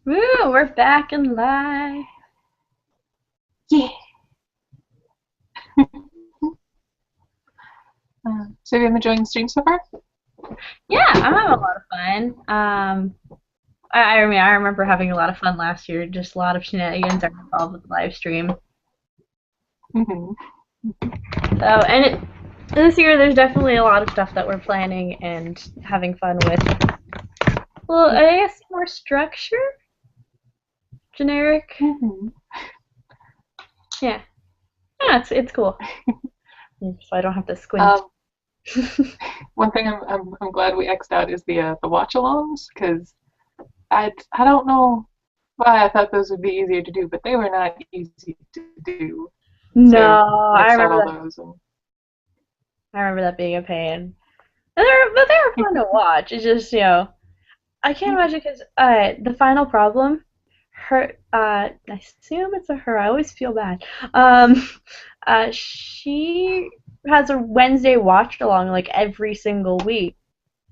Woo, we're back in live. Yeah. So have you been enjoying the stream so far? Yeah, I'm having a lot of fun. I mean, I remember having a lot of fun last year. Just a lot of shenanigans are involved with the live stream. Mm-hmm. So, this year there's definitely a lot of stuff that we're planning and having fun with. Well, I guess more structure, generic. Mm-hmm. Yeah, yeah, it's cool. So I don't have to squint. Um, One thing I'm glad we X'd out is the watch-alongs, because I don't know why I thought those would be easier to do, but they were not easy to do. No, So we I X'd out remember all that. those, and I remember that being a pain. But they were fun to watch. It's just I can't imagine because the final problem, her I assume it's a her. I always feel bad. Um, she has a Wednesday watch along like every single week,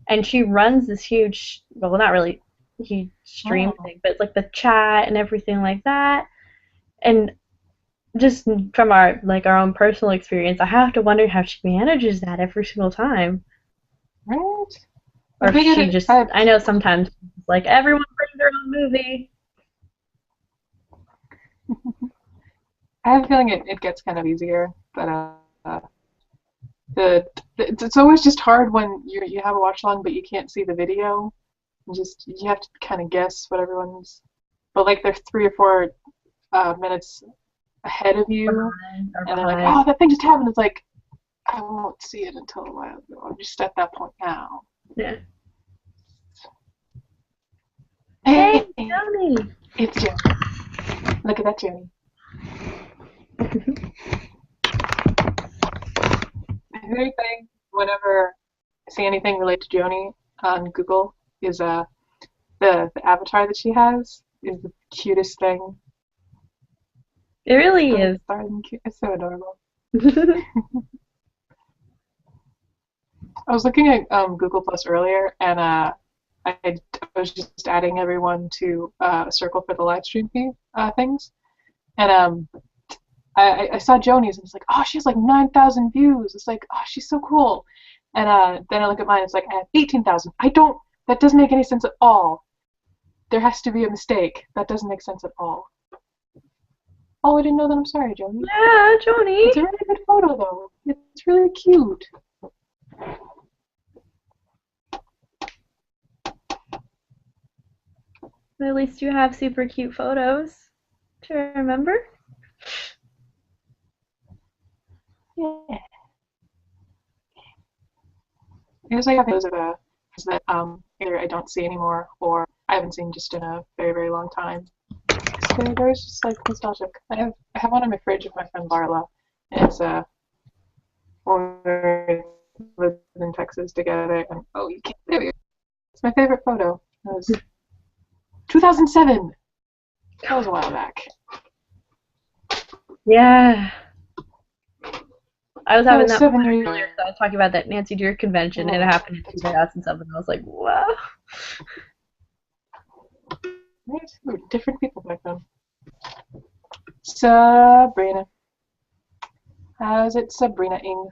and she runs this huge, well, not really huge stream oh, thing, but it's like the chat and everything like that. And just from our own personal experience, I have to wonder how she manages that every single time. right? Or I if she figured just, I know sometimes it's like everyone brings their own movie. I have a feeling it gets kind of easier, but it's always just hard when you have a watch along but you can't see the video. You have to kind of guess what everyone's. But like they're 3 or 4 minutes ahead of you, Or and they're like, behind. "Oh, that thing just happened." It's like I won't see it until a while ago. I'm just at that point now. Yeah. Hey, Hey, Tony! it's Jenny. Look at that, Jenny. My favorite thing whenever I see anything related to Joni on Google is the avatar that she has is the cutest thing. It It's really so is. darn cute. It's so adorable. I was looking at Google Plus earlier, and I was just adding everyone to a circle for the live stream things, and I saw Joni's and it's like, oh, she has like 9,000 views. It's like, oh, she's so cool. And then I look at mine, it's like I have 18,000. I don't. That doesn't make any sense at all. There has to be a mistake. That doesn't make sense at all. Oh, I didn't know that. I'm sorry, Joni. Yeah, Joni. It's a really good photo though. It's really cute. At least you have super cute photos to remember. Yeah. Here's like those of that either I don't see anymore or I haven't seen just in a very very long time. So they're just like nostalgic. I have one in my fridge of my friend Larla, and it's when we lived in Texas together. And oh, you can't. There we go. It's my favorite photo. It was 2007. That was a while back. Yeah. I was That having was that seven moment years. earlier, so I was talking about that Nancy Drew convention, and it Oh, happened in 2007. I was like, wow. we were different people back then. Sabrina. How's it, Sabrina-ing?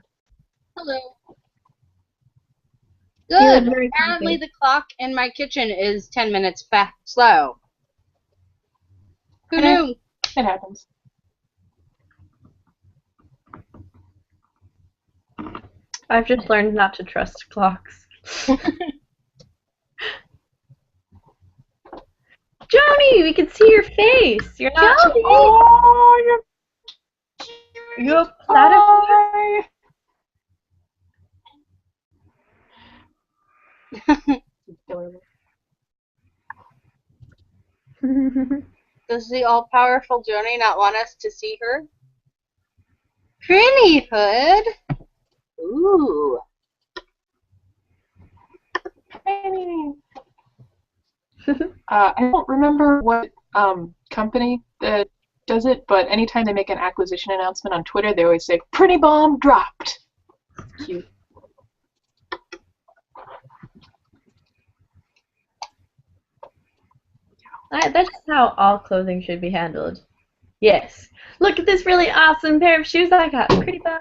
Hello. You look Good. very Apparently comfy. the clock in my kitchen is 10 minutes slow. Who knew? It happens. I've just learned not to trust clocks. Joni, we can see your face. You're not. Joni! Oh, you're Are you a platypus? Adorable. platypus? Does the all-powerful Joni not want us to see her? Pretty hood. Ooh. I don't remember what company that does it, but anytime they make an acquisition announcement on Twitter, they always say, "Pretty bomb dropped." Cute. That's just how all clothing should be handled. Yes. Look at this really awesome pair of shoes I got. Pretty bad.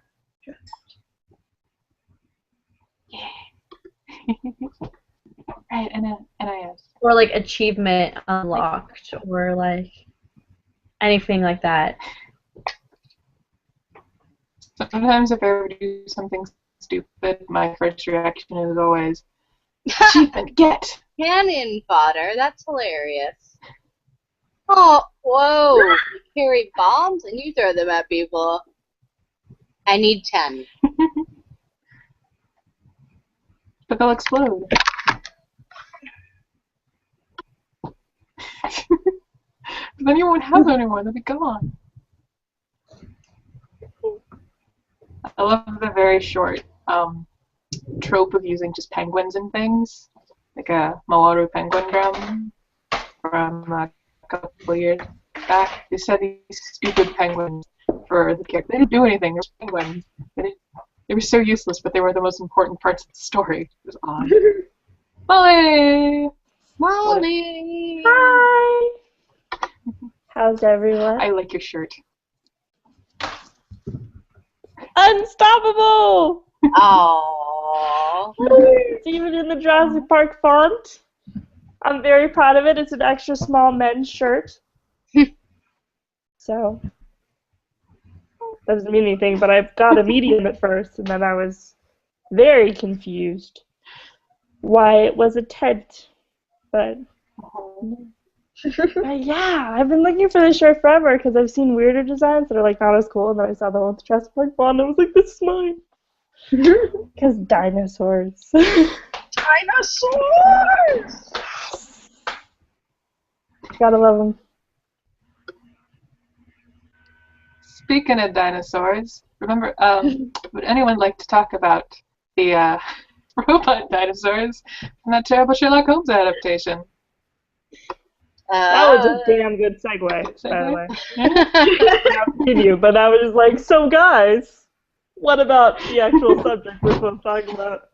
Right, NIS. Or like achievement unlocked, or like anything like that. Sometimes if I ever do something stupid, my first reaction is always, achievement, get! Cannon fodder. That's hilarious. Oh, whoa! You carry bombs and you throw them at people. I need 10. But they'll explode. But then you won't have them anymore, they'll be gone. I love the very short trope of using just penguins and things, like a Mawaru penguin drum from a couple years back. They said these stupid penguins for the character. They didn't do anything. They were penguins. They were so useless, but they were the most important parts of the story. It was odd. Molly! Molly! Hi! How's everyone? I like your shirt. Unstoppable! Aww. It's even in the Jurassic Park font. I'm very proud of it. It's an extra small men's shirt. So, that doesn't mean anything, but I got a medium at first, and then I was very confused why it was a tent. But yeah, I've been looking for this shirt forever because I've seen weirder designs that are like not as cool, and then I saw the one with the Jurassic Park font, and I was like, this is mine. Because dinosaurs. Dinosaurs! Gotta love them. Speaking of dinosaurs, remember, would anyone like to talk about the robot dinosaurs from that terrible Sherlock Holmes adaptation? That was a damn good segue, by the way. Not to give you, but I was like, so guys, what about the actual subject we're supposed to talk about?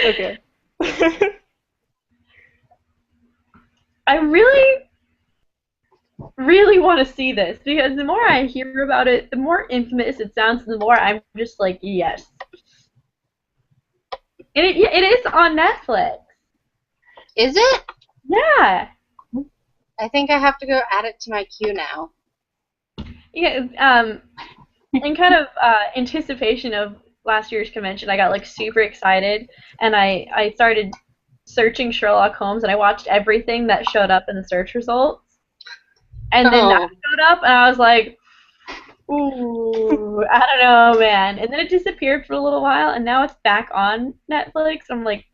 Okay. I really want to see this, because the more I hear about it, the more infamous it sounds, and the more I'm just like, yes. And it is on Netflix. Is it? Yeah. I think I have to go add it to my queue now. Yeah. In kind of anticipation of last year's convention, I got like super excited, and I started searching Sherlock Holmes, and I watched everything that showed up in the search results. And then that showed up, and I was like, ooh, I don't know, man. And then it disappeared for a little while, and now it's back on Netflix. I'm like,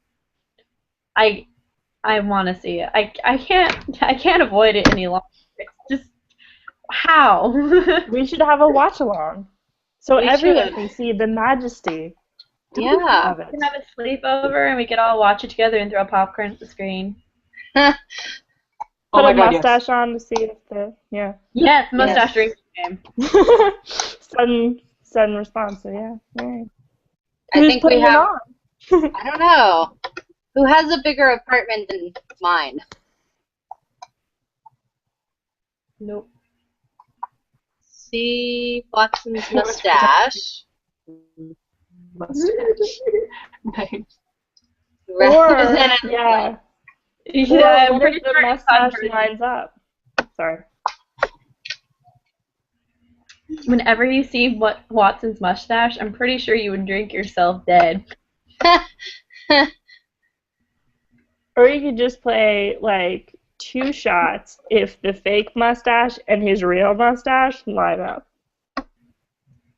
I want to see it. I can't avoid it any longer. It's just, how? We should have a watch along, so everyone can see the majesty. Yeah. Of it. We can have a sleepover, and we could all watch it together and throw popcorn at the screen. Put a mustache on to see if the Yes, mustache drinking game. Sudden response. So yeah. Right. I think we have. I don't know. Who has a bigger apartment than mine? Nope. See Watson's mustache. Mustache. Nice. Or yeah. Yeah, I'm pretty sure the mustache lines up. Sorry. Whenever you see Watson's mustache, I'm pretty sure you would drink yourself dead. Or you could just play like 2 shots if the fake mustache and his real mustache line up.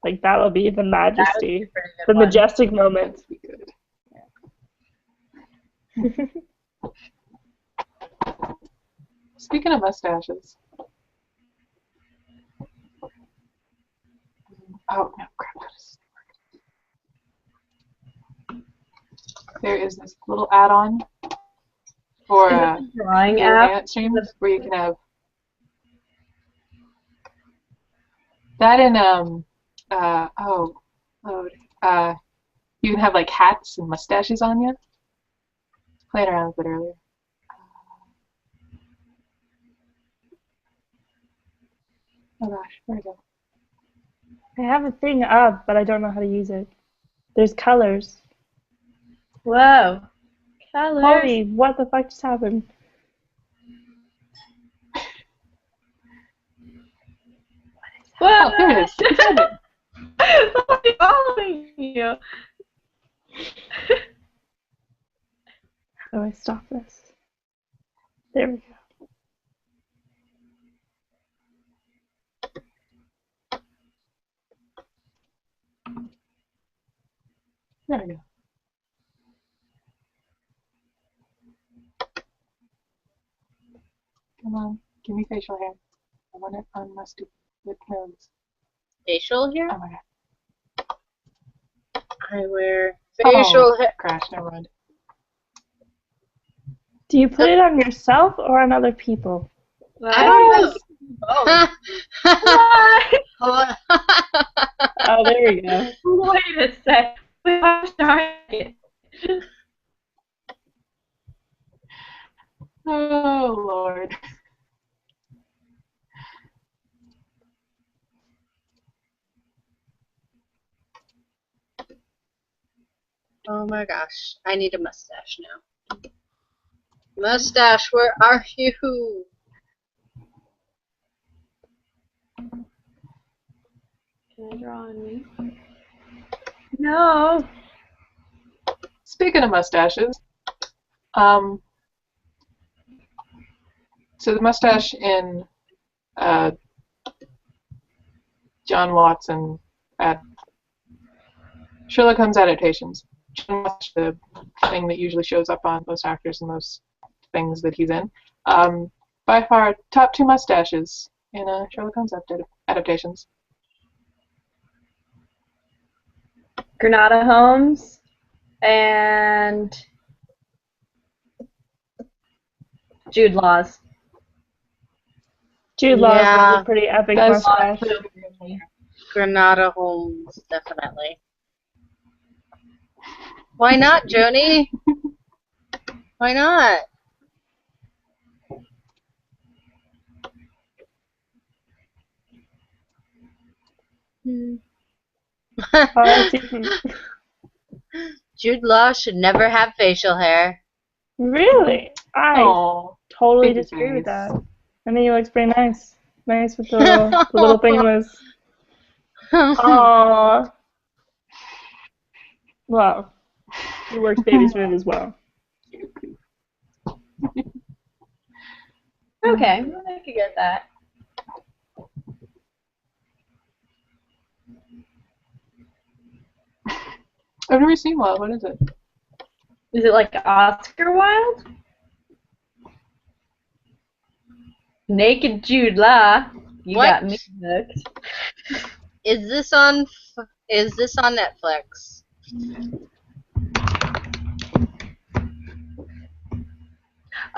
Like that'll be the majesty, the majestic moment. Speaking of mustaches. Oh, no, crap. There is this little add-on for drawing app streams where you can have that in you can have like hats and mustaches on you. Playing around with it earlier. Oh gosh, where go? I have a thing up, but I don't know how to use it. There's colors. Whoa. Colors. Holy, what the fuck just happened? Whoa. Oh, there it is. I found it. I'm following you. How do I stop this? There we go. There we go. Come on, give me facial hair. I want it on my stupid nose. Facial hair? Oh my god. I wear facial hair. Crash, never mind. Do you put it on yourself or on other people? I don't know. What? Oh, there we go. Wait a sec. I'm sorry. Oh Lord. Oh my gosh. I need a mustache now. Mustache, where are you? Can I draw on me? No. Speaking of mustaches, so the mustache in John Watson at Sherlock Holmes adaptations. John Watson, the thing that usually shows up on most actors and most things that he's in. By far, top 2 mustaches in Sherlock Holmes adaptations. Granada Holmes and Jude Law's. Jude Law Yeah. has a pretty epic That's mustache. Granada Holmes, definitely. Why not, Joni? Why not? Oh, I see. Jude Law should never have facial hair. Really? I Oh, totally baby disagree with face. that. I think he looks pretty nice. Nice with the little thing in his. Aww. Well, he works baby smooth as well. Okay, well, I could get that. I've never seen one. What is it? Is it like Oscar Wilde? Naked Jude Law. You What? got me hooked. Is this on Netflix?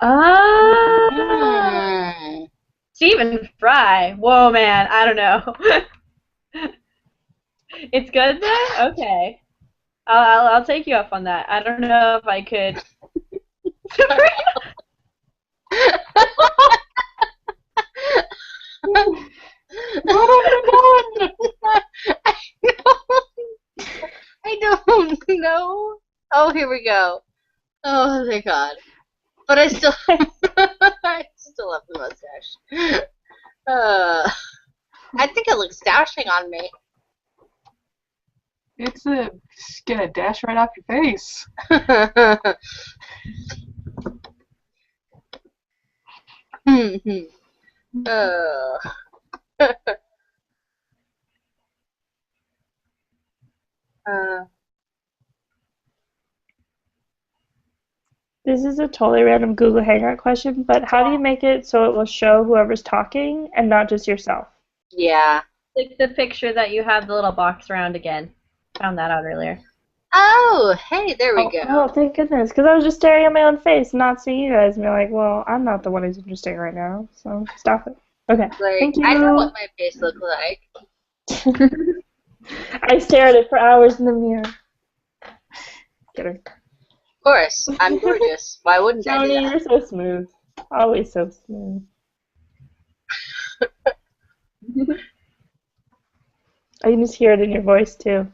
Ah, Hmm. Stephen Fry. Whoa, man. I don't know. It's good then? Okay. I'll take you up on that. I don't know if I could. What are you doing? I don't know. Oh, here we go. Oh, thank God. But I still, I still have the mustache. I think it looks dashing on me. It's gonna dash right off your face. uh, uh, This is a totally random Google Hangout question, but how do you make it so it will show whoever's talking and not just yourself? yeah. Like the picture that you have the little box around again. Found that out earlier. Oh, hey, there we go. Oh, thank goodness, because I was just staring at my own face, not seeing you guys, and be like, well, I'm not the one who's interesting right now, so stop it. Okay, Like, thank you. I know what my face looks like. I stare at it for hours in the mirror. Kidding. Of course, I'm gorgeous. Why wouldn't I do Joni, that? you're so smooth. Always so smooth. I can just hear it in your voice too.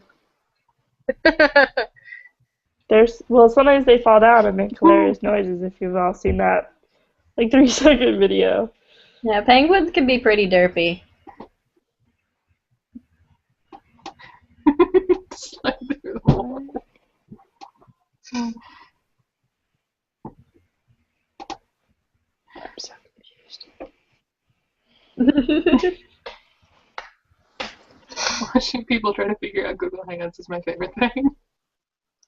Sometimes they fall down and make hilarious noises if you've all seen that, like 3-second video. Yeah, penguins can be pretty derpy. Slide through the wall. I'm so confused. Watching people try to figure out Google Hangouts is my favorite thing.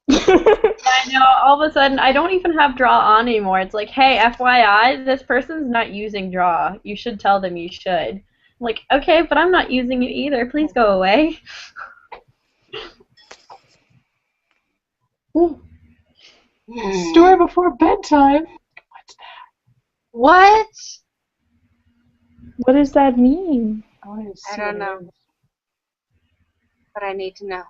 I know, all of a sudden, I don't even have Draw on anymore. It's like, hey, FYI, this person's not using Draw. You should tell them you should. I'm like, okay, but I'm not using it either. Please go away. Story before bedtime? What's that? What? What does that mean? I don't know. But I need to know.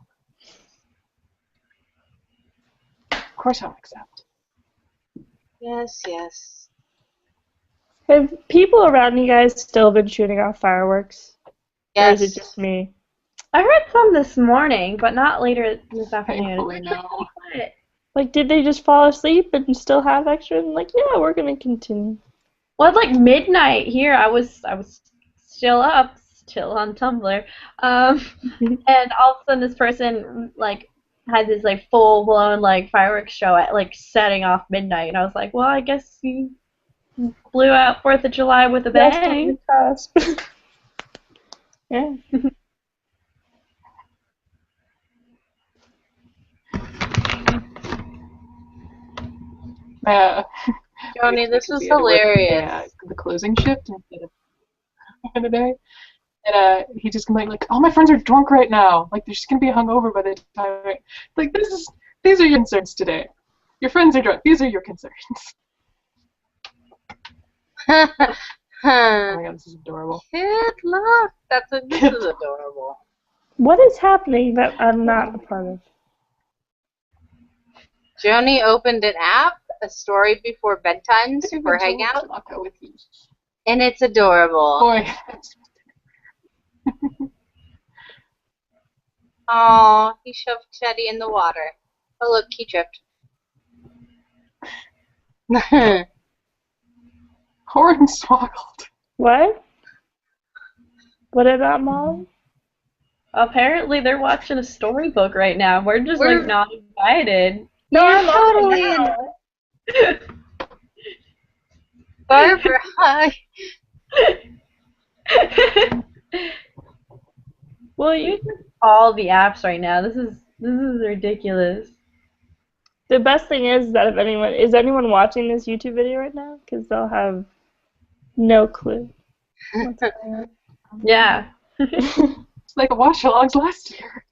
Of course I'll accept. Yes, yes. Have people around you guys still been shooting off fireworks? Or is Yes. it just me? I heard some this morning, but not later this afternoon. Thankfully, no. Quiet. Like, did they just fall asleep and still have extra? And like, yeah, we're gonna continue. Well, it's like midnight here. I was still up, still on Tumblr, and all of a sudden this person like had this like full blown like fireworks show at like setting off midnight, and I was like, well, I guess you blew out 4th of July with a bang. Yeah. Joni, this was He had to work hilarious. the closing shift instead of the day. And he just complained like, all my friends are drunk right now. Like they're just gonna be hungover by the time. Like these are your concerns today. Your friends are drunk. These are your concerns. Oh my god, this is adorable. Kid, look. This is adorable. What is happening that I'm not a part of? Joni opened an app, a story before bedtime for Hangout, I'll go with you. and it's adorable. Boy. Aw, he shoved Teddy in the water. Oh look, he tripped. Hornswoggled. What? What about Molly? Apparently they're watching a storybook right now. We're just We're- like not invited. No, You're I'm totally not. Barbara, hi. Well, use all the apps right now. This is ridiculous. The best thing is that if anyone watching this YouTube video right now? Because they'll have no clue. What's going on. Yeah. It's like the watch-alongs last year.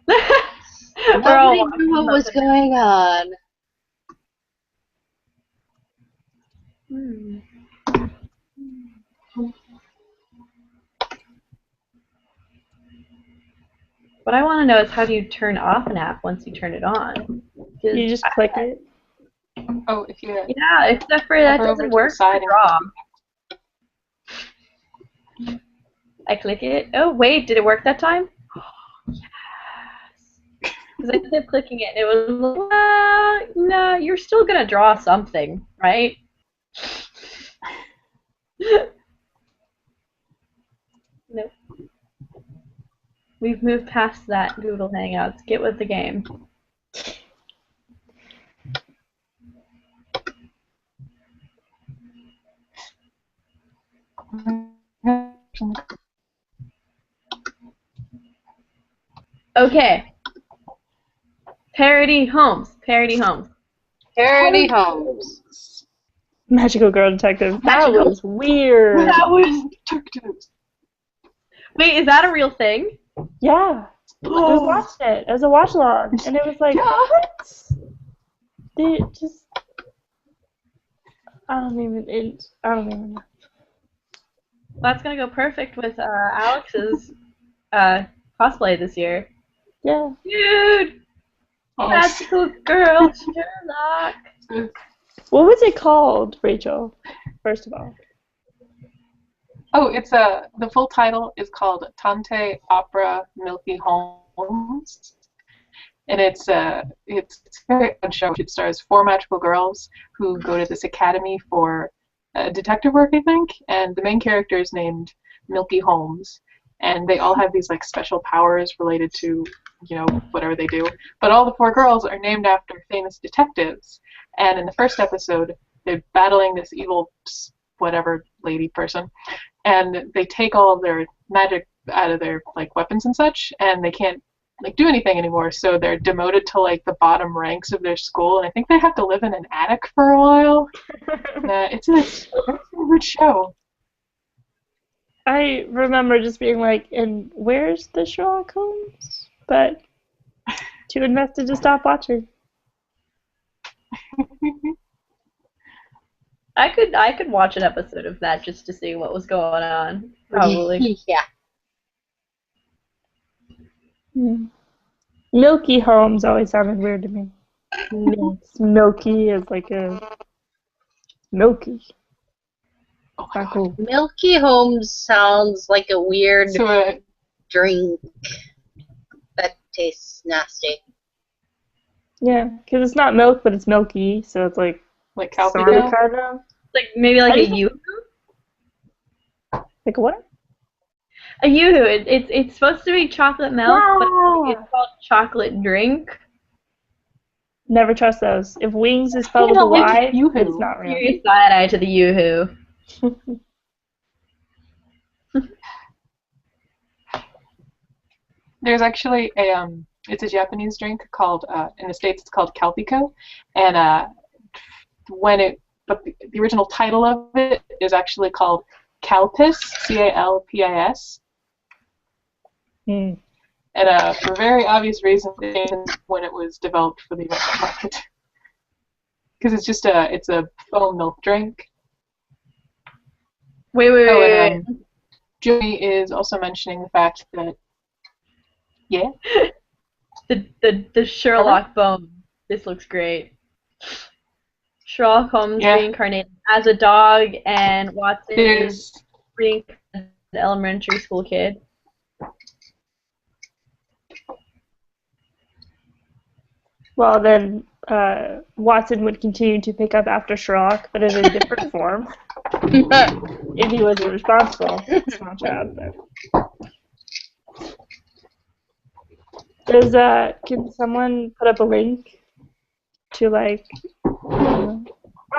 We're all Nobody knew what was going on. Hmm. What I want to know is how do you turn off an app once you turn it on? 'Cause You just click it. Oh, if you Yeah, except for that hover over doesn't to the work for side and Draw. I click it. Oh, wait, did it work that time? Yes. Because I kept clicking it, and it was like, no, you're still going to draw something, right? Nope. We've moved past that Google Hangouts. Get with the game. Okay. Parody Holmes. Parody Holmes. Parody Holmes. Magical Girl Detective. That Magical- was weird. That was. detectives. Wait, is that a real thing? Yeah. We watched it as a watch along, and it was like, Yeah. what? They just. I don't even know. That's gonna go perfect with Alex's cosplay this year. Yeah. Dude, Oh, magical girl Sherlock. What was it called, Rachel? First of all. Oh, the full title is called Tante Opera Milky Holmes, and it's a very odd show. It stars four magical girls who go to this academy for detective work, I think, and the main character is named Milky Holmes, and they all have these like special powers related to whatever they do. But all the four girls are named after famous detectives, and in the first episode, they're battling this evil whatever lady person, and they take all of their magic out of their like weapons and such, and they can't like do anything anymore, so they're demoted to like the bottom ranks of their school, and I think they have to live in an attic for a while. It's a weird show. I remember just being like, and where's the Sherlock Holmes? But too invested to stop watching. I could watch an episode of that just to see what was going on. Probably. Yeah. Hmm. Milky Holmes always sounded weird to me. It's milky is like a milky. Oh my Not God. cool. Milky Holmes sounds like a weird So drink that tastes nasty. Yeah, because it's not milk, but it's milky, so it's like like sort of Calpito? kind of Like maybe like How do a you yoo-hoo? like what? A yoo-hoo. It's supposed to be chocolate milk, but it's called chocolate drink. Never trust those. If wings is spelled with a Y, it's not real. Serious side eye to the yoo-hoo. There's actually it's a Japanese drink called in the States it's called Calpico, and but the original title of it is actually called Calpis, Calpis, Hmm. and for very obvious reasons when it was developed for the American market, because it's a foam milk drink. Wait. And Joey is also mentioning the fact that The Sherlock bone. This looks great. Sherlock Holmes reincarnated as a dog, and Watson is reincarnated as an elementary school kid. Well, then Watson would continue to pick up after Sherlock, but in a different form. If he was irresponsible. It's not bad, but... can someone put up a link to, like, I'll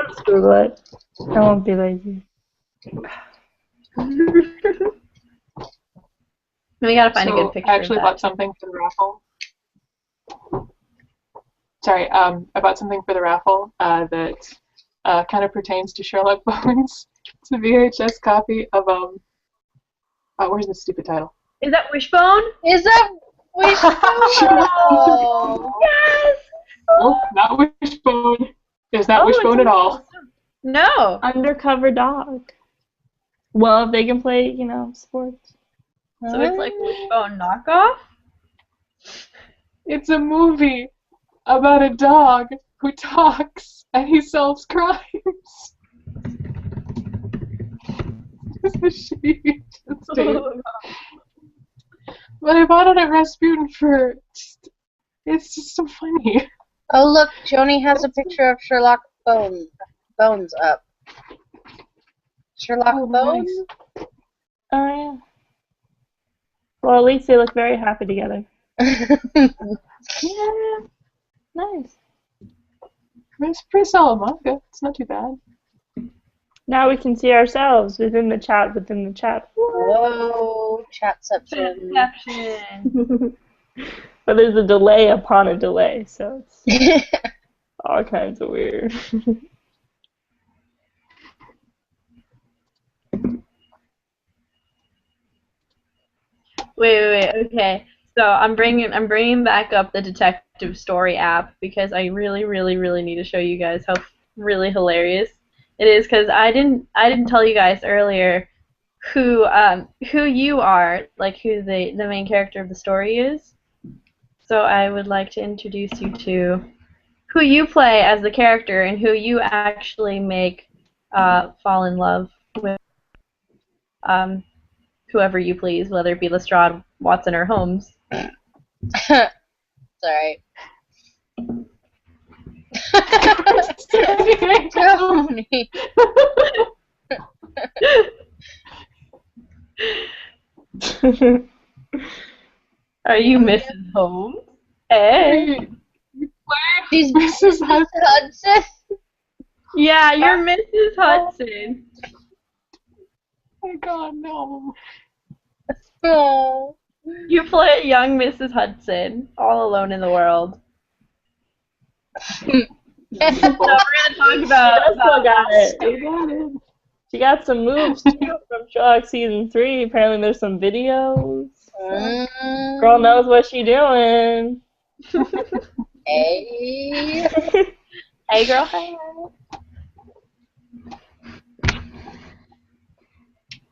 just Google it. I won't be lazy. We gotta find a good picture. I actually bought something for the raffle. Sorry, I bought something for the raffle that kind of pertains to Sherlock Bones. It's a VHS copy of where's the stupid title? Is that Wishbone? Is that Wishbone? Yes! Nope, not Wishbone. There's not Wishbone at all. No. Undercover dog. Well, if they can play, sports. So it's like Wishbone knockoff? It's a movie about a dog who talks and he solves crimes. It's a shitty state. But I bought it at Rasputin for it's just so funny. Oh look, Joni has a picture of Sherlock Bones up. Sherlock Bones? Nice. Oh, yeah. Well, at least they look very happy together. Yeah. Nice. It's pretty solid manga. It's not too bad. Now we can see ourselves within the chat within the chat. Whoa, chatception. Perception. But there's a delay upon a delay, so it's all kinds of weird. Wait. Okay. So I'm bringing back up the Detective Story app because I really need to show you guys how really hilarious it is, because I didn't tell you guys earlier who you are, like who the main character of the story is. So I would like to introduce you to who you play as the character and who you actually make fall in love with. um, whoever you please, whether it be Lestrade, Watson, or Holmes. Sorry. Sorry. Tony. Are you Mrs. Holmes? Eh? You play She's Mrs. Hudson. Hudson. Yeah, you're Mrs. Hudson. Oh my god, no. Oh. You play young Mrs. Hudson, all alone in the world. So we're gonna talk about. She still got it. Still got it. She got some moves too from Sherlock season 3. Apparently, there's some videos. Girl knows what she doing. Hey. Hey, girl. Hey.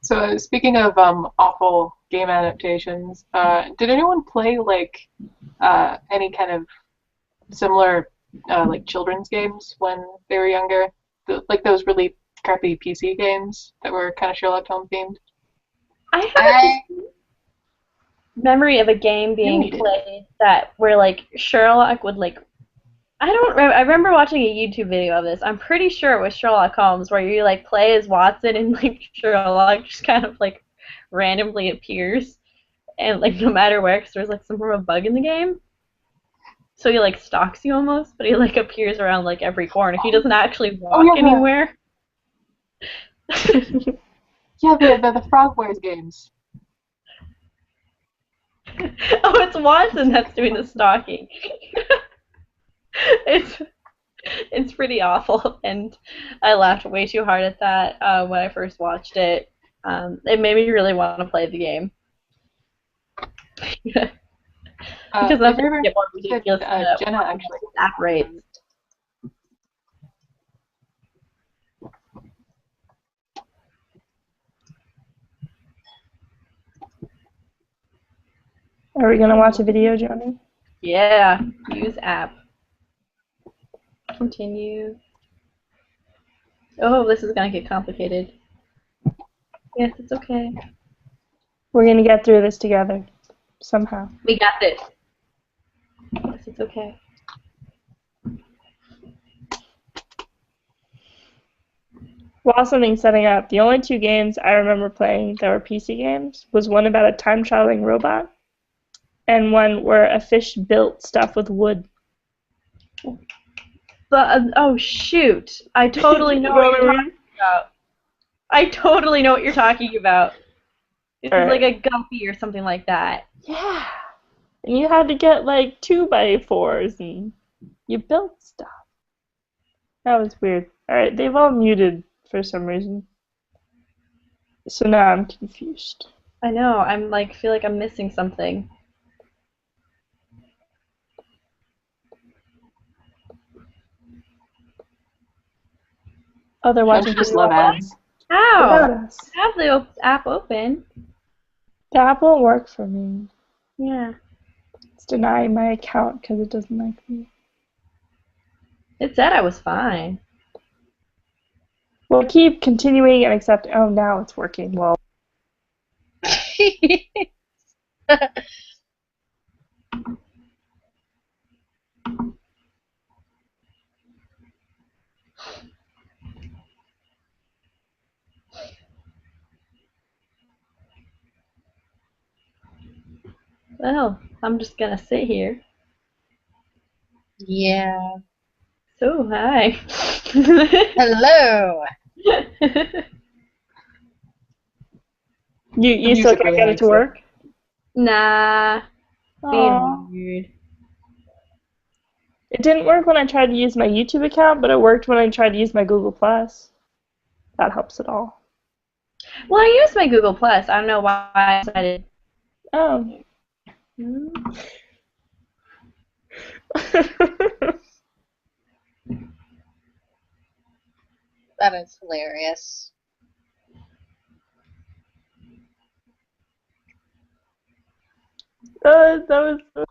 So speaking of awful game adaptations, did anyone play like any kind of similar like children's games when they were younger? Like those really crappy PC games that were kind of Sherlock Holmes themed? I have a memory of a game being You played that where like Sherlock would like. I don't remember. I remember watching a YouTube video of this. I'm pretty sure it was Sherlock Holmes, where you like play as Watson and like Sherlock just kind of like randomly appears, and like no matter where, because there's like some sort of bug in the game. So he like stalks you almost, but he like appears around like every corner. He doesn't actually walk anywhere. Yeah, the Frog Boys games. Oh, it's Watson that's doing the stalking. It's pretty awful, and I laughed way too hard at that when I first watched it. It made me really want to play the game. Because that's get more ridiculous Jenna actually app rates. Are we gonna watch a video, Johnny? Yeah, use app. Continue. Oh, this is gonna get complicated. Yes, it's okay. We're gonna get through this together, somehow. We got this. Yes, it's okay. While something's setting up, the only 2 games I remember playing that were PC games was one about a time-traveling robot, and one where a fish built stuff with wood. But oh shoot! I totally know what you're talking about. I totally know what you're talking about. It's like a guppy or something like that. Yeah. And you had to get like 2x4s and you built stuff. That was weird. Alright, they've all muted for some reason. So now I'm confused. I know, I'm like feel like I'm missing something. Oh, they're watching. just love ads. How? Have the app open. The app won't work for me. Yeah. It's denying my account because it doesn't like me. It said I was fine. Well, keep continuing and accept. Oh, now it's working. Well. Well, I'm just gonna sit here. Yeah. So, hi. Hello. You still can't get it to work? Nah. Being weird. It didn't work when I tried to use my YouTube account, but it worked when I tried to use my Google+. That helps at all. Well, I used my Google+. I don't know why I decided. Oh. That is hilarious. That was so...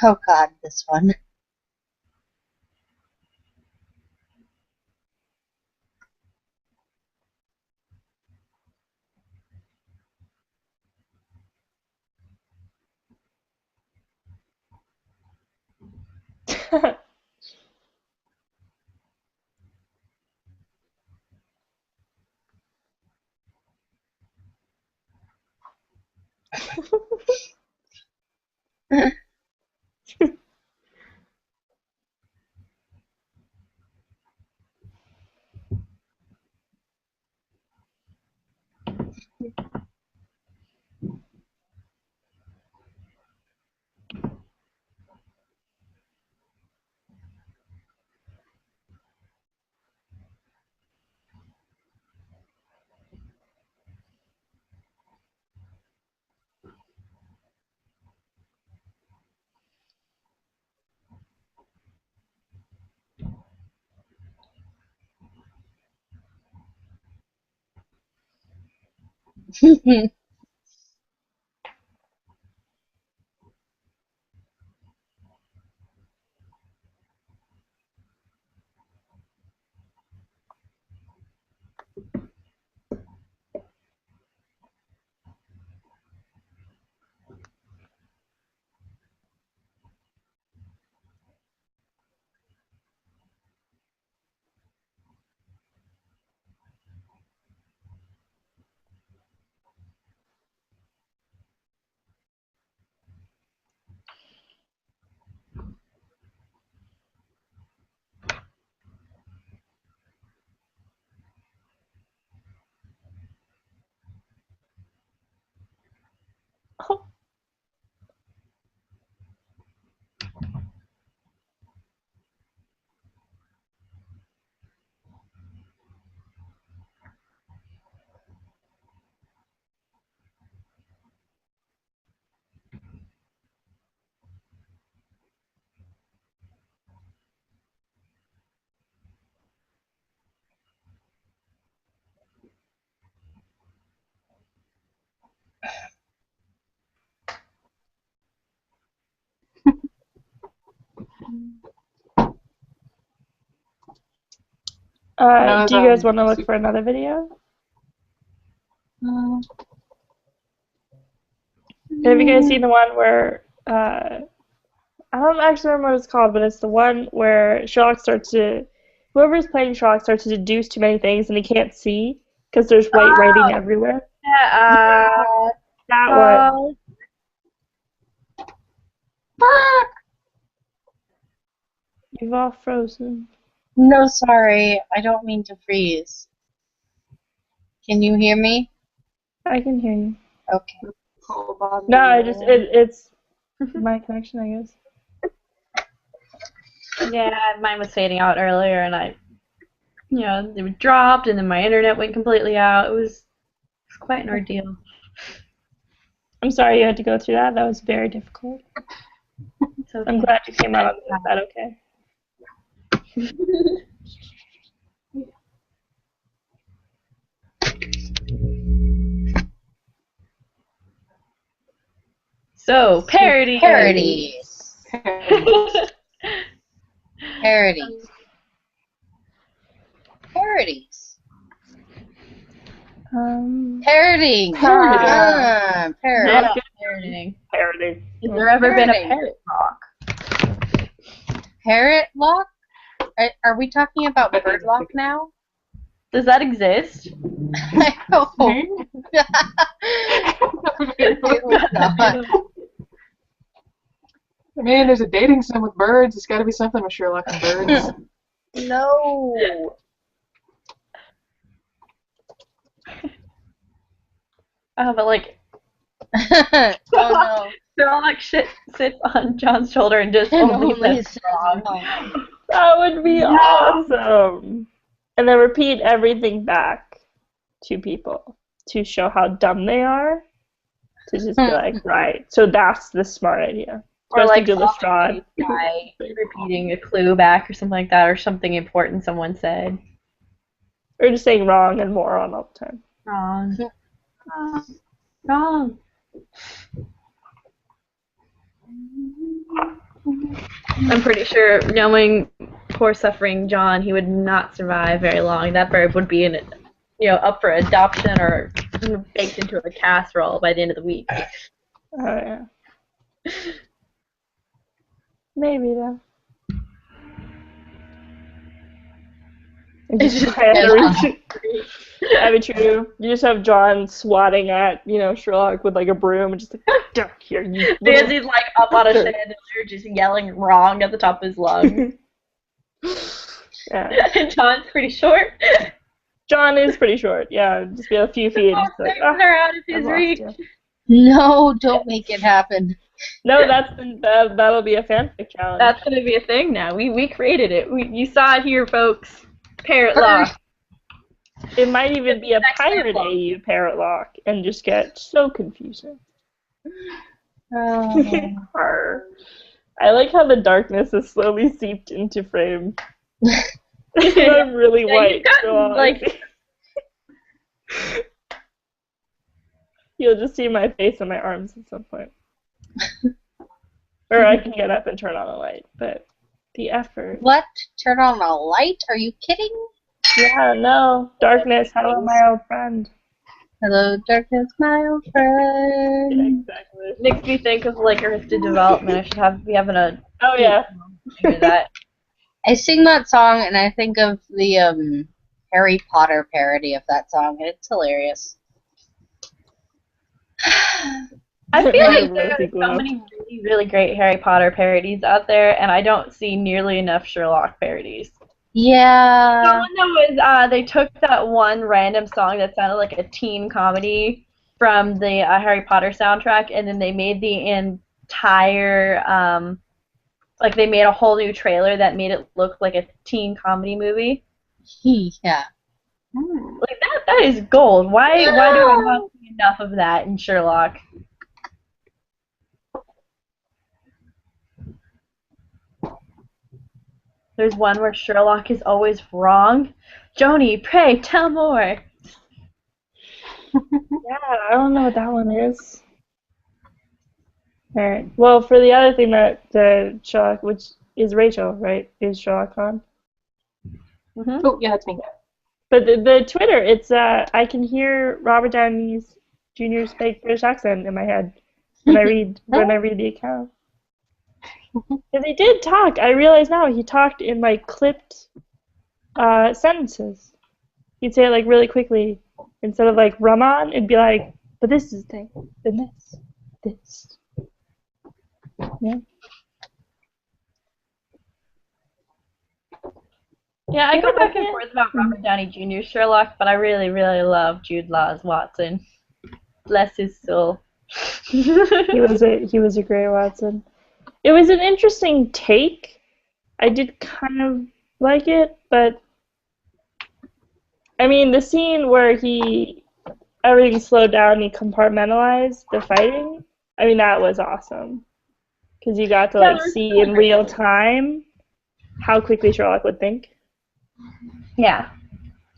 Oh God, this one. Oh, That was, do you guys want to look for another video? Have you guys seen the one where I don't actually remember what it's called, but it's the one where whoever's playing Sherlock starts to deduce too many things and he can't see because there's white writing Oh, everywhere. yeah, That one. You've all frozen. No, sorry. I don't mean to freeze. Can you hear me? I can hear you. Okay. No, it's my connection, I guess. yeah, mine was fading out earlier, and it dropped, and then my internet went completely out. It was quite an ordeal. I'm sorry you had to go through that. That was very difficult. It's okay. I'm glad you came out of that okay. So, parodies. Parodies. Parodies. Parodying. Parodying. Parodying. Parody. Has there ever been a Parodying. parrot talk? Parrot lock? Are we talking about bird lock now? Does that exist? I hope. I mean, there's a dating sim with birds. It's got to be something with Sherlock and birds. No. Oh, but like, Oh no. Sherlock sits on John's shoulder and just only says says wrong. wrong. That would be awesome. And then repeat everything back to people to show how dumb they are. To just be like, right. So that's the smart idea. Or like do Lestrade. by repeating a clue back or something like that, or something important someone said. Or just saying wrong and moron all the time. Wrong. Wrong. I'm pretty sure, knowing poor suffering John, he would not survive very long. That bird would be up for adoption or baked into a casserole by the end of the week. Oh yeah. Maybe though. It's just That'd be true. You just have John swatting at, Sherlock with like a broom and just like, duck here, you because he's like up on a chandelier just yelling wrong at the top of his lungs. Yeah. And John's pretty short. John is pretty short, yeah. Just be a few feet. Just like, they're out of his reach. No, don't make it happen. No, that'll be a fanfic challenge. That's gonna be a thing now. We created it. You saw it here, folks. Parrot lock. It might even be a pirate AU parrot lock and just get so confusing. I like how the darkness is slowly seeped into frame. I'm really white. You'll just see my face and my arms at some point. Or I can get up and turn on a light, but the effort. What? Turn on a light? Are you kidding? Yeah, no. Darkness, hello, my old friend. Hello, darkness, my old friend. Yeah, exactly. Makes me think of like Arrested Development. I should be having a. Oh yeah. Do that. I sing that song and I think of the Harry Potter parody of that song, and it's hilarious. I feel like there are so many really, really great Harry Potter parodies out there, and I don't see nearly enough Sherlock parodies. Yeah. The one that was, they took that one random song that sounded like a teen comedy from the Harry Potter soundtrack, and then they made the entire, like they made a whole new trailer that made it look like a teen comedy movie. Yeah. Like that is gold. Why do I not see enough of that in Sherlock? There's one where Sherlock is always wrong. Joni, pray tell more. Yeah, I don't know what that one is. Alright. Well, for the other thing that Sherlock, which is Rachel, right? Is Sherlock on? Mm-hmm. Oh, yeah, that's me. But the Twitter, it's I can hear Robert Downey Jr.'s fake British accent in my head when I read the account. Because he did talk. I realize now he talked in like clipped sentences. He'd say it like really quickly instead of like Raman. It'd be like, but this is the thing, then this. Yeah. Yeah, I go back and forth about Robert Downey Jr.'s Sherlock, but I really, really love Jude Law's Watson. Bless his soul. He was a great Watson. It was an interesting take. I did kind of like it, but I mean the scene where everything slowed down and he compartmentalized the fighting, I mean that was awesome. Because you got to like see in real time how quickly Sherlock would think. Yeah.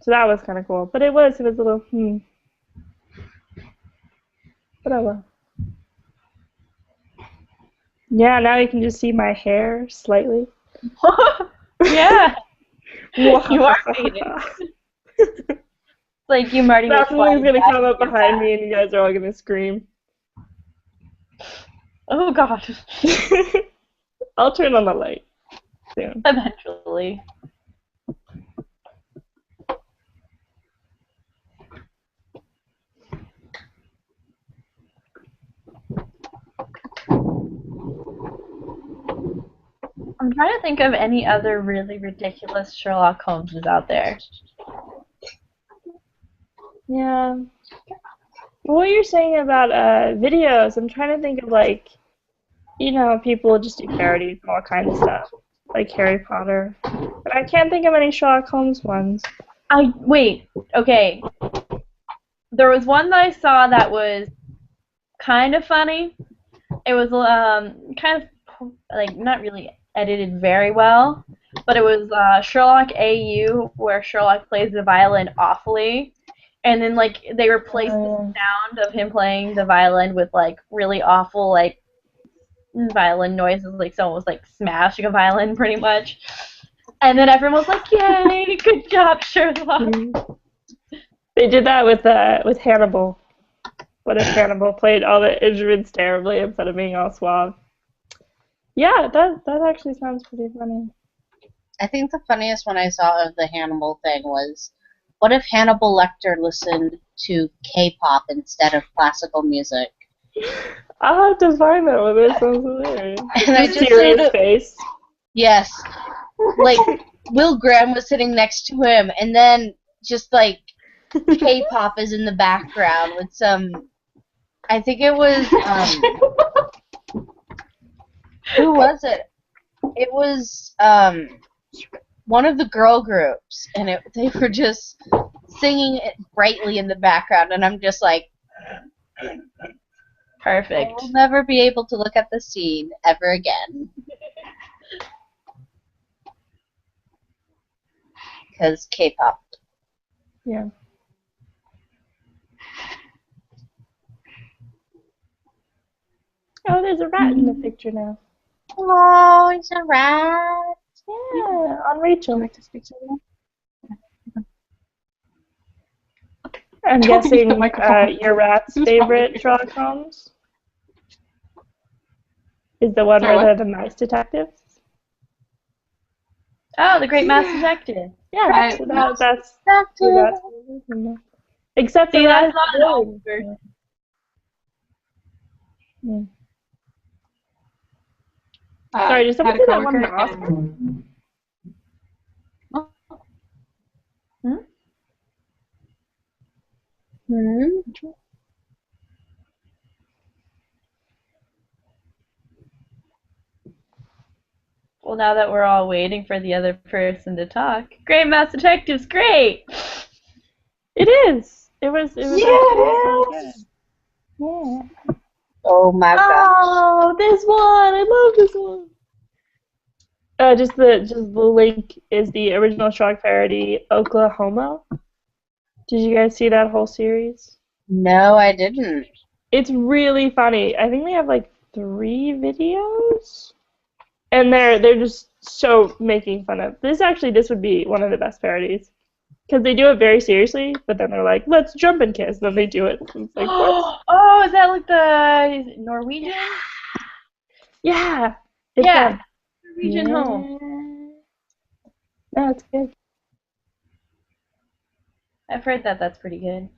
So that was kind of cool. But it was a little, But oh well. Yeah, now you can just see my hair slightly. Yeah. You are fading. Like you, Marty. Something's gonna come up behind me, and you guys are all gonna scream. Oh God. I'll turn on the light soon. Eventually. I'm trying to think of any other really ridiculous Sherlock Holmeses out there. Yeah. What you're saying about videos, I'm trying to think of like, people just do parodies of all kinds of stuff, like Harry Potter. But I can't think of any Sherlock Holmes ones. Wait, okay. There was one that I saw that was kind of funny. It was kind of like not really edited very well, but it was Sherlock AU where Sherlock plays the violin awfully, and then like they replaced the sound of him playing the violin with like really awful like violin noises, like someone was like smashing a violin pretty much. And then everyone was like, "Yay, good job, Sherlock." They did that with Hannibal. What if Hannibal played all the instruments terribly instead of being all suave? Yeah, that actually sounds pretty funny. I think the funniest one I saw of the Hannibal thing was, what if Hannibal Lecter listened to K-pop instead of classical music? I'll have to find that one. That sounds hilarious. And I just Serious said, face. yes, like Will Graham was sitting next to him, and then just like K-pop is in the background with some. I think it was who was it? It was one of the girl groups, and they were just singing it brightly in the background, and I'm just like, Perfect. I will never be able to look at the scene ever again. Because K-pop. Yeah. Oh, there's a rat in the picture now. Oh, it's a rat. Yeah, on Rachel. Like to speak to them? I'm Don't use the guessing microphone. your rat's Who's favorite probably- Sherlock Holmes is the one Sorry, where what? they're the nice detectives. Oh, the Great Mass Detective. Yeah, Right. so that's Back the to rat's favorite one. Except for See, that. that's not an old version. Sorry, did someone Had a say that one in coworker Oscar? and Hmm? Well, now that we're all waiting for the other person to talk, Great Mass Detective's great. It is. It was actually really good. Yeah. Oh my god. Oh, this one! I love this one. Just the link is the original Shark parody Oklahoma. Did you guys see that whole series? No, I didn't. It's really funny. I think they have like 3 videos, and they're just so making fun of this. Actually, this would be one of the best parodies because they do it very seriously, but then they're like, "Let's jump and kiss," then they do it. It's like, what? Oh, is that like the is it Norwegian? Yeah, it's Yeah, them. Norwegian Home. No, it's good. I've heard that that's pretty good.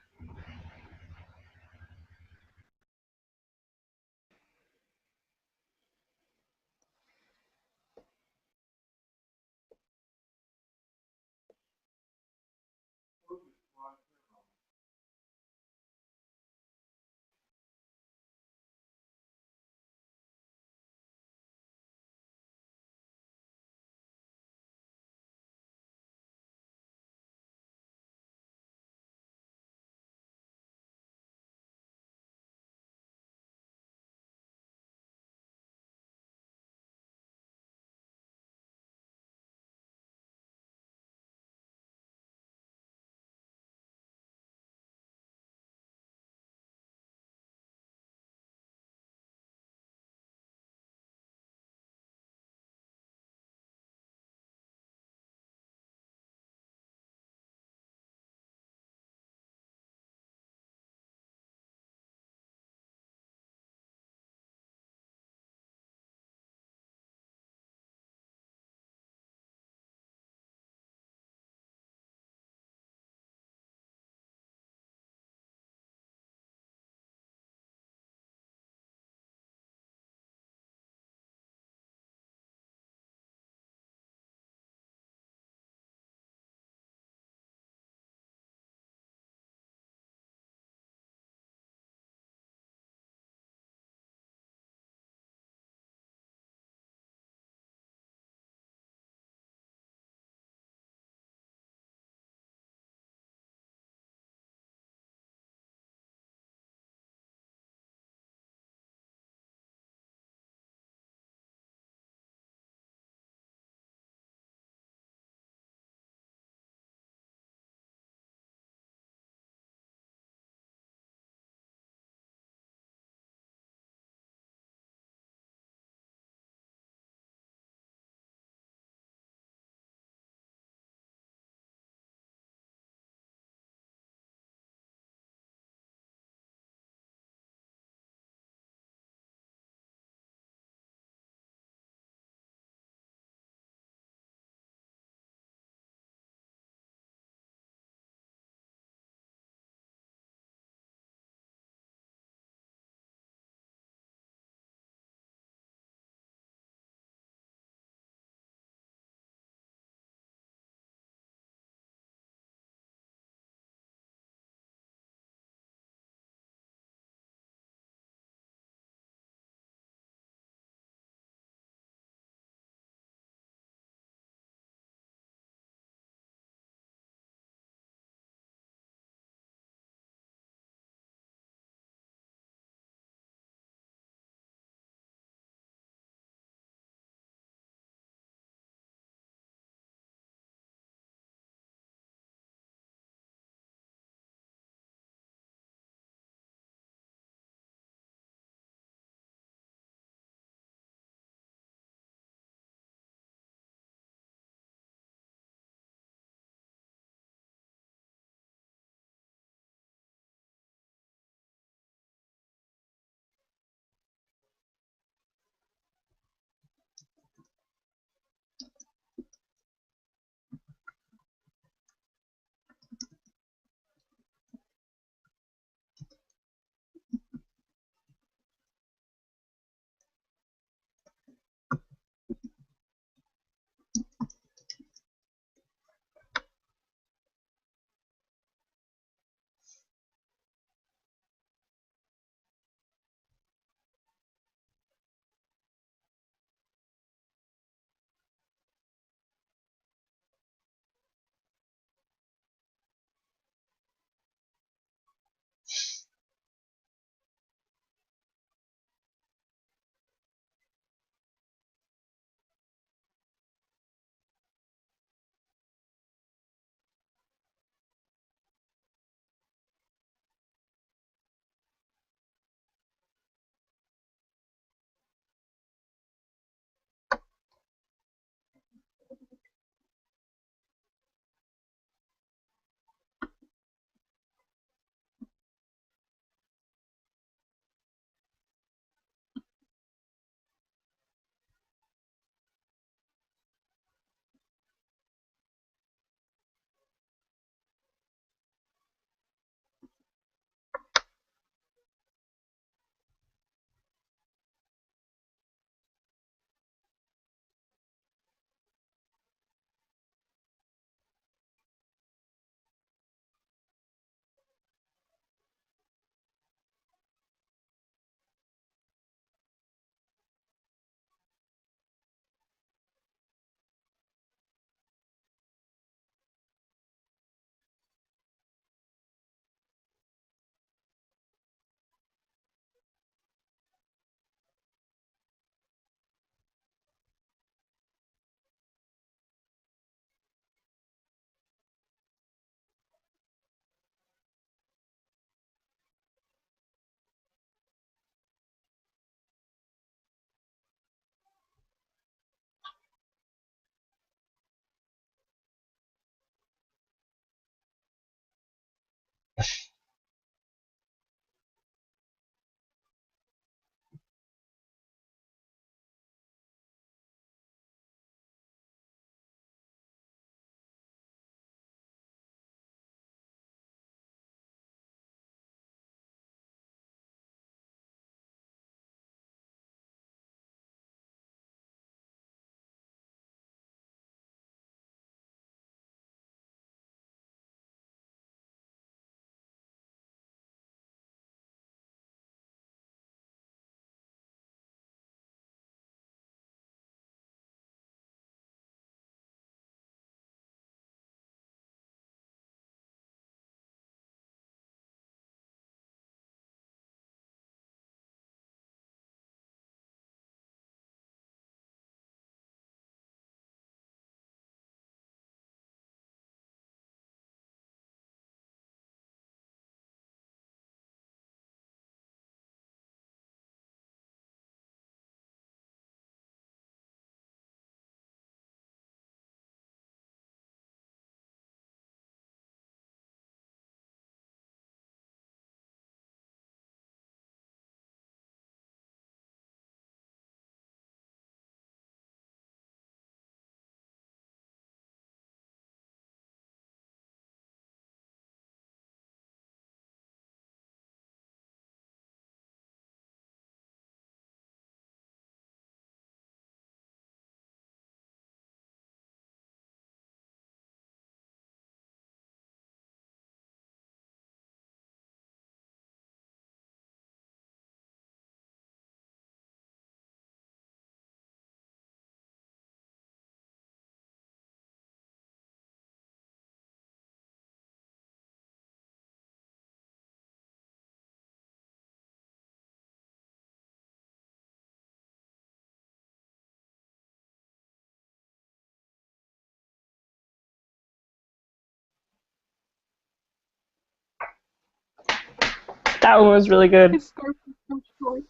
That one was really good. His scarf is so short.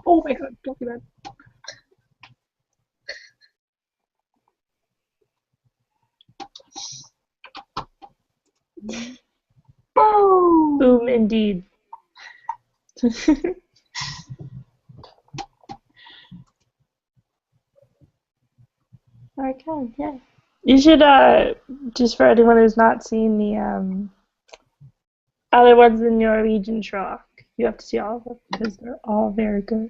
Oh my god, don't do that. Boom! Boom, indeed. Okay, yeah. You should, just for anyone who's not seen the other ones in Norwegian Sherlock, you have to see all of them because they're all very good.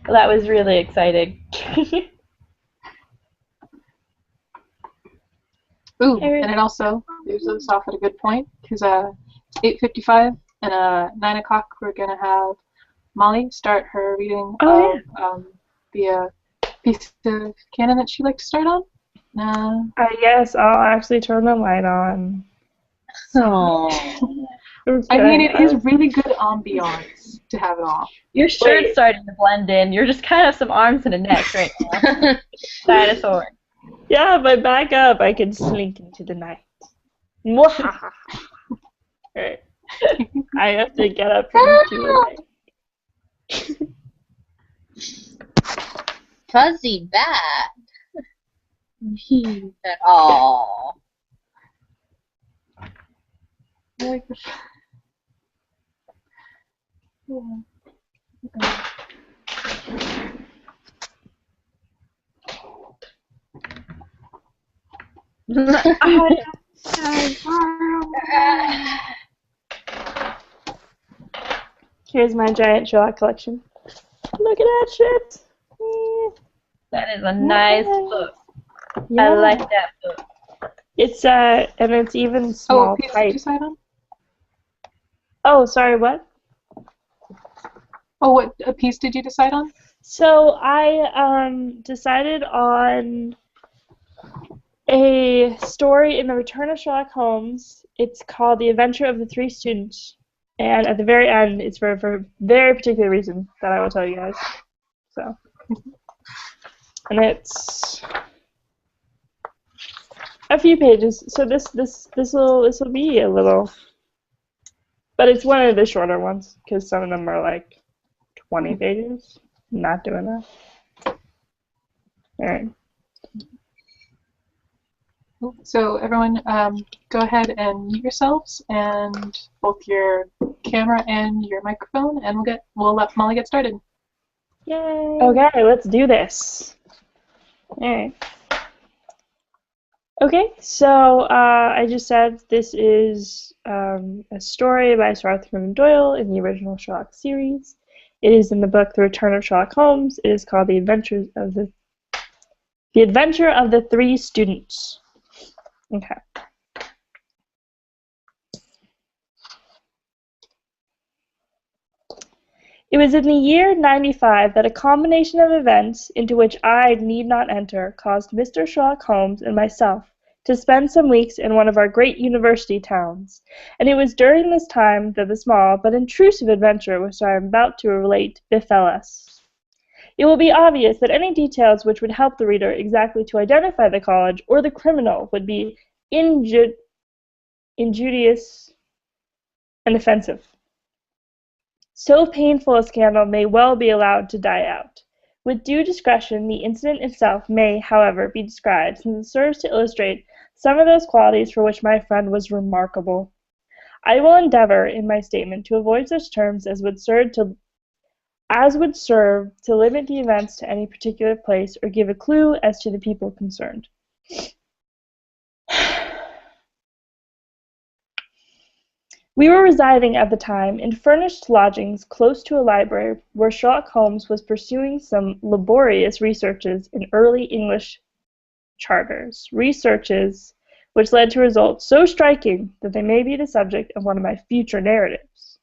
Well, that was really exciting. Ooh, and it also leaves us off at a good point because it's 8:55 and 9 o'clock we're gonna have Molly start her reading of the piece of canon that she'd like to start on. I guess I'll actually turn the light on. Oh. Okay. I mean, it is really good ambiance to have it off. Your shirt's starting to blend in. You're just kind of some arms and a neck right now. Dinosaur. Yeah, if I back up, I can slink into the night. Mwahaha. Alright. I have to get up into the night. Fuzzy bat. Oh. I like this. Here's my giant Sherlock collection. Look at that shit. That is a nice book. Yeah. I like that book. It's and it's even small piece did type. you decide on? Oh, sorry, what? Oh, what piece did you decide on? So I decided on a story in The Return of Sherlock Holmes. It's called The Adventure of the Three Students. And at the very end, it's for a very particular reason that I will tell you guys. So, and it's a few pages. So this will be a little, but it's one of the shorter ones because some of them are like 20 pages. Not doing that. All right. So everyone, go ahead and mute yourselves and both your camera and your microphone, and we'll let Molly get started. Yay! Okay, let's do this. All right. Okay, so I just said this is a story by Sir Arthur Conan Doyle in the original Sherlock series. It is in the book The Return of Sherlock Holmes. It is called The Adventure of the Three Students. Okay. It was in the year 95 that a combination of events into which I need not enter caused Mr. Sherlock Holmes and myself to spend some weeks in one of our great university towns, and it was during this time that the small but intrusive adventure which I am about to relate befell us. It will be obvious that any details which would help the reader exactly to identify the college or the criminal would be injurious and offensive. So painful a scandal may well be allowed to die out. With due discretion, the incident itself may, however, be described, since it serves to illustrate some of those qualities for which my friend was remarkable. I will endeavor, in my statement, to avoid such terms as would serve to limit the events to any particular place or give a clue as to the people concerned. We were residing at the time in furnished lodgings close to a library where Sherlock Holmes was pursuing some laborious researches in early English charters, researches which led to results so striking that they may be the subject of one of my future narratives.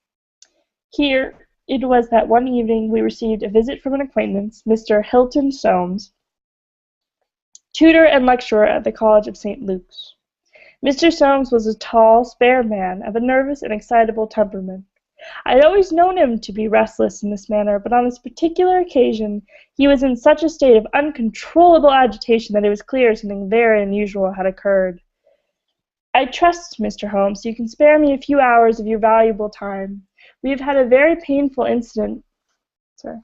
Here it was that one evening we received a visit from an acquaintance, Mr. Hilton Soames, tutor and lecturer at the College of St. Luke's. Mr. Soames was a tall, spare man of a nervous and excitable temperament. I had always known him to be restless in this manner, but on this particular occasion he was in such a state of uncontrollable agitation that it was clear something very unusual had occurred. I trust, Mr. Holmes, you can spare me a few hours of your valuable time. We have had a very painful incident. Sorry.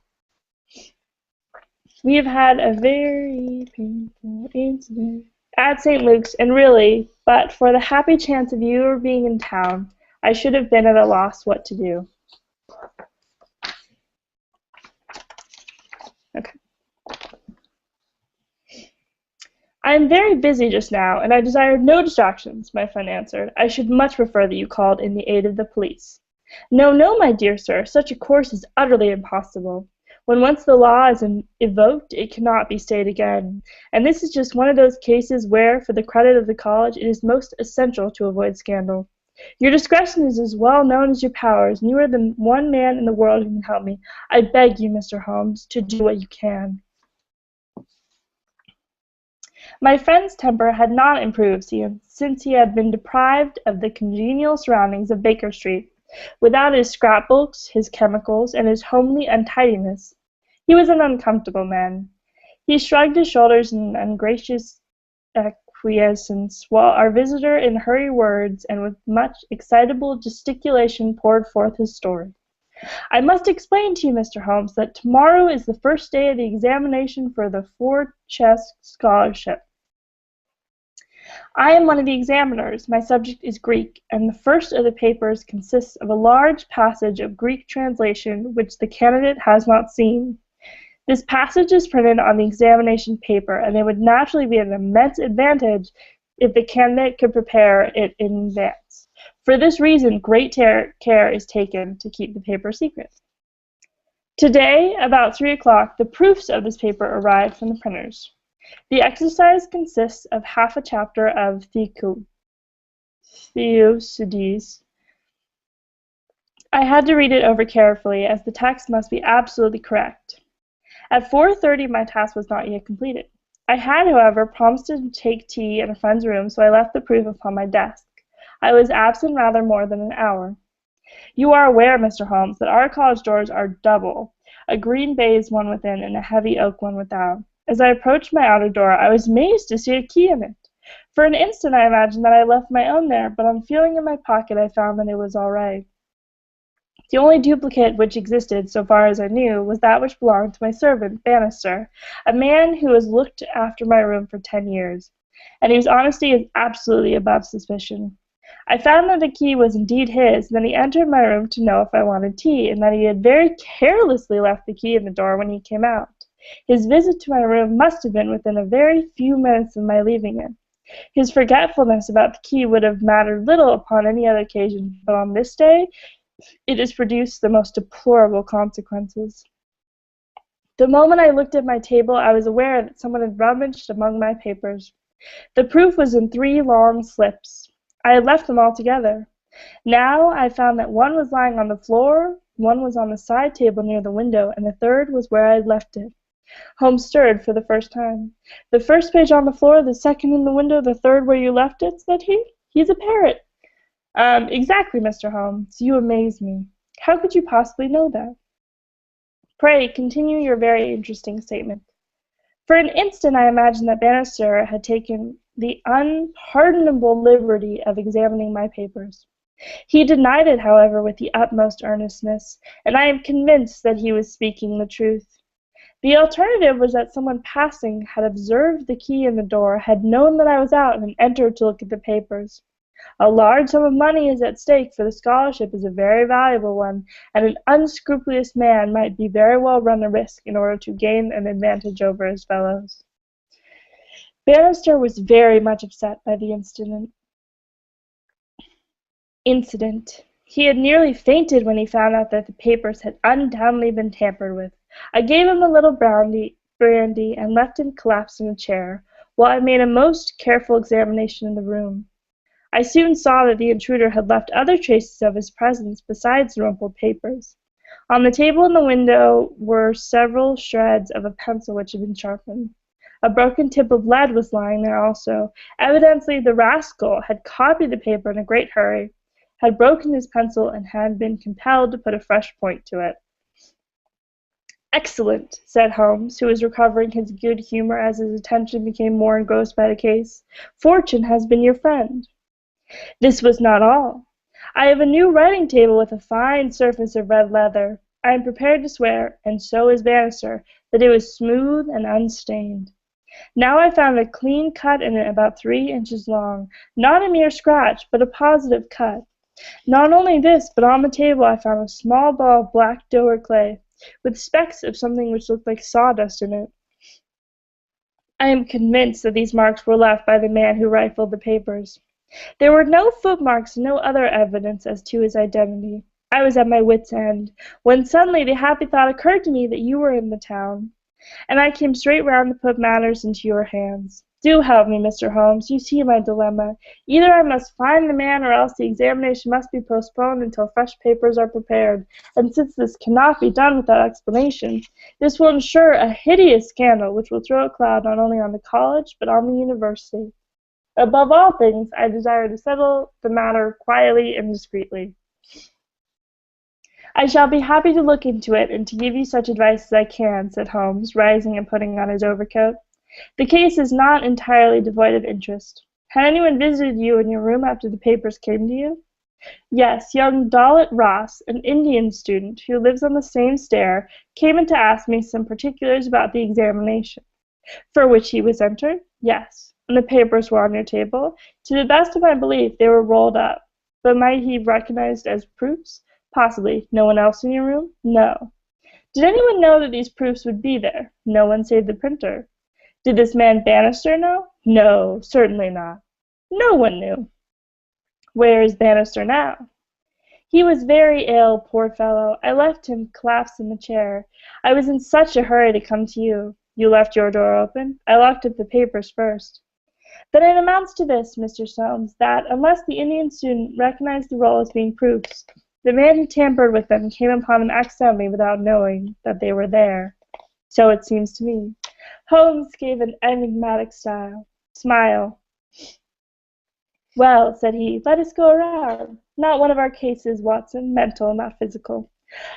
We have had a very painful incident at St. Luke's, and really, but for the happy chance of your being in town, I should have been at a loss what to do. Okay. I am very busy just now, and I desire no distractions, my friend answered. I should much prefer that you called in the aid of the police. No, no, my dear sir, such a course is utterly impossible. When once the law is evoked, it cannot be stayed again, and this is just one of those cases where, for the credit of the college, it is most essential to avoid scandal. Your discretion is as well known as your powers, and you are the one man in the world who can help me. I beg you, Mr. Holmes, to do what you can. My friend's temper had not improved since he had been deprived of the congenial surroundings of Baker Street. Without his scrapbooks, his chemicals, and his homely untidiness, he was an uncomfortable man. He shrugged his shoulders in ungracious acquiescence, while our visitor, in hurried words and with much excitable gesticulation, poured forth his story. I must explain to you, Mr. Holmes, that tomorrow is the first day of the examination for the Ford-Chess scholarship. I am one of the examiners. My subject is Greek, and the first of the papers consists of a large passage of Greek translation which the candidate has not seen. This passage is printed on the examination paper, and it would naturally be an immense advantage if the candidate could prepare it in advance. For this reason, great care is taken to keep the paper secret. Today, about 3 o'clock, the proofs of this paper arrived from the printers. The exercise consists of half a chapter of Thucydides. I had to read it over carefully, as the text must be absolutely correct. At 4:30 my task was not yet completed. I had, however, promised to take tea in a friend's room, so I left the proof upon my desk. I was absent rather more than an hour. You are aware, Mr. Holmes, that our college doors are double, a green baize one within and a heavy oak one without. As I approached my outer door, I was amazed to see a key in it. For an instant I imagined that I left my own there, but on feeling in my pocket I found that it was all right. The only duplicate which existed, so far as I knew, was that which belonged to my servant, Bannister, a man who has looked after my room for 10 years, and whose honesty is absolutely above suspicion. I found that the key was indeed his, and that he entered my room to know if I wanted tea, and that he had very carelessly left the key in the door when he came out. His visit to my room must have been within a very few minutes of my leaving it. His forgetfulness about the key would have mattered little upon any other occasion, but on this day it has produced the most deplorable consequences. The moment I looked at my table, I was aware that someone had rummaged among my papers. The proof was in 3 long slips. I had left them all together. Now I found that one was lying on the floor, one was on the side table near the window, and the third was where I had left it. Holmes stirred for the first time. "The first page on the floor, the second in the window, the third where you left it," said he. "He's a parrot." Exactly, Mr. Holmes. You amaze me. How could you possibly know that?" "Pray, continue your very interesting statement." For an instant I imagined that Bannister had taken the unpardonable liberty of examining my papers. He denied it, however, with the utmost earnestness, and I am convinced that he was speaking the truth. The alternative was that someone passing had observed the key in the door, had known that I was out, and entered to look at the papers. A large sum of money is at stake, for the scholarship is a very valuable one, and an unscrupulous man might be very well run the risk in order to gain an advantage over his fellows. Bannister was very much upset by the incident. He had nearly fainted when he found out that the papers had undoubtedly been tampered with. I gave him a little brandy and left him collapsed in a chair, while I made a most careful examination of the room. I soon saw that the intruder had left other traces of his presence besides the rumpled papers. On the table in the window were several shreds of a pencil which had been sharpened. A broken tip of lead was lying there also. Evidently the rascal had copied the paper in a great hurry, had broken his pencil, and had been compelled to put a fresh point to it. "Excellent," said Holmes, who was recovering his good humor as his attention became more engrossed by the case. "Fortune has been your friend." This was not all. I have a new writing table with a fine surface of red leather. I am prepared to swear, and so is Bannister, that it was smooth and unstained. Now I found a clean cut in it about 3 inches long, not a mere scratch, but a positive cut. Not only this, but on the table I found a small ball of black dough or clay, with specks of something which looked like sawdust in it. I am convinced that these marks were left by the man who rifled the papers. There were no footmarks and no other evidence as to his identity. I was at my wits' end, when suddenly the happy thought occurred to me that you were in the town, and I came straight round to put matters into your hands. Do help me, Mr. Holmes. You see my dilemma. Either I must find the man, or else the examination must be postponed until fresh papers are prepared, and since this cannot be done without explanation, this will ensure a hideous scandal which will throw a cloud not only on the college, but on the university. Above all things, I desire to settle the matter quietly and discreetly. I shall be happy to look into it, and to give you such advice as I can, said Holmes, rising and putting on his overcoat. The case is not entirely devoid of interest. Had anyone visited you in your room after the papers came to you? Yes, young Dollet Ross, an Indian student who lives on the same stair, came in to ask me some particulars about the examination. For which he was entered? Yes. And the papers were on your table? To the best of my belief, they were rolled up. But might he be recognized as proofs? Possibly. No one else in your room? No. Did anyone know that these proofs would be there? No one save the printer. Did this man Bannister know? No, certainly not. No one knew. Where is Bannister now? He was very ill, poor fellow. I left him collapsed in the chair. I was in such a hurry to come to you. You left your door open? I locked up the papers first. Then it amounts to this, Mr. Soames, that, unless the Indian student recognized the roll as being proofs, the man who tampered with them came upon them accidentally without knowing that they were there. So it seems to me. Holmes gave an enigmatic smile. Well, said he, let us go around. Not one of our cases, Watson. Mental, not physical.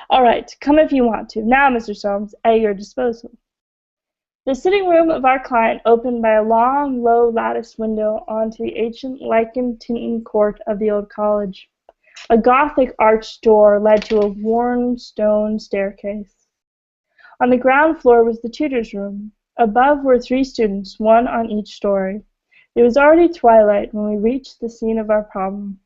All right, come if you want to. Now, Mr. Soames, at your disposal. The sitting room of our client opened by a long, low latticed window onto the ancient lichen-tinted court of the old college. A Gothic arched door led to a worn stone staircase. On the ground floor was the tutor's room. Above were 3 students, one on each story. It was already twilight when we reached the scene of our problem.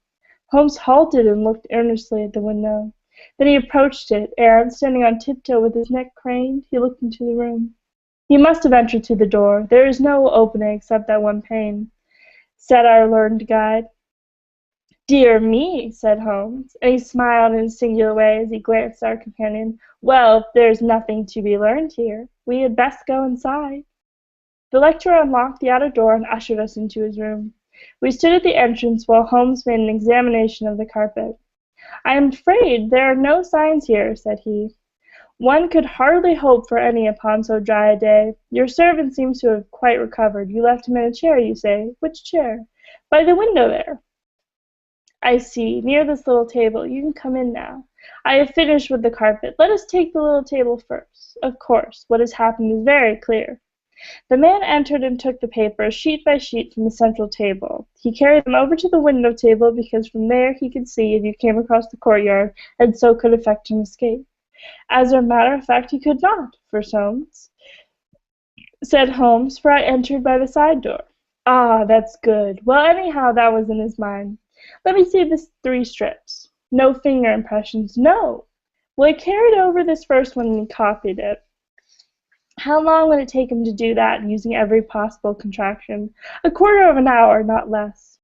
Holmes halted and looked earnestly at the window. Then he approached it, and, standing on tiptoe with his neck craned, he looked into the room. He must have entered through the door. There is no opening except that one pane, said our learned guide. Dear me, said Holmes, and he smiled in a singular way as he glanced at our companion. Well, if there's nothing to be learned here, we had best go inside. The lecturer unlocked the outer door and ushered us into his room. We stood at the entrance while Holmes made an examination of the carpet. I am afraid there are no signs here, said he. One could hardly hope for any upon so dry a day. Your servant seems to have quite recovered. You left him in a chair, you say. Which chair? By the window there. I see, near this little table. You can come in now. I have finished with the carpet. Let us take the little table first. Of course, what has happened is very clear. The man entered and took the papers, sheet by sheet, from the central table. He carried them over to the window table because from there he could see if you came across the courtyard, and so could effect an escape. As a matter of fact, he could not, for Soames, said Holmes, for I entered by the side door. Ah, that's good. Well, anyhow, that was in his mind. Let me see the 3 strips. No finger impressions. No. Well, he carried over this first one and he copied it. How long would it take him to do that, using every possible contraction? A quarter of an hour, not less.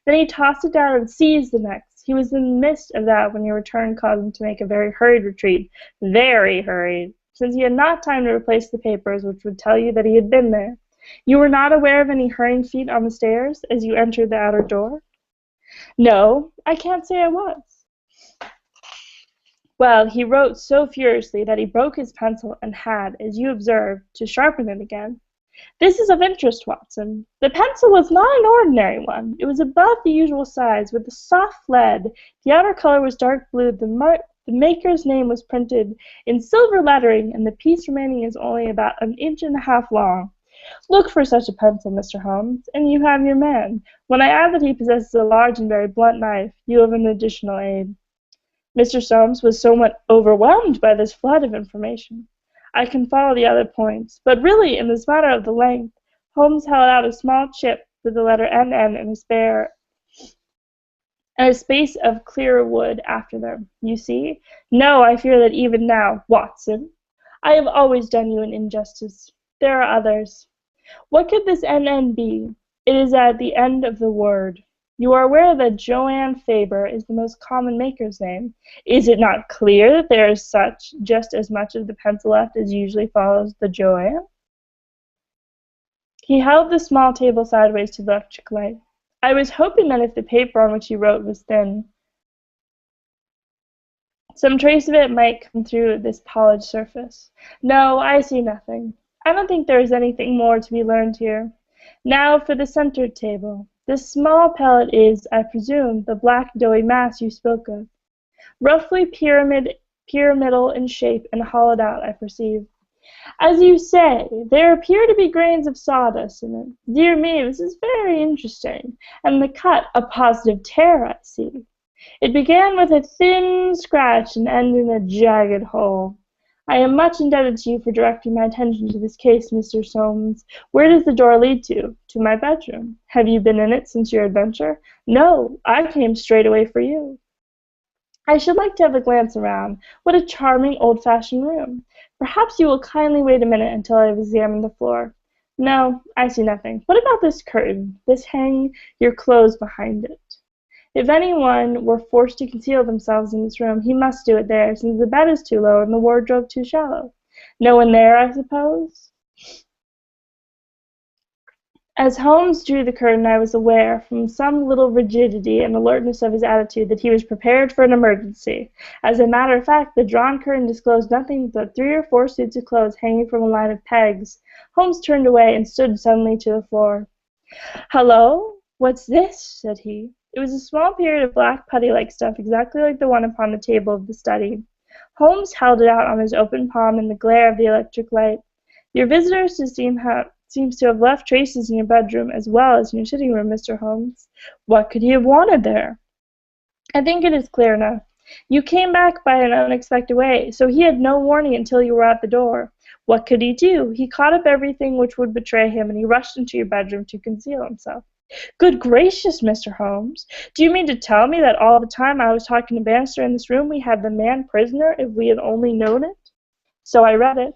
Then he tossed it down and seized the next. He was in the midst of that when your return caused him to make a very hurried retreat. Very hurried, since he had not time to replace the papers, which would tell you that he had been there. You were not aware of any hurrying feet on the stairs as you entered the outer door? No, I can't say I was. Well, he wrote so furiously that he broke his pencil and had, as you observed, to sharpen it again. This is of interest, Watson. The pencil was not an ordinary one. It was above the usual size, with a soft lead. The outer color was dark blue. The maker's name was printed in silver lettering, and the piece remaining is only about 1.5 inches long. Look for such a pencil, Mr. Holmes, and you have your man. When I add that he possesses a large and very blunt knife, you have an additional aid. Mr. Soames was somewhat overwhelmed by this flood of information. I can follow the other points, but really, in this matter of the length, Holmes held out a small chip with the letter NN and a space of clear wood after them. You see? No, I fear that even now, Watson, I have always done you an injustice. There are others. What could this NN be? It is at the end of the word. You are aware that Joanne Faber is the most common maker's name. Is it not clear that there is such just as much of the pencil left as usually follows the Joanne? He held the small table sideways to the electric light. I was hoping that if the paper on which he wrote was thin, some trace of it might come through this polished surface. No, I see nothing. I don't think there is anything more to be learned here. Now for the centered table. This small pellet is, I presume, the black doughy mass you spoke of. Roughly pyramidal in shape and hollowed out, I perceive. As you say, there appear to be grains of sawdust in it. Dear me, this is very interesting. And the cut, a positive tear, I see. It began with a thin scratch and ended in a jagged hole. I am much indebted to you for directing my attention to this case, Mr. Soames. Where does the door lead to? To my bedroom. Have you been in it since your adventure? No, I came straight away for you. I should like to have a glance around. What a charming, old-fashioned room. Perhaps you will kindly wait a minute until I have examined the floor. No, I see nothing. What about this curtain? This hang your clothes behind it. If anyone were forced to conceal themselves in this room, he must do it there, since the bed is too low and the wardrobe too shallow. No one there, I suppose? As Holmes drew the curtain, I was aware, from some little rigidity and alertness of his attitude, that he was prepared for an emergency. As a matter of fact, the drawn curtain disclosed nothing but 3 or 4 suits of clothes hanging from a line of pegs. Holmes turned away and stood suddenly to the floor. "Hello? What's this?" said he. It was a small period of black putty-like stuff, exactly like the one upon the table of the study. Holmes held it out on his open palm in the glare of the electric light. "Your visitor seems to have left traces in your bedroom as well as in your sitting room, Mr. Holmes. What could he have wanted there?" "I think it is clear enough. You came back by an unexpected way, so he had no warning until you were at the door. What could he do? He caught up everything which would betray him, and he rushed into your bedroom to conceal himself." "Good gracious, Mr. Holmes! Do you mean to tell me that all the time I was talking to Bannister in this room we had the man prisoner if we had only known it?" "So I read it."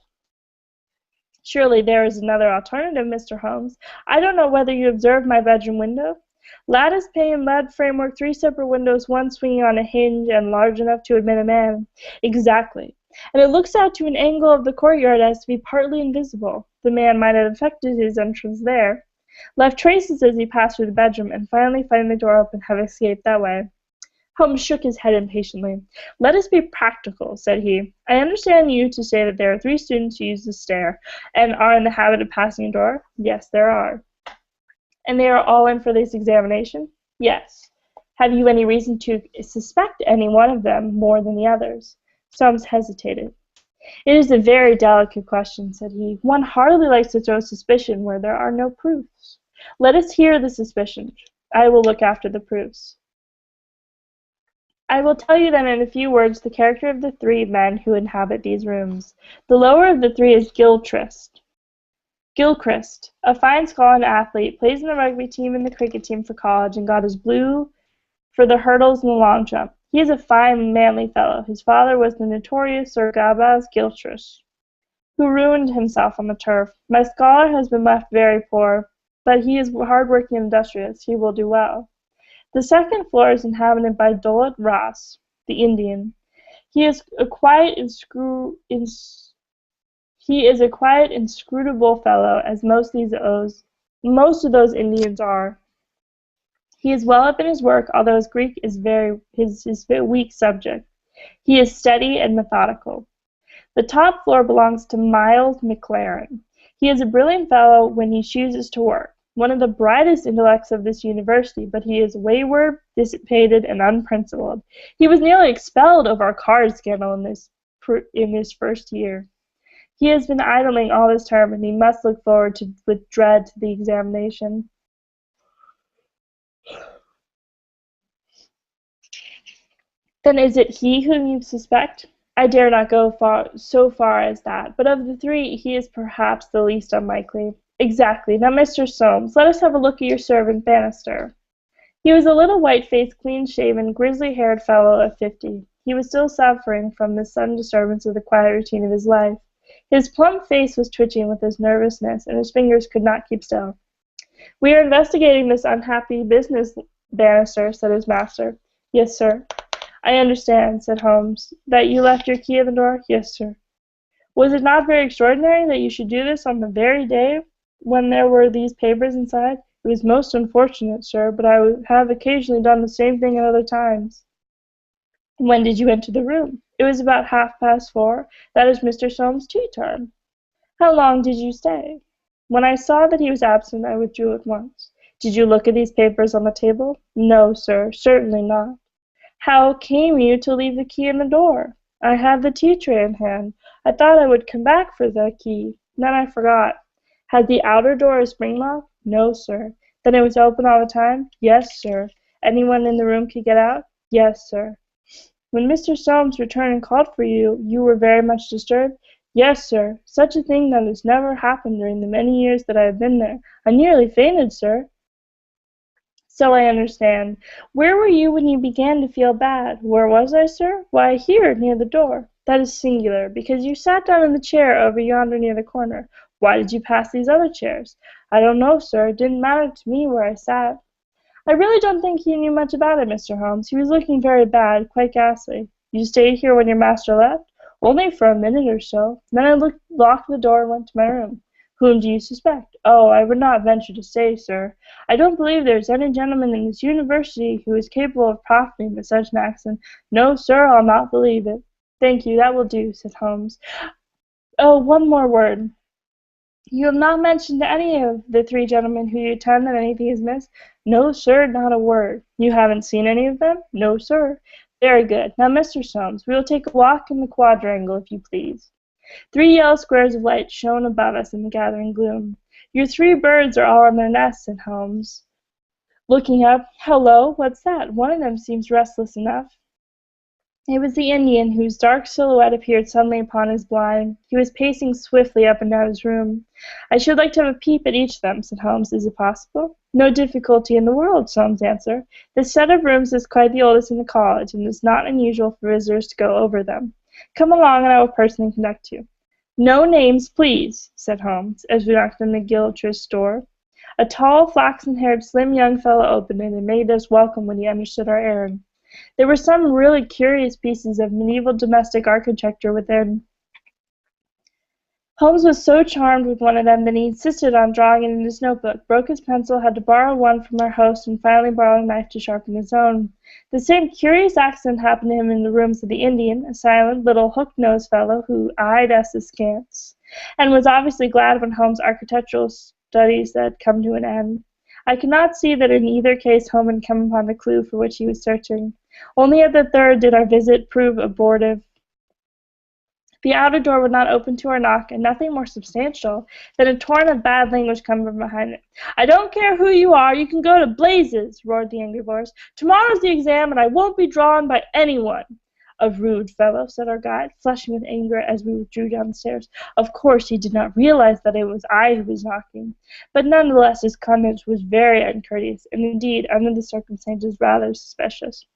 "Surely there is another alternative, Mr. Holmes. I don't know whether you observed my bedroom window. Lattice pane, lead framework, 3 separate windows, one swinging on a hinge and large enough to admit a man." "Exactly. And it looks out to an angle of the courtyard as to be partly invisible. The man might have effected his entrance there, left traces as he passed through the bedroom, and finally, finding the door open, have escaped that way." Holmes shook his head impatiently. "Let us be practical," said he. "I understand you to say that there are 3 students who use the stair, and are in the habit of passing a door?" "Yes, there are." "And they are all in for this examination?" "Yes." "Have you any reason to suspect any one of them more than the others?" Soames hesitated. "It is a very delicate question," said he. "One hardly likes to throw suspicion where there are no proofs. Let us hear the suspicion. I will look after the proofs." "I will tell you then in a few words the character of the 3 men who inhabit these rooms. The lower of the 3 is Gilchrist, a fine scholar and athlete, plays in the rugby team and the cricket team for college, and got his blue for the hurdles and the long jump. He is a fine, manly fellow. His father was the notorious Sir Gabas Gilchrist, who ruined himself on the turf. My scholar has been left very poor, but he is hard-working and industrious. He will do well. The second floor is inhabited by Dolet Ras, the Indian. He is a quiet, inscrutable fellow, as most of those Indians are. He is well up in his work, although his Greek is his weak subject. He is steady and methodical. The top floor belongs to Miles McLaren. He is a brilliant fellow when he chooses to work, one of the brightest intellects of this university, but he is wayward, dissipated, and unprincipled. He was nearly expelled over a card scandal in his first year. He has been idling all this term, and he must look forward with dread to the examination. Then is it he whom you suspect? I dare not go so far as that, but of the three he is perhaps the least unlikely. Exactly. Now, Mr. Soames, let us have a look at your servant Bannister. He was a little white-faced, clean-shaven, grizzly-haired fellow of 50. He was still suffering from the sudden disturbance of the quiet routine of his life. His plump face was twitching with his nervousness, and his fingers could not keep still. "We are investigating this unhappy business, Bannister," said his master. "Yes, sir." "I understand," said Holmes, "that you left your key in the door?" "Yes, sir." "Was it not very extraordinary that you should do this on the very day when there were these papers inside?" "It was most unfortunate, sir, but I have occasionally done the same thing at other times." "When did you enter the room?" "It was about 4:30. That is Mr. Soames' tea time." "How long did you stay?" "When I saw that he was absent, I withdrew at once." "Did you look at these papers on the table?" "No, sir, certainly not." "How came you to leave the key in the door?" "I had the tea tray in hand. I thought I would come back for the key. Then I forgot." "Had the outer door a spring lock?" "No, sir." "Then it was open all the time?" "Yes, sir." "Anyone in the room could get out?" "Yes, sir." "When Mr. Soames returned and called for you, you were very much disturbed?" "Yes, sir. Such a thing that has never happened during the many years that I have been there. I nearly fainted, sir." "So I understand. Where were you when you began to feel bad?" "Where was I, sir? Why, here, near the door." "That is singular, because you sat down in the chair over yonder near the corner. Why did you pass these other chairs?" "I don't know, sir. It didn't matter to me where I sat." "I really don't think he knew much about it, Mr. Holmes. He was looking very bad, quite ghastly." "You stayed here when your master left?" "Only for a minute or so. Then I locked the door and went to my room." "Whom do you suspect?" "Oh, I would not venture to say, sir. I don't believe there is any gentleman in this university who is capable of profiting by such an accident. No, sir, I'll not believe it." "Thank you, that will do," said Holmes. "Oh, one more word. You have not mentioned to any of the three gentlemen who you attend that anything is missed?" "No, sir, not a word." "You haven't seen any of them?" "No, sir." "Very good. Now, Mr. Soames, we will take a walk in the quadrangle, if you please." Three yellow squares of light shone above us in the gathering gloom. "Your three birds are all in their nests," said Holmes, looking up. "Hello, what's that? One of them seems restless enough." It was the Indian, whose dark silhouette appeared suddenly upon his blind. He was pacing swiftly up and down his room. "I should like to have a peep at each of them," said Holmes. "Is it possible?" "No difficulty in the world," Soames answered. "This set of rooms is quite the oldest in the college, and it is not unusual for visitors to go over them. Come along, and I will personally conduct you." "No names, please," said Holmes, as we knocked on the Gilchrist door. A tall, flaxen-haired, slim young fellow opened it, and made us welcome when he understood our errand. There were some really curious pieces of medieval domestic architecture within. Holmes was so charmed with one of them that he insisted on drawing it in his notebook, broke his pencil, had to borrow one from our host, and finally borrowed a knife to sharpen his own. The same curious accident happened to him in the rooms of the Indian, a silent, little, hook-nosed fellow who eyed us askance, and was obviously glad when Holmes' architectural studies had come to an end. I could not see that in either case Holmes had come upon the clue for which he was searching. Only at the third did our visit prove abortive. The outer door would not open to our knock, and nothing more substantial than a torrent of bad language coming from behind it. "I don't care who you are, you can go to blazes!" roared the angry voice. "Tomorrow's the exam, and I won't be drawn by anyone." "A rude fellow," said our guide, flushing with anger as we withdrew down the stairs. Of course he did not realize that it was I who was knocking, but none the less his conduct was very uncourteous, and indeed, under the circumstances, rather suspicious.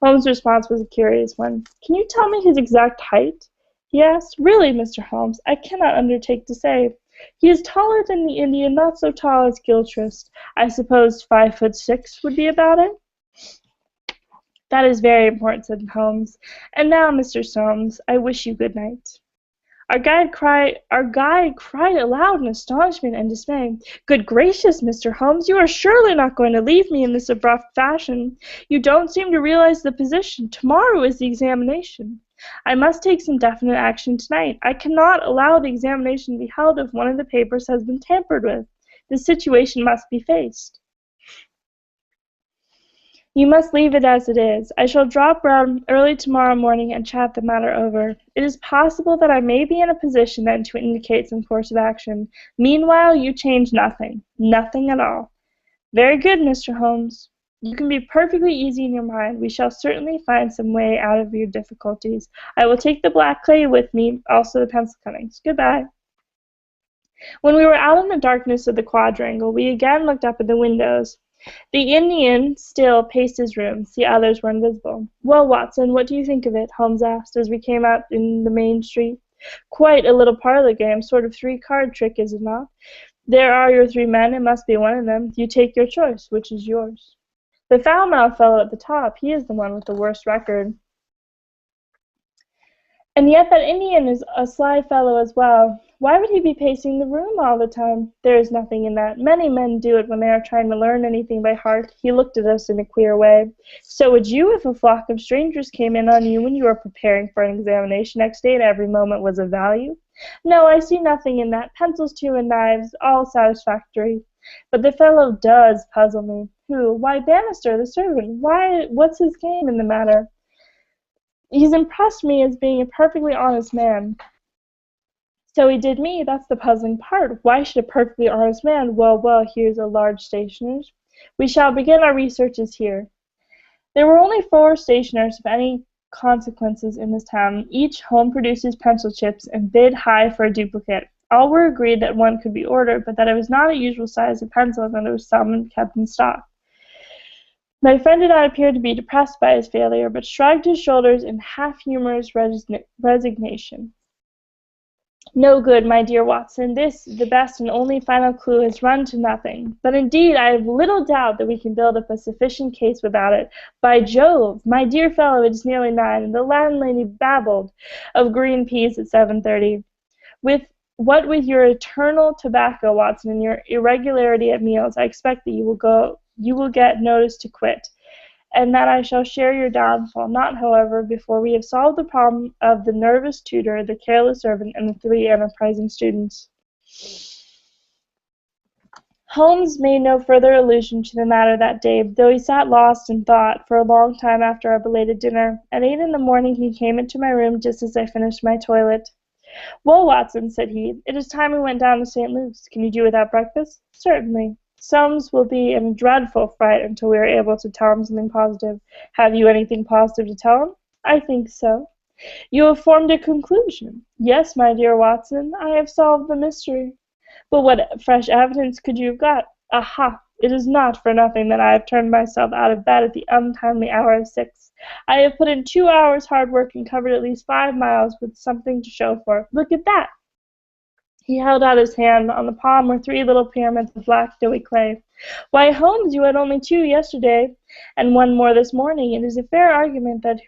Holmes' response was a curious one. "Can you tell me his exact height?" he asked. "Really, Mr. Holmes, I cannot undertake to say. He is taller than the Indian, not so tall as Gilchrist. I suppose 5'6" would be about it." "That is very important," said Holmes. "And now, Mr. Soames, I wish you good night." Our guide cried aloud in astonishment and dismay. "Good gracious, Mr. Holmes, you are surely not going to leave me in this abrupt fashion. You don't seem to realize the position. Tomorrow is the examination. I must take some definite action tonight. I cannot allow the examination to be held if one of the papers has been tampered with. The situation must be faced." You must leave it as it is. I shall drop round early tomorrow morning and chat the matter over. It is possible that I may be in a position then to indicate some course of action. Meanwhile, you change nothing. Nothing at all. Very good, Mr. Holmes. You can be perfectly easy in your mind. We shall certainly find some way out of your difficulties. I will take the black clay with me, also the pencil cuttings. Goodbye. When we were out in the darkness of the quadrangle, we again looked up at the windows. The Indian still paced his rooms. The others were invisible. Well, Watson, what do you think of it? Holmes asked as we came out in the main street. Quite a little parlor game, sort of three-card trick, is it not? There are your three men. It must be one of them. You take your choice. Which is yours? The foul-mouthed fellow at the top. He is the one with the worst record. And yet that Indian is a sly fellow as well. Why would he be pacing the room all the time? There is nothing in that. Many men do it when they are trying to learn anything by heart. He looked at us in a queer way. So would you if a flock of strangers came in on you when you were preparing for an examination next day and every moment was of value? No, I see nothing in that. Pencils, too, and knives, all satisfactory. But the fellow does puzzle me. Who? Why, Bannister, the servant. Why, what's his game in the matter? He's impressed me as being a perfectly honest man. So he did me. That's the puzzling part. Why should a perfectly honest man? Well, here's a large stationer's. We shall begin our researches here. There were only 4 stationers of any consequences in this town. Each home produces pencil chips and bid high for a duplicate. All were agreed that one could be ordered, but that it was not a usual size of pencil and that it was some kept in stock. My friend did not appear to be depressed by his failure, but shrugged his shoulders in half-humorous resignation. No good, my dear Watson. This, the best and only final clue, has run to nothing. But indeed, I have little doubt that we can build up a sufficient case without it. By Jove, my dear fellow, it is nearly 9, and the landlady babbled of green peas at 7:30. What with your eternal tobacco, Watson, and your irregularity at meals, I expect that you will get notice to quit, and that I shall share your downfall, not, however, before we have solved the problem of the nervous tutor, the careless servant, and the 3 enterprising students. Holmes made no further allusion to the matter that day, though he sat lost in thought for a long time after our belated dinner. At 8 in the morning he came into my room just as I finished my toilet. Well, Watson, said he, it is time we went down to St. Luke's. Can you do without breakfast? Certainly. Soames will be in a dreadful fright until we are able to tell him something positive. Have you anything positive to tell him? I think so. You have formed a conclusion. Yes, my dear Watson, I have solved the mystery. But what fresh evidence could you have got? Aha! It is not for nothing that I have turned myself out of bed at the untimely hour of 6. I have put in 2 hours' hard work and covered at least 5 miles with something to show for it. Look at that! He held out his hand. On the palm were 3 little pyramids of black, doughy clay. Why, Holmes, you had only 2 yesterday, and 1 more this morning. It is a fair argument that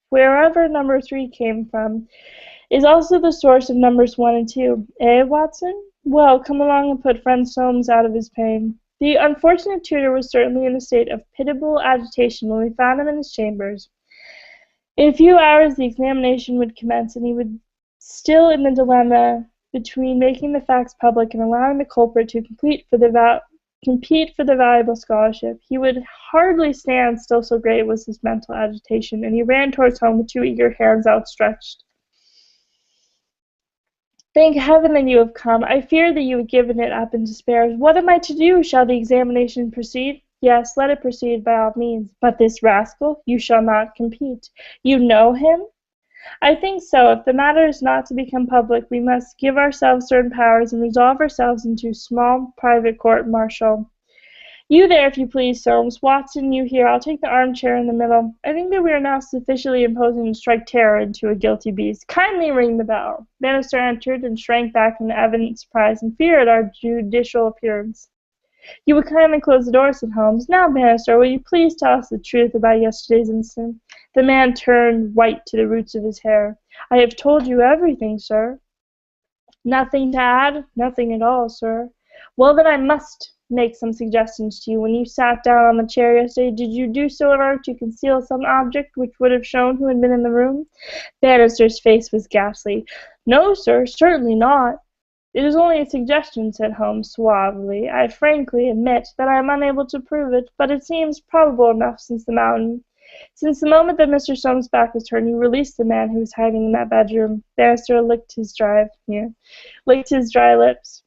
wherever number 3 came from is also the source of numbers 1 and 2. Eh, Watson? Well, come along and put friend Soames out of his pain. The unfortunate tutor was certainly in a state of pitiable agitation when we found him in his chambers. In a few hours the examination would commence, and he was still in the dilemma between making the facts public and allowing the culprit to compete for the valuable scholarship. He would hardly stand still, so great was his mental agitation, and he ran towards home with 2 eager hands outstretched. Thank heaven that you have come. I feared that you had given it up in despair. What am I to do? Shall the examination proceed? Yes, let it proceed by all means. But this rascal, you shall not compete. You know him? I think so. If the matter is not to become public, we must give ourselves certain powers and resolve ourselves into small private court-martial. You there, if you please, Soames. Watson, you here. I'll take the armchair in the middle. I think that we are now sufficiently imposing to strike terror into a guilty beast. Kindly ring the bell. Bannister entered and shrank back in evident surprise and fear at our judicial appearance. You will kindly close the door, said Holmes. Now, Bannister, will you please tell us the truth about yesterday's incident? The man turned white to the roots of his hair. I have told you everything, sir. Nothing to add? Nothing at all, sir. Well, then I must make some suggestions to you. When you sat down on the chair yesterday, did you do so in order to conceal some object which would have shown who had been in the room? Bannister's face was ghastly. No, sir, certainly not. "It is only a suggestion," said Holmes suavely. "I frankly admit that I am unable to prove it, but it seems probable enough since the moment that Mr. Soames' back was turned, you released the man who was hiding in that bedroom." Bannister licked his dry lips.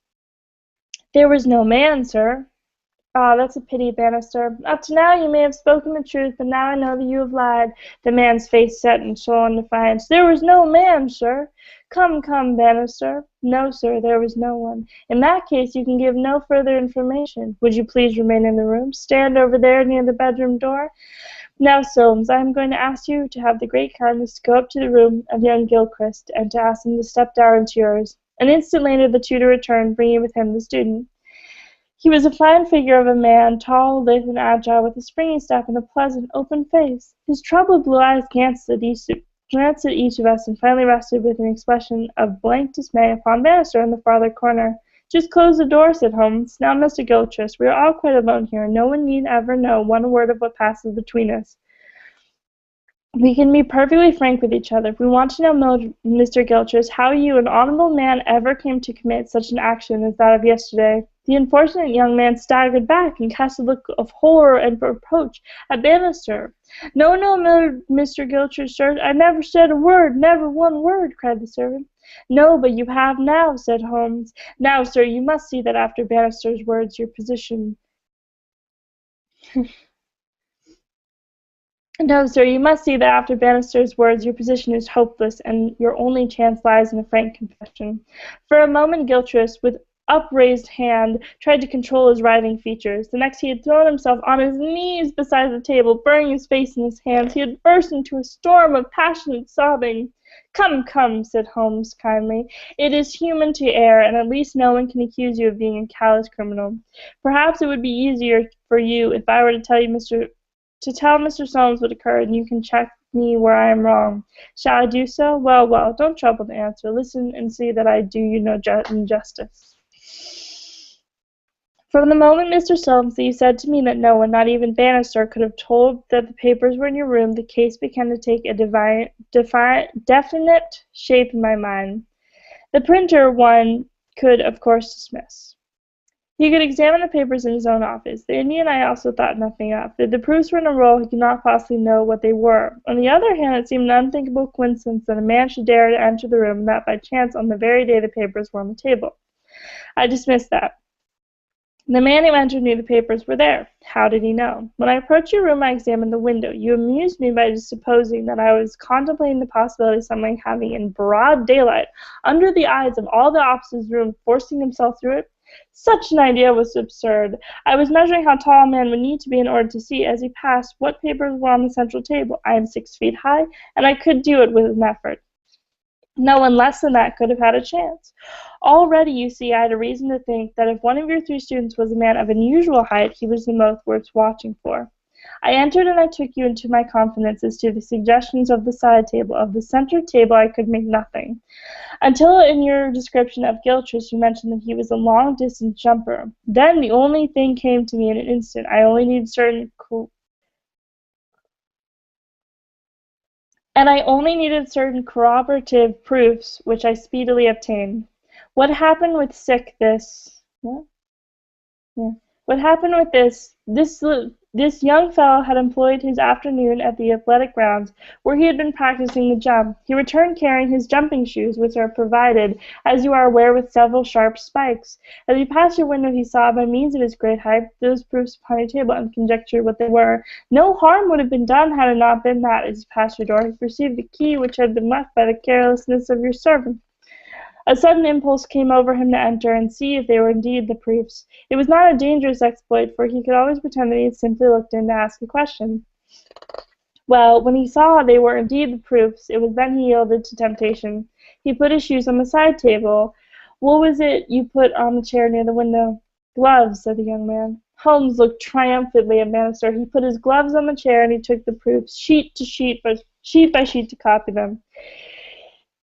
"There was no man, sir." "Ah, that's a pity, Bannister. Up to now you may have spoken the truth, but now I know that you have lied." The man's face set in sullen defiance. "There was no man, sir." Come, Bannister." "No, sir, there was no one." "In that case you can give no further information. Would you please remain in the room? Stand over there near the bedroom door. Now, Soames, I am going to ask you to have the great kindness to go up to the room of young Gilchrist, and to ask him to step down into yours." An instant later the tutor returned, bringing with him the student. He was a fine figure of a man, tall, lithe, and agile, with a springy step and a pleasant, open face. His troubled blue eyes glanced at each of us, and finally rested with an expression of blank dismay upon Bannister in the farther corner. "Just close the door," said Holmes. "Now, Mr. Gilchrist, we are all quite alone here, and no one need ever know one word of what passes between us. We can be perfectly frank with each other. We want to know, Mr. Gilchrist, how you, an honorable man, ever came to commit such an action as that of yesterday." The unfortunate young man staggered back and cast a look of horror and reproach at Bannister. No, Mr. Gilchrist, sir, I never said a word, never one word," cried the servant. "No, but you have now," said Holmes. "Now, sir, you must see that after Bannister's words your position No, sir, you must see that after Bannister's words your position is hopeless, and your only chance lies in a frank confession." For a moment Gilchrist, with upraised hand, tried to control his writhing features. The next he had thrown himself on his knees beside the table, burying his face in his hands. He had burst into a storm of passionate sobbing. Come," said Holmes kindly. "It is human to err, and at least no one can accuse you of being a callous criminal. Perhaps it would be easier for you if I were to tell Mr. Soames what occurred, and you can check me where I am wrong. Shall I do so? Well, don't trouble to answer. Listen and see that I do you no injustice. From the moment, Mr. Soames, that you said to me that no one, not even Bannister, could have told that the papers were in your room, the case began to take a definite shape in my mind. The printer one could, of course, dismiss. He could examine the papers in his own office. The Indian I also thought nothing of. If the proofs were in a roll, he could not possibly know what they were. On the other hand, it seemed an unthinkable coincidence that a man should dare to enter the room, and that by chance on the very day the papers were on the table. I dismissed that. The man who entered knew the papers were there. How did he know? When I approached your room, I examined the window. You amused me by supposing that I was contemplating the possibility of someone having, in broad daylight, under the eyes of all the officers' room, forcing himself through it. Such an idea was absurd. I was measuring how tall a man would need to be in order to see, as he passed, what papers were on the central table. I am 6 feet high, and I could do it with an effort. No one less than that could have had a chance. Already, you see, I had a reason to think that if one of your 3 students was a man of unusual height, he was the most worth watching for. I entered, and I took you into my confidence as to the suggestions of the side table. Of the center table I could make nothing, until in your description of Gilchrist you mentioned that he was a long-distance jumper. Then the only thing came to me in an instant. I only needed certain corroborative proofs, which I speedily obtained. What happened with this young fellow had employed his afternoon at the athletic grounds, where he had been practicing the jump. He returned carrying his jumping shoes, which are provided, as you are aware, with several sharp spikes. As he passed your window, he saw, by means of his great height, those proofs upon your table, and conjectured what they were. No harm would have been done had it not been that, as he passed your door, he perceived the key which had been left by the carelessness of your servant. A sudden impulse came over him to enter and see if they were indeed the proofs. It was not a dangerous exploit, for he could always pretend that he had simply looked in to ask a question. Well, when he saw they were indeed the proofs, it was then he yielded to temptation. He put his shoes on the side table. What was it you put on the chair near the window? Gloves, said the young man. Holmes looked triumphantly at Bannister. He put his gloves on the chair, and he took the proofs, sheet by sheet, to copy them.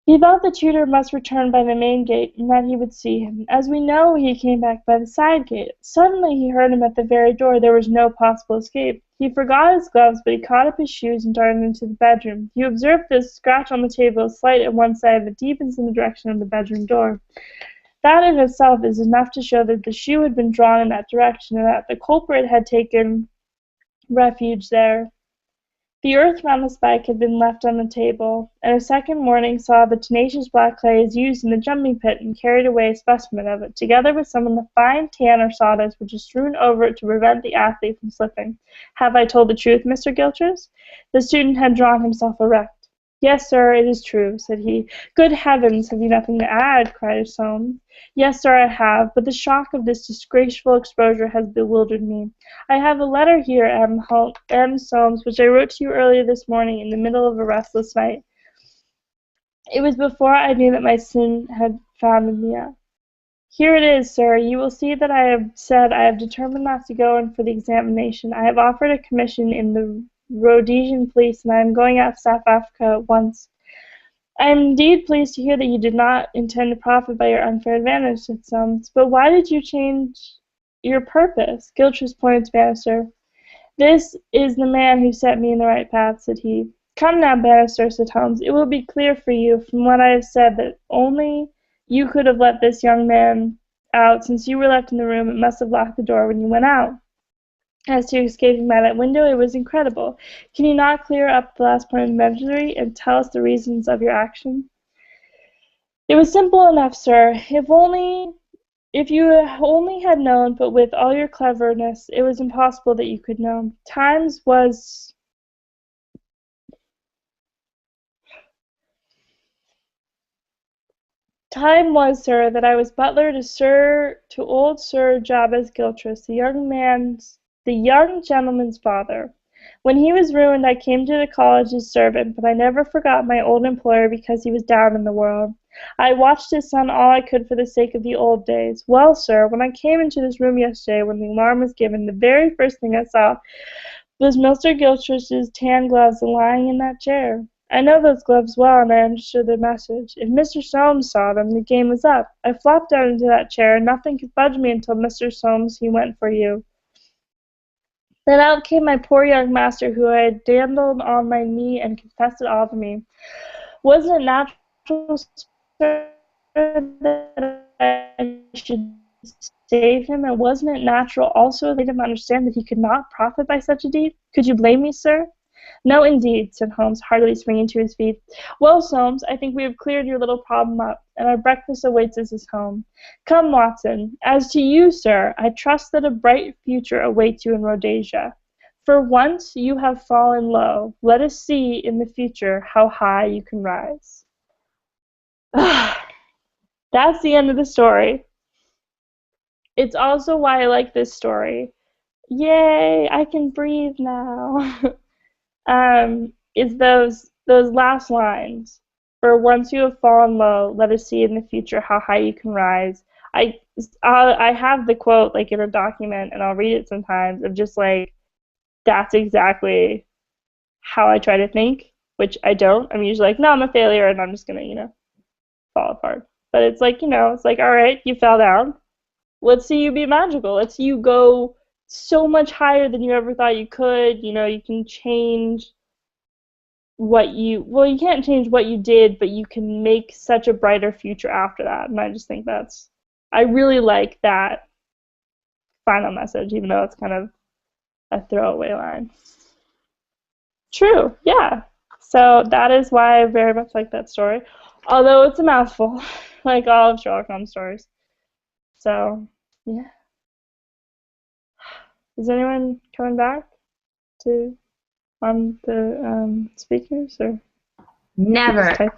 He thought the tutor must return by the main gate, and that he would see him. As we know, he came back by the side gate. Suddenly he heard him at the very door. There was no possible escape. He forgot his gloves, but he caught up his shoes and darted into the bedroom. You observed this scratch on the table, slight at one side, but deepens in the direction of the bedroom door. That in itself is enough to show that the shoe had been drawn in that direction and that the culprit had taken refuge there. The earth round the spike had been left on the table, and a second morning saw the tenacious black clay is used in the jumping pit and carried away a specimen of it, together with some of the fine tan or sawdust which is strewn over it to prevent the athlete from slipping. Have I told the truth, Mr. Gilchrist? The student had drawn himself erect. Yes, sir, it is true, said he. Good heavens, have you nothing to add? Cried Soames. Yes, sir, I have, but the shock of this disgraceful exposure has bewildered me. I have a letter here, M. Soames, which I wrote to you earlier this morning in the middle of a restless night. It was before I knew that my sin had founded me out. Here it is, sir. You will see that I have said I have determined not to go in for the examination. I have offered a commission in the Rhodesian police, and I am going out to South Africa at once. I am indeed pleased to hear that you did not intend to profit by your unfair advantage, said Soames. But why did you change your purpose? Gilchrist pointed to Bannister. This is the man who set me in the right path, said he. Come now, Bannister, said Holmes. It will be clear for you from what I have said that only you could have let this young man out. Since you were left in the room, it must have locked the door when you went out. As to escaping by that window, it was incredible. Can you not clear up the last point of the inventory and tell us the reasons of your action? It was simple enough, sir. If you only had known, but with all your cleverness, it was impossible that you could know. Time was, sir, that I was butler to old Sir Jabez Gilchrist, the young gentleman's father. When he was ruined, I came to the college as servant, but I never forgot my old employer because he was down in the world. I watched his son all I could for the sake of the old days. Well, sir, when I came into this room yesterday when the alarm was given, the very first thing I saw was Mr. Gilchrist's tan gloves lying in that chair. I know those gloves well, and I understood their message. If Mr. Soames saw them, the game was up. I flopped down into that chair, and nothing could budge me until Mr. Soames he went for you. Then out came my poor young master, who I had dandled on my knee and confessed it all to me. Wasn't it natural, sir, that I should save him, and wasn't it natural also that I made him understand that he could not profit by such a deed? Could you blame me, sir? No, indeed, said Holmes, heartily springing to his feet. Well, Soames, I think we have cleared your little problem up, and our breakfast awaits us at home. Come, Watson. As to you, sir, I trust that a bright future awaits you in Rhodesia. For once you have fallen low. Let us see in the future how high you can rise. That's the end of the story. It's also why I like this story. Yay, I can breathe now. Is those last lines. For once you have fallen low, let us see in the future how high you can rise. I have the quote like in a document, and I'll read it sometimes of just like, that's exactly how I try to think, which I don't. I'm usually like, no, I'm a failure, and I'm just gonna, fall apart. But it's like, it's like, all right, you fell down. Let's see you be magical. Let's see you go so much higher than you ever thought you could. You can change you can't change what you did, but you can make such a brighter future after that. And I just think I really like that final message, even though it's kind of a throwaway line. True, yeah. So that is why I very much like that story, although it's a mouthful, like all of Sherlock Holmes stories. So, yeah. Is anyone coming back on the speakers, or? Never. Hi!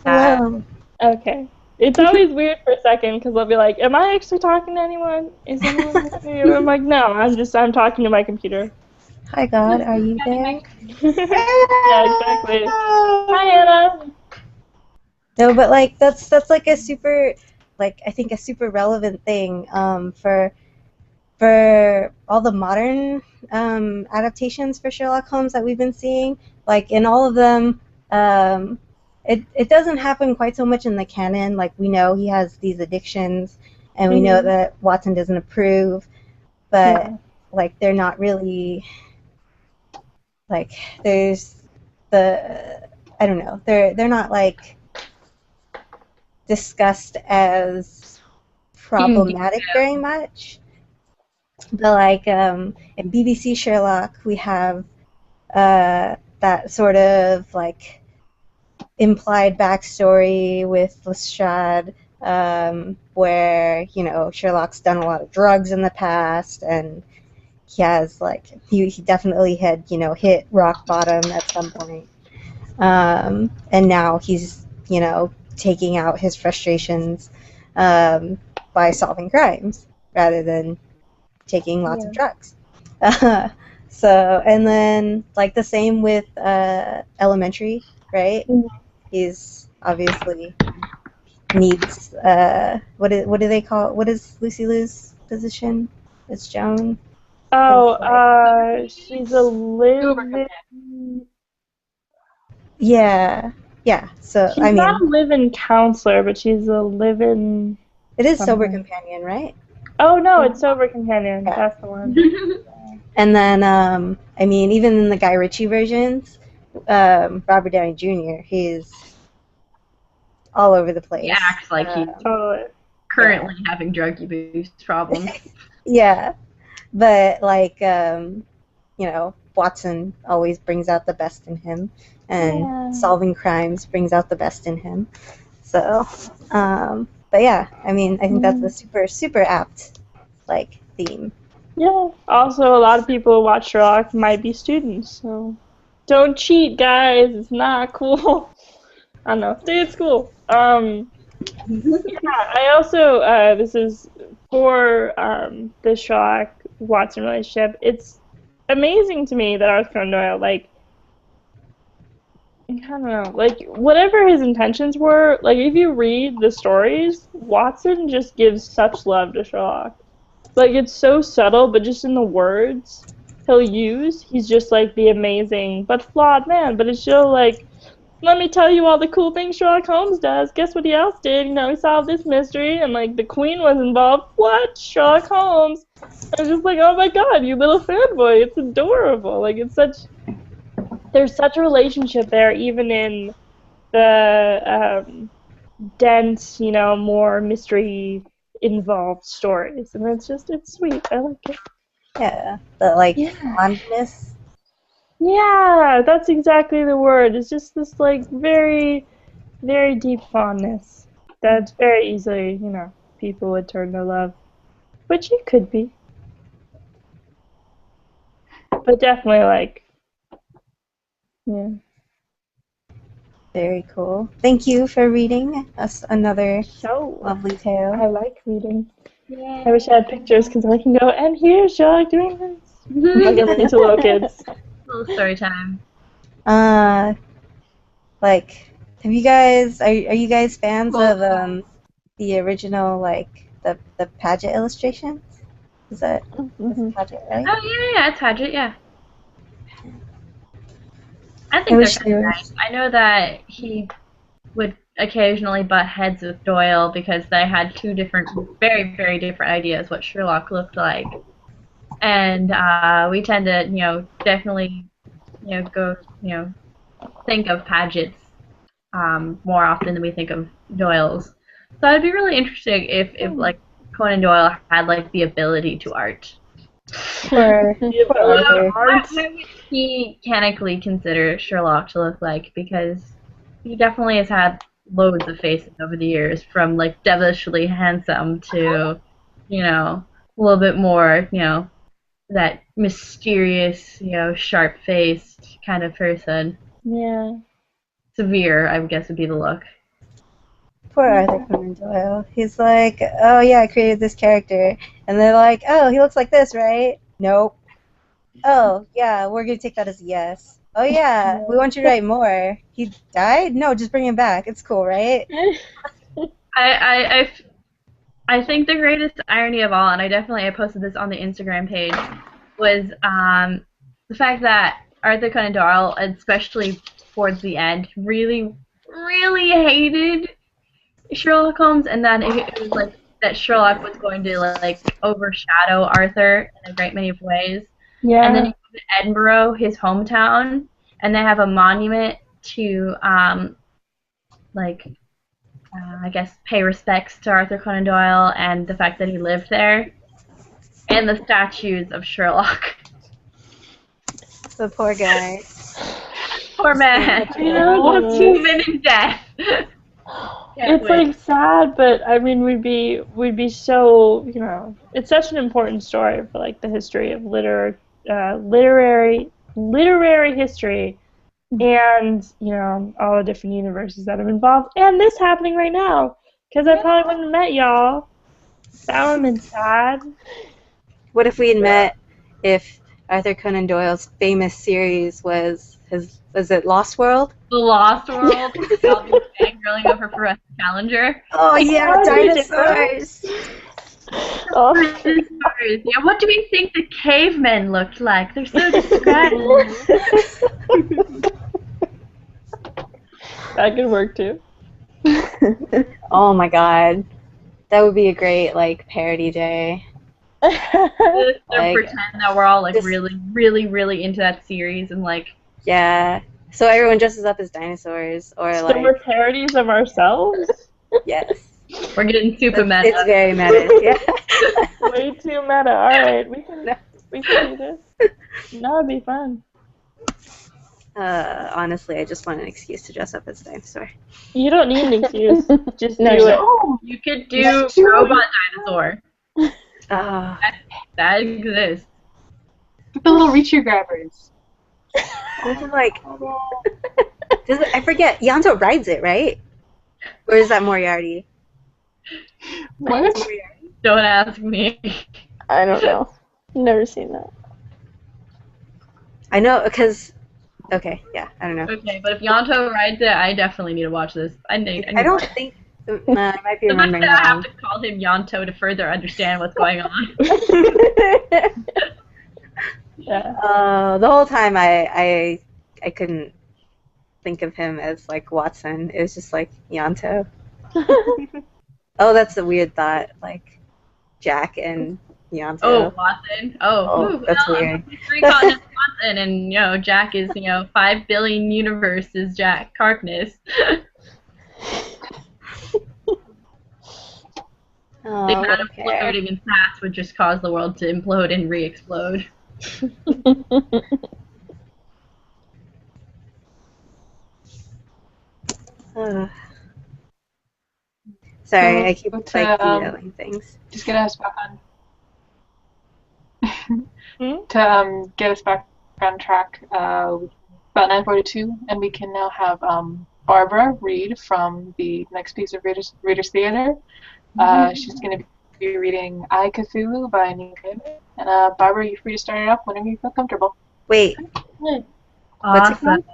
Hello. Okay. It's always weird for a second because I'll be like, am I actually talking to anyone? Is anyone listening? I'm like, no, I'm talking to my computer. Hi, God, are you there? Yeah, exactly. Hi, Anna. No, but like that's like a super, like I think a super relevant thing for all the modern adaptations for Sherlock Holmes that we've been seeing. Like in all of them, it doesn't happen quite so much in the canon. Like we know he has these addictions, and we know that Watson doesn't approve, but like they're not really like there's I don't know, they're not like discussed as problematic very much. But like in BBC Sherlock, we have that sort of like implied backstory with Lestrade, where Sherlock's done a lot of drugs in the past, and he has like he definitely had hit rock bottom at some point, and now he's taking out his frustrations by solving crimes rather than taking lots of drugs. So, and then like the same with Elementary, right? He's obviously needs what do they call it? What is Lucy Liu's position? It's Joan. She's a living. Yeah. So She's not a live-in counselor, but she's a live-in. It is sober companion, right? Oh no, it's sober companion. Yeah. That's the one. And then even in the Guy Ritchie versions, Robert Downey Jr. he's all over the place. He acts like he's currently having drug abuse problems. Yeah, but like Watson always brings out the best in him, and solving crimes brings out the best in him. So, but yeah, I think that's a super super apt like theme. Yeah. Also, a lot of people who watch Sherlock might be students, so don't cheat, guys. It's not cool. I don't know. Stay at school. Yeah. I also this is for the Sherlock Watson relationship. It's amazing to me that Arthur Conan Doyle, like, I don't know, like, whatever his intentions were, like, if you read the stories, Watson just gives such love to Sherlock. Like, it's so subtle, but just in the words he'll use, he's just, like, the amazing but flawed man. But it's still, like, let me tell you all the cool things Sherlock Holmes does. Guess what he else did? He solved this mystery, and, like, the Queen was involved. What? Sherlock Holmes? I was just like, oh my god, you little fanboy. It's adorable. Like, it's such... There's such a relationship there, even in the dense, more mystery-involved stories. And it's sweet. I like it. Yeah, the, fondness. Yeah, that's exactly the word. It's just this, like, very, very deep fondness that's very easily, people would turn to love. Which you could be. But definitely, like, yeah. Very cool. Thank you for reading us another lovely tale. I like reading. Yeah. I wish I had pictures because I can go, and here's Sherlock doing this. Like I'm into little kids. Little story time. Like, are you guys fans of the original, like the Paget illustrations? Is that Paget, right? Oh yeah, it's Paget, yeah. I think they're kind of nice. I know that he would occasionally butt heads with Doyle because they had two different, very, very different ideas what Sherlock looked like. And we tend to, definitely, go, think of Paget's more often than we think of Doyle's. So it'd be really interesting if like, Conan Doyle had, like, the ability to art. What would he canonically consider Sherlock to look like? Because he definitely has had loads of faces over the years, from like devilishly handsome to, a little bit more, that mysterious, sharp-faced kind of person. Yeah. Severe, I guess, would be the look. Poor Arthur Conan Doyle. He's like, oh yeah, I created this character. And they're like, oh, he looks like this, right? Nope. Oh, yeah, we're going to take that as a yes. Oh yeah, we want you to write more. He died? No, just bring him back. It's cool, right? I think the greatest irony of all, and I posted this on the Instagram page, was the fact that Arthur Conan Doyle, especially towards the end, really, really hated Sherlock Holmes, and then it was like that Sherlock was going to like overshadow Arthur in a great many ways. Yeah. And then he goes to Edinburgh, his hometown, and they have a monument to I guess, pay respects to Arthur Conan Doyle and the fact that he lived there, and the statues of Sherlock. The poor guy. Poor man. Yeah. Human in death. It's like sad, but I mean, we'd be so, you know, it's such an important story for like the history of literary history, and you know all the different universes that are involved, and this happening right now, because I probably wouldn't have met y'all. That would have been sad. What if we had met if Arthur Conan Doyle's famous series was it Lost World? The Lost World. Fangirling over Professor Challenger. Oh yeah, dinosaurs. Oh. Dinosaurs. Yeah, what do we think the cavemen looked like? They're so distressed. That could work too. Oh my god, that would be a great like parody day. Just Like, pretend that we're all like just- really into that series and like Yeah, so everyone dresses up as dinosaurs, or So like we're parodies of ourselves? yes, we're getting super it's meta. very meta. Yeah. Way too meta. Alright, we can do this. That'd be fun. Honestly, I just want an excuse to dress up as a dinosaur. You don't need an excuse. Just No, do you it. Oh, You could do robot dinosaur. Oh, That exists. get the little reacher grabbers. this is like, I forget. Yanto rides it, right? Or is that Moriarty? What? Don't ask me. I don't know. Never seen that. I know, because. Okay, yeah, I don't know. Okay, but if Yanto rides it, I definitely need to watch this. I I don't think. I might be the fact remembering that I have wrong. to call him Yanto to further understand what's going on. Yeah. The whole time I couldn't think of him as like Watson. It was just like Yanto. Oh, that's a weird thought. Like Jack and Yanto. Oh, Watson. Oh, Ooh, that's well, weird. Three continents Watson, and Jack is 5 billion universes Jack Harkness. The Oh, amount of okay. floating and fast would just cause the world to implode and re-explode. Ugh. Sorry, I keep But, like emailing things. Just get us back on. Hmm? To get us back on track, about 9:42, and we can now have Barbara read from the next piece of Reader's Theater. She's going to be reading I, Cthulhu by Neil Gaiman. And Barbara, you're free to start it up whenever you feel comfortable. Wait, what's it Awesome. called?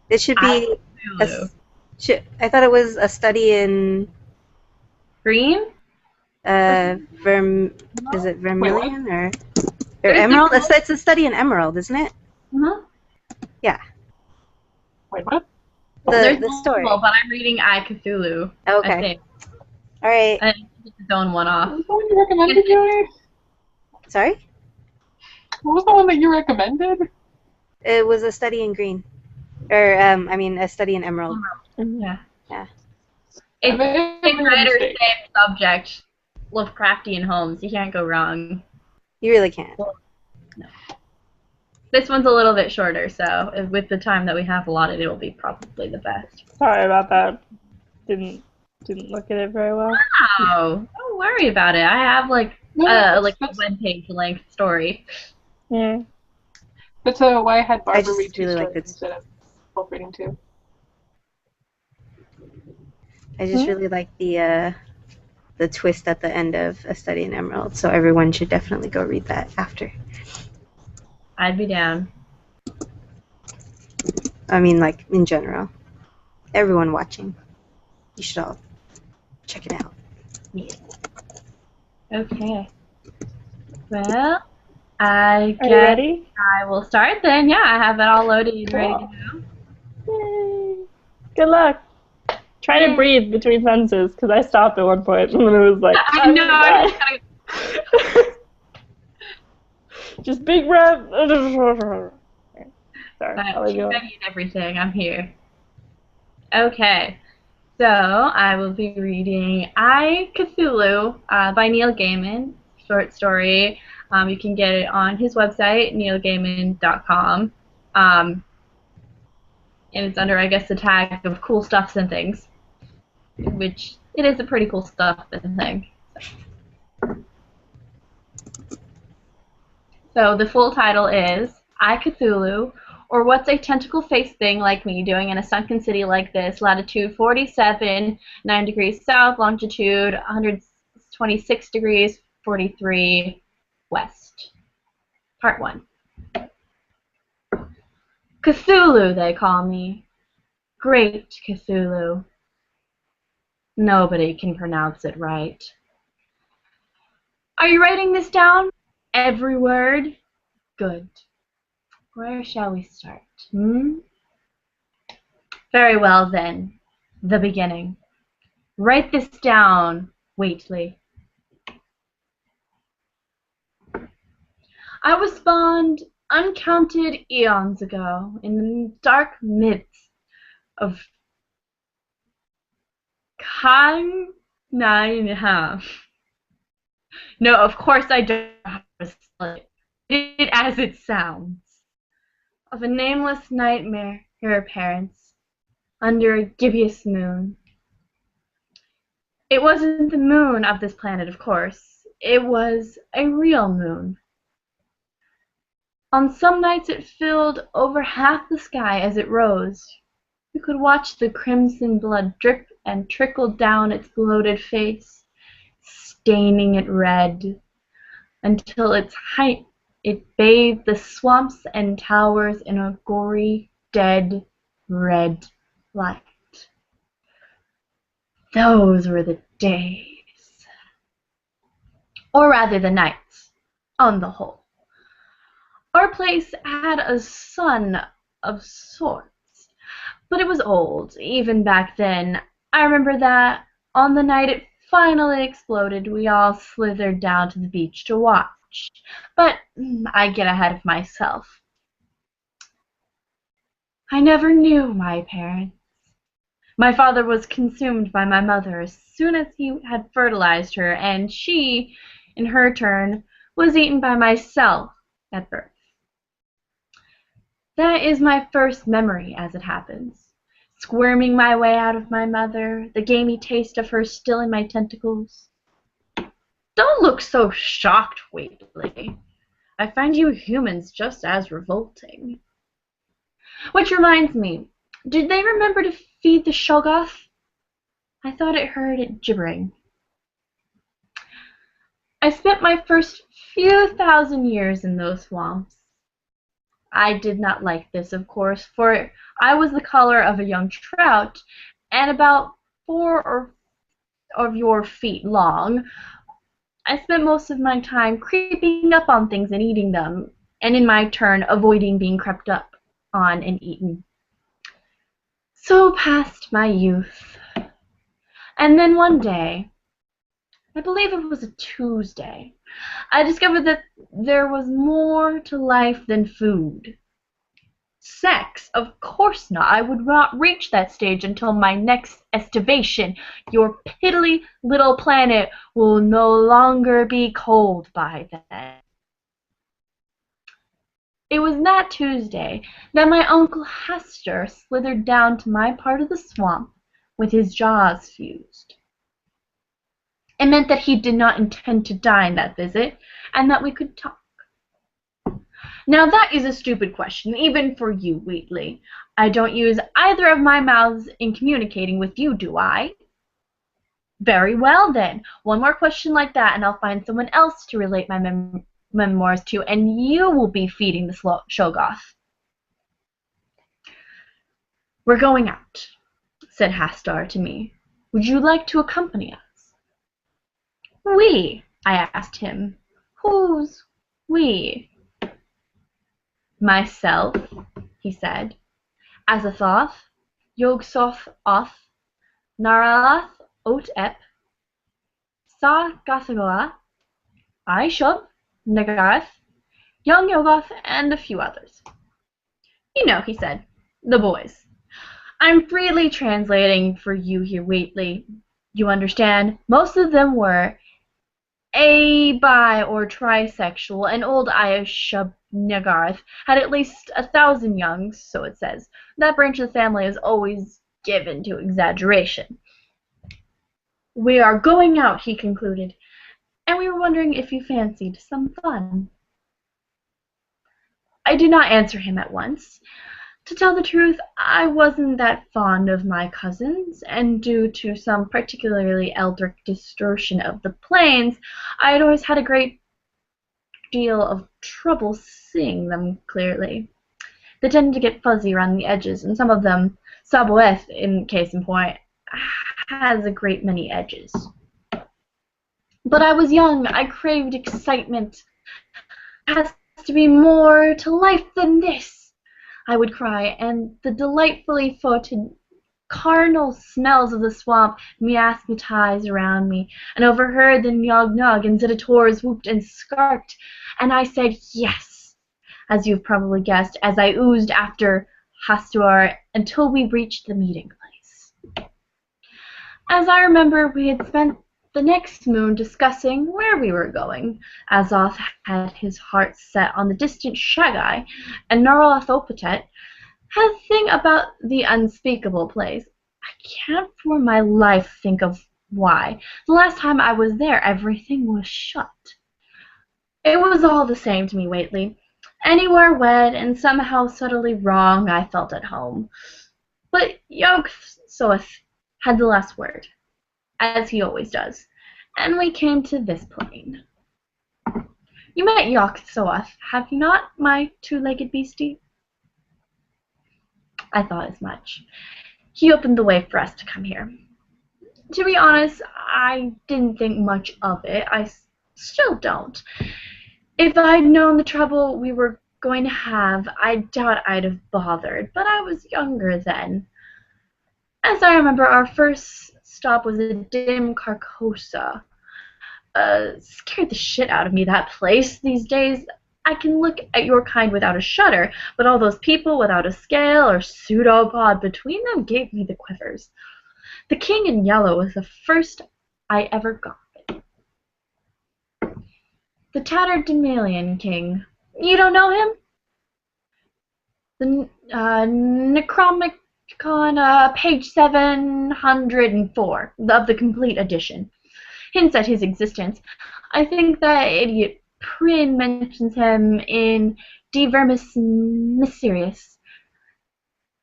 It should be. Cthulhu. I thought it was a study in Green? is it vermilion or There's emerald? the- It's a study in emerald, isn't it? Uh-huh. Wait, what? There's The story. multiple, but I'm reading I, Cthulhu. I Okay. think. All right. I just zone one off. What was the one you recommended, Joey? Sorry. What was the one that you recommended? It was a study in green, or a study in emerald. Yeah. Yeah. It's I made a same writer, mistake. same subject. Lovecraftian Holmes. You can't go wrong. You really can't. This one's a little bit shorter, so with the time that we have allotted, it will be probably the best. Sorry about that. Didn't look at it very well. Wow. Don't worry about it. I have like a web page length story. Yeah. That's why I had Barbara just read two really like stories this. instead of both reading two. I just really like the twist at the end of A Study in Emerald, so everyone should definitely go read that after. I'd be down. I mean, like, in general. Everyone watching. You should all check it out. Okay. Well, I Are you guess ready? I will start then. Yeah, I have it all loaded and ready to go. Yay. Good luck. Try to breathe between sentences, because I stopped at one point and then it was like, I know. I just gotta... just big breath. Sorry, I'll leave you Keep alone. ready and everything. I'm here. Okay. So I will be reading I, Cthulhu by Neil Gaiman, short story. You can get it on his website, neilgaiman.com. And it's under, I guess, the tag of cool stuffs and things, which it is a pretty cool stuff and thing. So the full title is I, Cthulhu, or What's a Tentacle-Faced Thing Like Me Doing in a Sunken City Like This, latitude 47, 9 degrees south, longitude 126 degrees, 43 west. Part 1. Cthulhu, they call me. Great Cthulhu. Nobody can pronounce it right. Are you writing this down? Every word? Good. Where shall we start? Very well, then. The beginning. Write this down, Waitley. I was spawned uncounted eons ago in the dark midst of Kang 9.5. No, of course I don't know how to spell it. It as it sounds. Of a nameless nightmare, your appearance, under a gibbous moon. It wasn't the moon of this planet, of course. It was a real moon. On some nights it filled over half the sky as it rose. You could watch the crimson blood drip and trickle down its bloated face, staining it red, until its height it bathed the swamps and towers in a gory, dead, red light. Those were the days. Or rather the nights, on the whole. Our place had a sun of sorts, but it was old, even back then. I remember that on the night it finally exploded, we all slithered down to the beach to watch. But I get ahead of myself. I never knew my parents. My father was consumed by my mother as soon as he had fertilized her, and she, in her turn, was eaten by myself at birth. That is my first memory, as it happens. Squirming my way out of my mother, the gamey taste of her still in my tentacles. Don't look so shocked, Waitley. I find you humans just as revolting. Which reminds me, did they remember to feed the Shoggoth? I thought it heard it gibbering. I spent my first few thousand years in those swamps. I did not like this, of course, for I was the color of a young trout and about 4 of your feet long. I spent most of my time creeping up on things and eating them, and in my turn avoiding being crept up on and eaten. So passed my youth. And then one day, I believe it was a Tuesday, I discovered that there was more to life than food. Sex? Of course not. I would not reach that stage until my next estivation. Your piddly little planet will no longer be cold by then. It was that Tuesday that my Uncle Hester slithered down to my part of the swamp with his jaws fused. It meant that he did not intend to dine that visit, and that we could talk. Now that is a stupid question, even for you, Wheatley. I don't use either of my mouths in communicating with you, do I? Very well, then. One more question like that, and I'll find someone else to relate my memoirs to, and you will be feeding the Shoggoth. We're going out, said Hastar to me. Would you like to accompany us? We, I asked him. Who's we? Myself, he said. Azathoth, Yog-Sothoth, Naralath, Ot-Ep, Sa-Gathagoa, Aishub, Nagath, Young Yogoth, and a few others. You know, he said, the boys. I'm freely translating for you here, Wheatley. You understand? Most of them were bi or trisexual, and old Ayeshabnegarth had at least 1,000 young, so it says. That branch of the family is always given to exaggeration. We are going out, he concluded, and we were wondering if you fancied some fun. I did not answer him at once. To tell the truth, I wasn't that fond of my cousins, and due to some particularly eldritch distortion of the planes, I had always had a great deal of trouble seeing them clearly. They tended to get fuzzy around the edges, and some of them, Saboeth, in case in point, has a great many edges. But I was young, I craved excitement. There has to be more to life than this, I would cry, and the delightfully foetid carnal smells of the swamp miasmatized around me, and overheard the nog-nog and zittators whooped and scarked, and I said yes, as you've probably guessed, as I oozed after Hastuar until we reached the meeting place. As I remember, we had spent the next moon discussing where we were going. Azoth had his heart set on the distant Shagai, and Narlathopatet had a thing about the unspeakable place. I can't for my life think of why. The last time I was there, everything was shut. It was all the same to me, Whately. Anywhere wet and somehow subtly wrong, I felt at home. But Yog-Sothoth had the last word, as he always does, and we came to this plain. You met Yog-Sothoth, have you not, my two-legged beastie? I thought as much. He opened the way for us to come here. To be honest, I didn't think much of it. I still don't. If I'd known the trouble we were going to have, I doubt I'd have bothered, but I was younger then. As I remember, our first stop was a dim Carcosa. Scared the shit out of me, that place. These days, I can look at your kind without a shudder, but all those people without a scale or pseudopod between them gave me the quivers. The King in Yellow was the first I ever got. The tattered Demalian King. You don't know him? The Necronomicon, page 704 of the complete edition. Hints at his existence. I think that idiot Prynne mentions him in De Vermis Mysterious.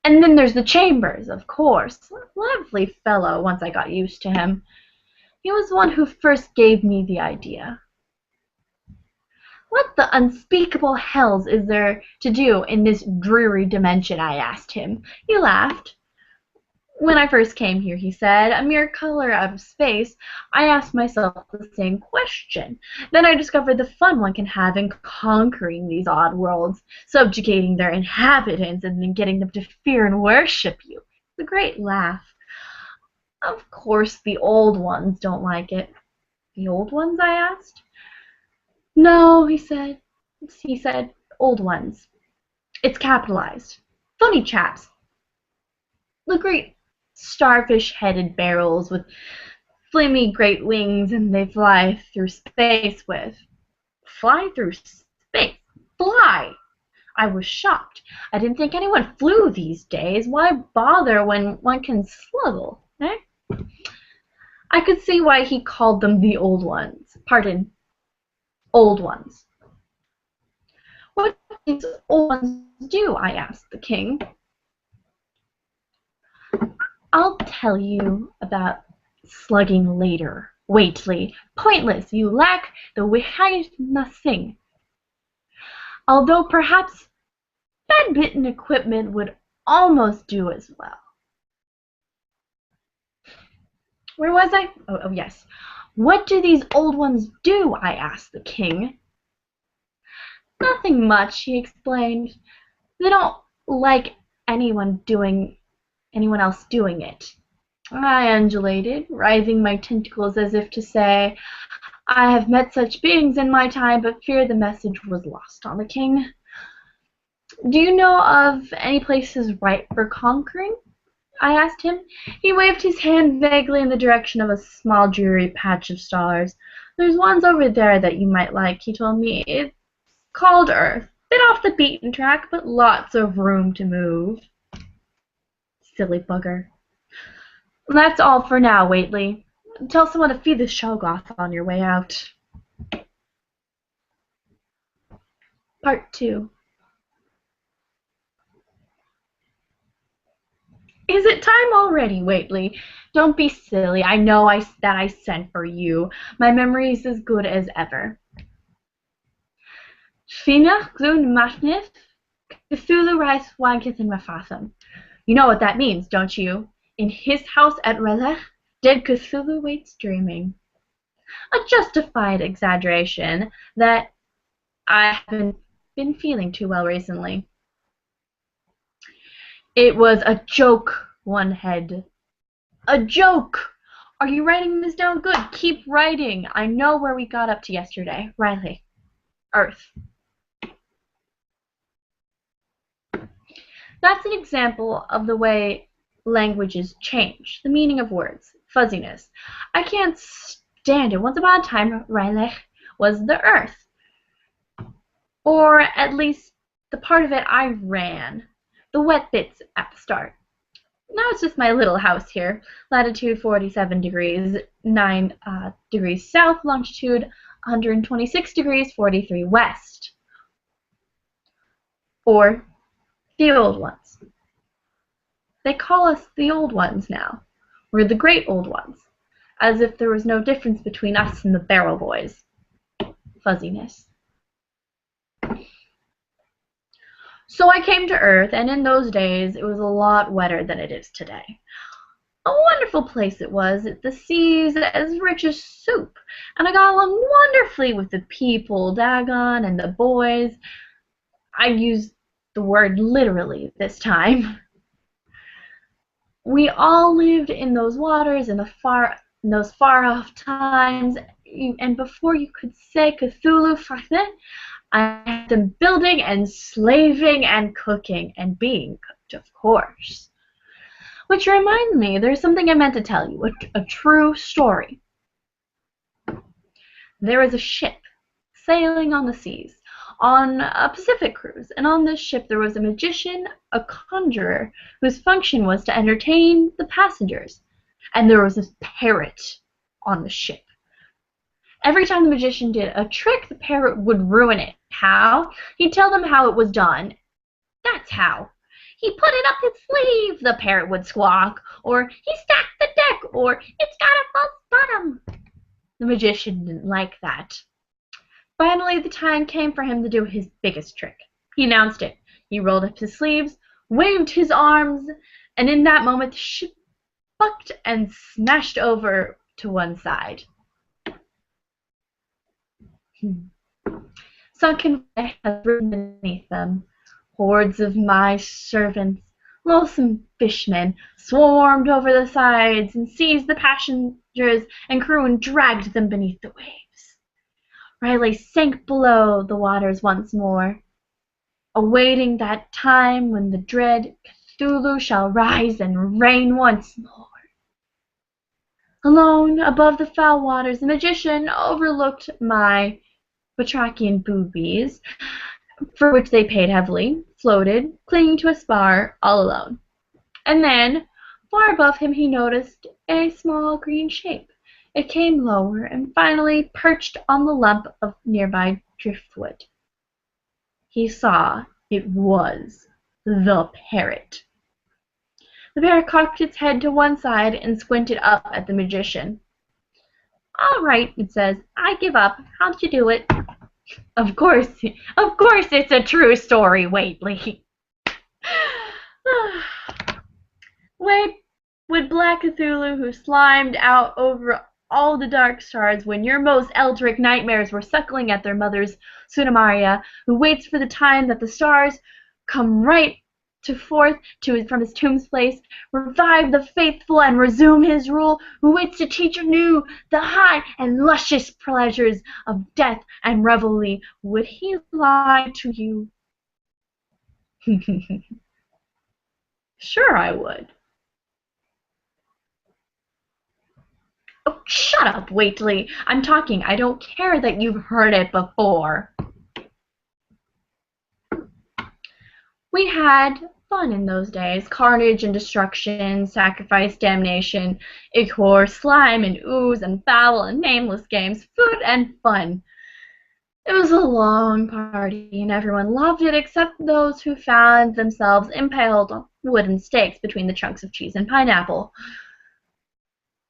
And then there's the Chambers, of course. Lovely fellow once I got used to him. He was the one who first gave me the idea. What the unspeakable hells is there to do in this dreary dimension, I asked him. He laughed. When I first came here, he said, a mere color out of space, I asked myself the same question. Then I discovered the fun one can have in conquering these odd worlds, subjugating their inhabitants, and then getting them to fear and worship you. It's a great laugh. Of course, the old ones don't like it. The old ones, I asked. No, he said. Old ones. It's capitalized. Funny chaps. The great starfish-headed barrels with flimmy great wings, and they fly through space with. Fly through space? Fly! I was shocked. I didn't think anyone flew these days. Why bother when one can sluggle, eh? I could see why he called them the old ones. Pardon. Old ones. What do these old ones do? I asked the king. I'll tell you about slugging later. Whately. Pointless. You lack the wihite nothing. Although perhaps bed-bitten equipment would almost do as well. Where was I? Oh, yes. What do these old ones do? I asked the king. Nothing much, he explained. They don't like anyone else doing it. I undulated, writhing my tentacles as if to say, I have met such beings in my time, but fear the message was lost on the king. Do you know of any places ripe for conquering? I asked him. He waved his hand vaguely in the direction of a small dreary patch of stars. There's ones over there that you might like, he told me. It's called Earth. Bit off the beaten track, but lots of room to move. Silly bugger. That's all for now, Waitley. Tell someone to feed the Shoggoth on your way out. Part 2. Is it time already, Waitley? Don't be silly. I know that I sent for you. My memory is as good as ever. Fina glun matnif, Cthulhu rice wanketh in mafatham. You know what that means, don't you? In his house at Relech, dead Cthulhu waits dreaming. A justified exaggeration that I haven't been feeling too well recently. It was a joke, One Head. A joke! Are you writing this down? Good. Keep writing. I know where we got up to yesterday. Riley. Earth. That's an example of the way languages change. The meaning of words. Fuzziness. I can't stand it. Once upon a time, Riley was the Earth. Or at least the part of it I ran. The wet bits at the start. Now it's just my little house here. Latitude 47 degrees, 9 degrees south, longitude 126 degrees, 43 west. Or the old ones. They call us the old ones now. We're the great old ones. As if there was no difference between us and the Barrel Boys. Fuzziness. So I came to Earth, and in those days it was a lot wetter than it is today. A wonderful place it was, the seas as rich as soup, and I got along wonderfully with the people, Dagon, and the boys. I used the word literally this time. We all lived in those waters in those far-off times, and before you could say Cthulhu Fathe, I had them building and slaving and cooking and being cooked, of course. Which reminds me, there's something I meant to tell you, a true story. There was a ship sailing on the seas on a Pacific cruise, and on this ship there was a magician, a conjurer, whose function was to entertain the passengers, and there was a parrot on the ship. Every time the magician did a trick, the parrot would ruin it. How? He'd tell them how it was done. That's how. He put it up his sleeve, the parrot would squawk. Or, he stacked the deck. Or, it's got a false bottom. The magician didn't like that. Finally, the time came for him to do his biggest trick. He announced it. He rolled up his sleeves, waved his arms, and in that moment the ship bucked and smashed over to one side. Sunken has risen beneath them. Hordes of my servants, loathsome fishmen, swarmed over the sides and seized the passengers and crew and dragged them beneath the waves. Riley sank below the waters once more, awaiting that time when the dread Cthulhu shall rise and reign once more. Alone above the foul waters, the magician overlooked my batrachian boobies, for which they paid heavily, floated, clinging to a spar, all alone. And then, far above him, he noticed a small green shape. It came lower and finally perched on the lump of nearby driftwood. He saw it was the parrot. The parrot cocked its head to one side and squinted up at the magician. "All right," it says, "I give up. How'd you do it?" Of course it's a true story, Waitley. Wait, would Black Cthulhu, who slimed out over all the dark stars when your most eldritch nightmares were suckling at their mother's Sunamaria, who waits for the time that the stars come right forth from his tomb's place, revive the faithful and resume his rule, who waits to teach anew the high and luscious pleasures of death and revelry, would he lie to you? Sure I would. shut up, Waitley. I'm talking. I don't care that you've heard it before. We had fun in those days. Carnage and destruction, sacrifice, damnation, ichor, slime and ooze and foul and nameless games, food and fun. It was a long party, and everyone loved it except those who found themselves impaled on wooden stakes between the chunks of cheese and pineapple.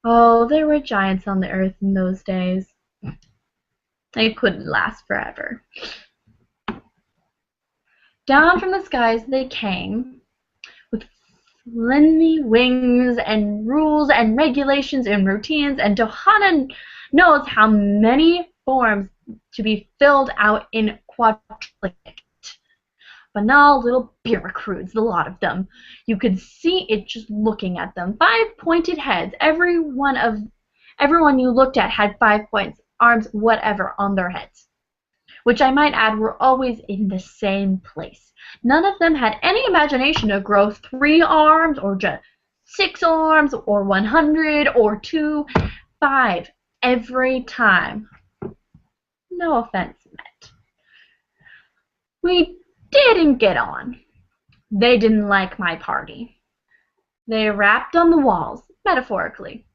Oh, there were giants on the earth in those days. They couldn't last forever. Down from the skies they came, with flimsy wings and rules and regulations and routines, and Johanna knows how many forms to be filled out in quadruplicate. Banal little bureaucrats, the lot of them. You could see it just looking at them. 5 pointed heads. Everyone you looked at had 5 points, arms, whatever, on their heads. Which I might add were always in the same place. None of them had any imagination to grow 3 arms, or just 6 arms, or 100, or 2, 5, every time. No offense meant. We didn't get on. They didn't like my party. They rapped on the walls, metaphorically.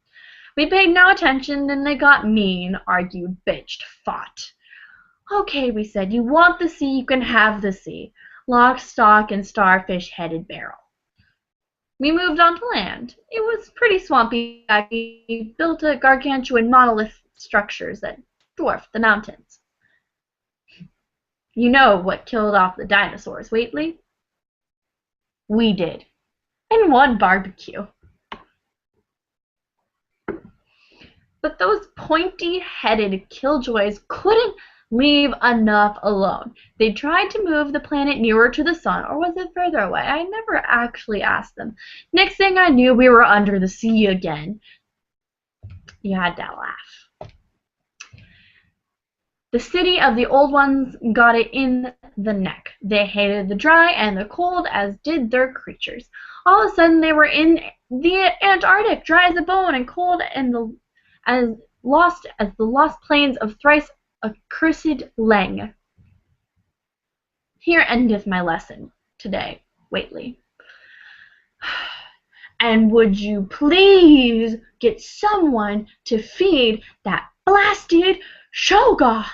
We paid no attention, and they got mean, argued, bitched, fought. Okay, we said, you want the sea, you can have the sea. Lock, stock, and starfish-headed barrel. We moved on to land. It was pretty swampy. We built a gargantuan monolith structures that dwarfed the mountains. You know what killed off the dinosaurs, Waitley? We did. In one barbecue. But those pointy-headed killjoys couldn't leave enough alone. They tried to move the planet nearer to the sun, or was it further away? I never actually asked them. Next thing I knew, we were under the sea again. You had to laugh. The city of the old ones got it in the neck. They hated the dry and the cold, as did their creatures. All of a sudden, they were in the Antarctic, dry as a bone and cold, and as lost as the lost plains of thrice accursed Lang. Here endeth my lesson today, Waitley. And would you please get someone to feed that blasted Shoggoth?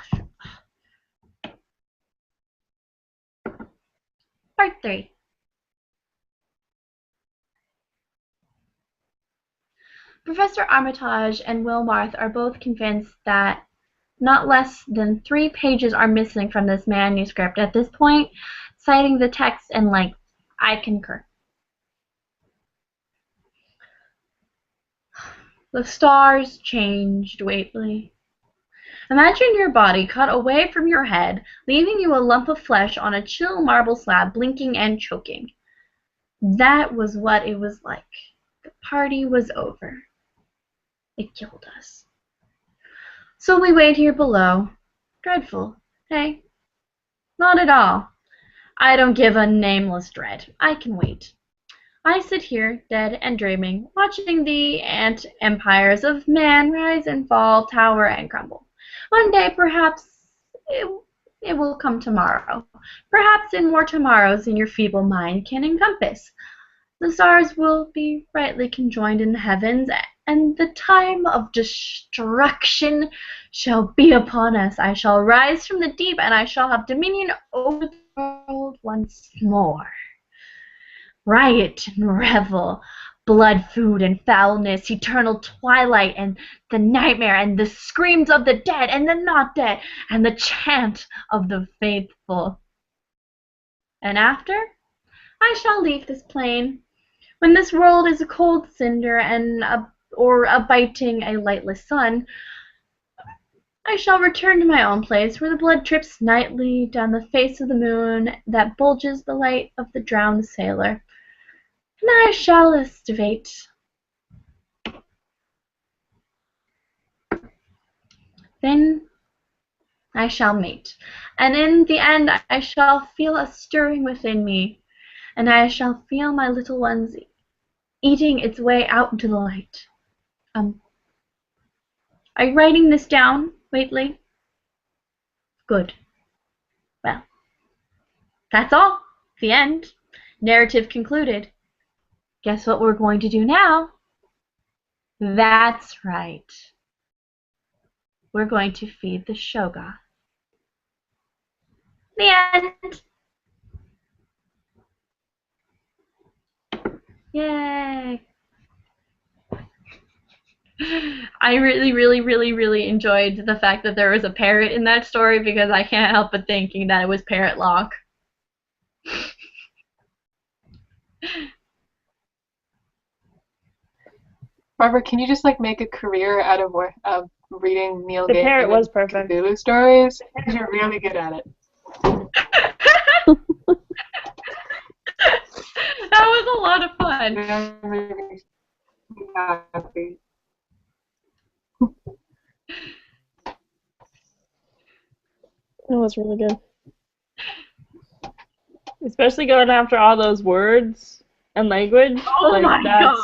Part 3. Professor Armitage and Wilmarth are both convinced that not less than 3 pages are missing from this manuscript at this point, citing the text and length. I concur. The stars changed, Waitley. Imagine your body cut away from your head, leaving you a lump of flesh on a chill marble slab, blinking and choking. That was what it was like. The party was over. It killed us. So we wait here below. Dreadful, hey? Not at all. I don't give a nameless dread. I can wait. I sit here, dead and dreaming, watching the ant empires of man rise and fall, tower and crumble. One day, perhaps, it will come tomorrow. Perhaps in more tomorrows than your feeble mind can encompass. The stars will be rightly conjoined in the heavens, and the time of destruction shall be upon us. I shall rise from the deep, and I shall have dominion over the world once more. Riot and revel, blood, food, and foulness, eternal twilight, and the nightmare, and the screams of the dead and the not dead, and the chant of the faithful. And after, I shall leave this plain. When this world is a cold cinder or a biting a lightless sun, I shall return to my own place, where the blood drips nightly down the face of the moon that bulges the light of the drowned sailor. And I shall estivate. Then I shall mate, and in the end I shall feel a stirring within me, and I shall feel my little ones eating its way out into the light. Are you writing this down, Waitley? Good. Well, that's all. The end. Narrative concluded. Guess what we're going to do now? That's right. We're going to feed the Shogun. The end. Yay. I really enjoyed the fact that there was a parrot in that story because I can't help but thinking that it was Parrot Lock. Barbara, can you just like make a career out of reading Neil The Gaiman parrot was and perfect. Cthulhu stories? Because you're really good at it. That was a lot of fun. Happy. It was really good. Especially going after all those words and language. Oh like, my that's... god!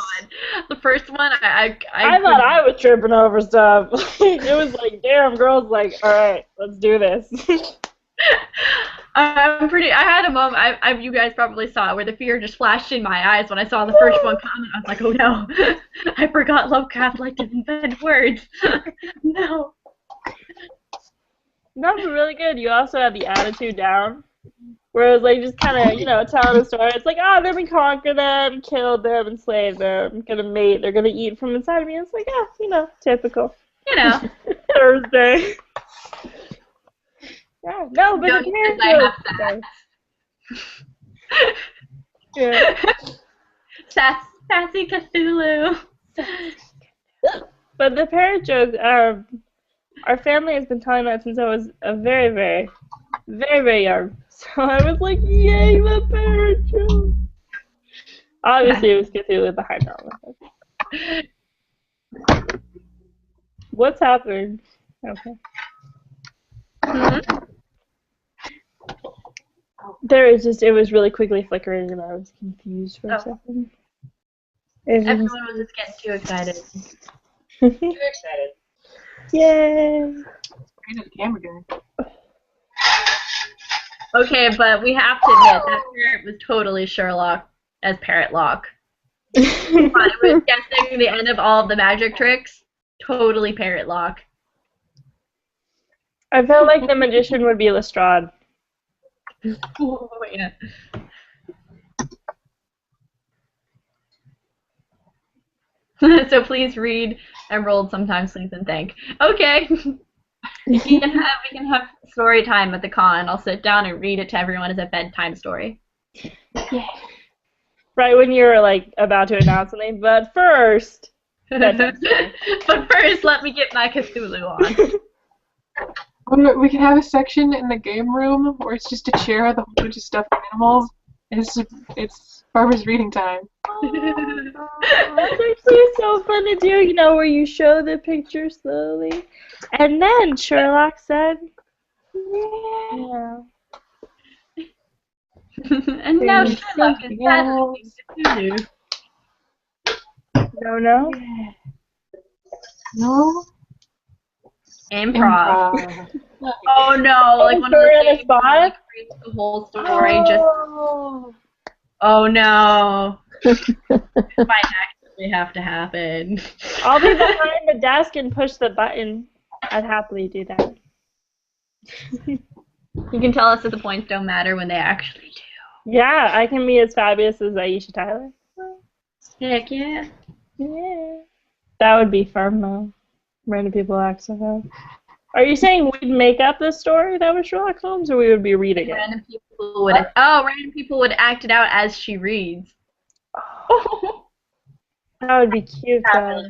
The first one, I thought I was tripping over stuff. It was like, damn, girls, like, all right, let's do this. I'm pretty. I had a moment. You guys probably saw it where the fear just flashed in my eyes when I saw the first one come. I was like, oh no! I forgot Lovecraft liked to invent words. No. That was really good. You also had the attitude down, where it was like just kind of, telling a story. It's like, oh, then we conquer them, kill them, enslave them, gonna mate, they're gonna eat from inside of me. It's like, typical. Thursday. Yeah, no, but the parents. Yeah. Sassy Cthulhu. But the parrot joke, our family has been telling that since I was a very, very, very, very young. So I was like, yay, the parrot joke. Obviously, it was Cthulhu behind all of it. What's happening? Okay. It was really quickly flickering and I was confused for a second. Everyone was just getting too excited. Too excited. Yay! Okay, but we have to admit that parrot was totally Sherlock as Parrot Lock. It was guessing the end of all of the magic tricks. Totally Parrot Lock. I felt like the magician would be Lestrade. Oh, yeah. So please read Emerald, Sometimes Sleep and Think. Okay. we can have story time at the con. I'll sit down and read it to everyone as a bedtime story. Yeah. Right when you're like about to announce something, but first. But first, let me get my Cthulhu on. We can have a section in the game room where it's just a chair with a whole bunch of stuffed animals. It's Barbara's reading time. That's actually so fun to do, where you show the picture slowly. And then Sherlock said, yeah. And now Sherlock is battling Cthulhu. No? No? Improv. Oh no, like one of the things that creates the whole story Oh no. This might actually have to happen. I'll be behind the desk and push the button. I'd happily do that. You can tell us that the points don't matter when they actually do. Yeah, I can be as fabulous as Aisha Tyler. Heck yeah. Yeah. That would be fun though. Random people act so bad. Are you saying we'd make up this story that was Sherlock Holmes, or we would be reading it? Random people would act it out as she reads. Oh. That would be cute though.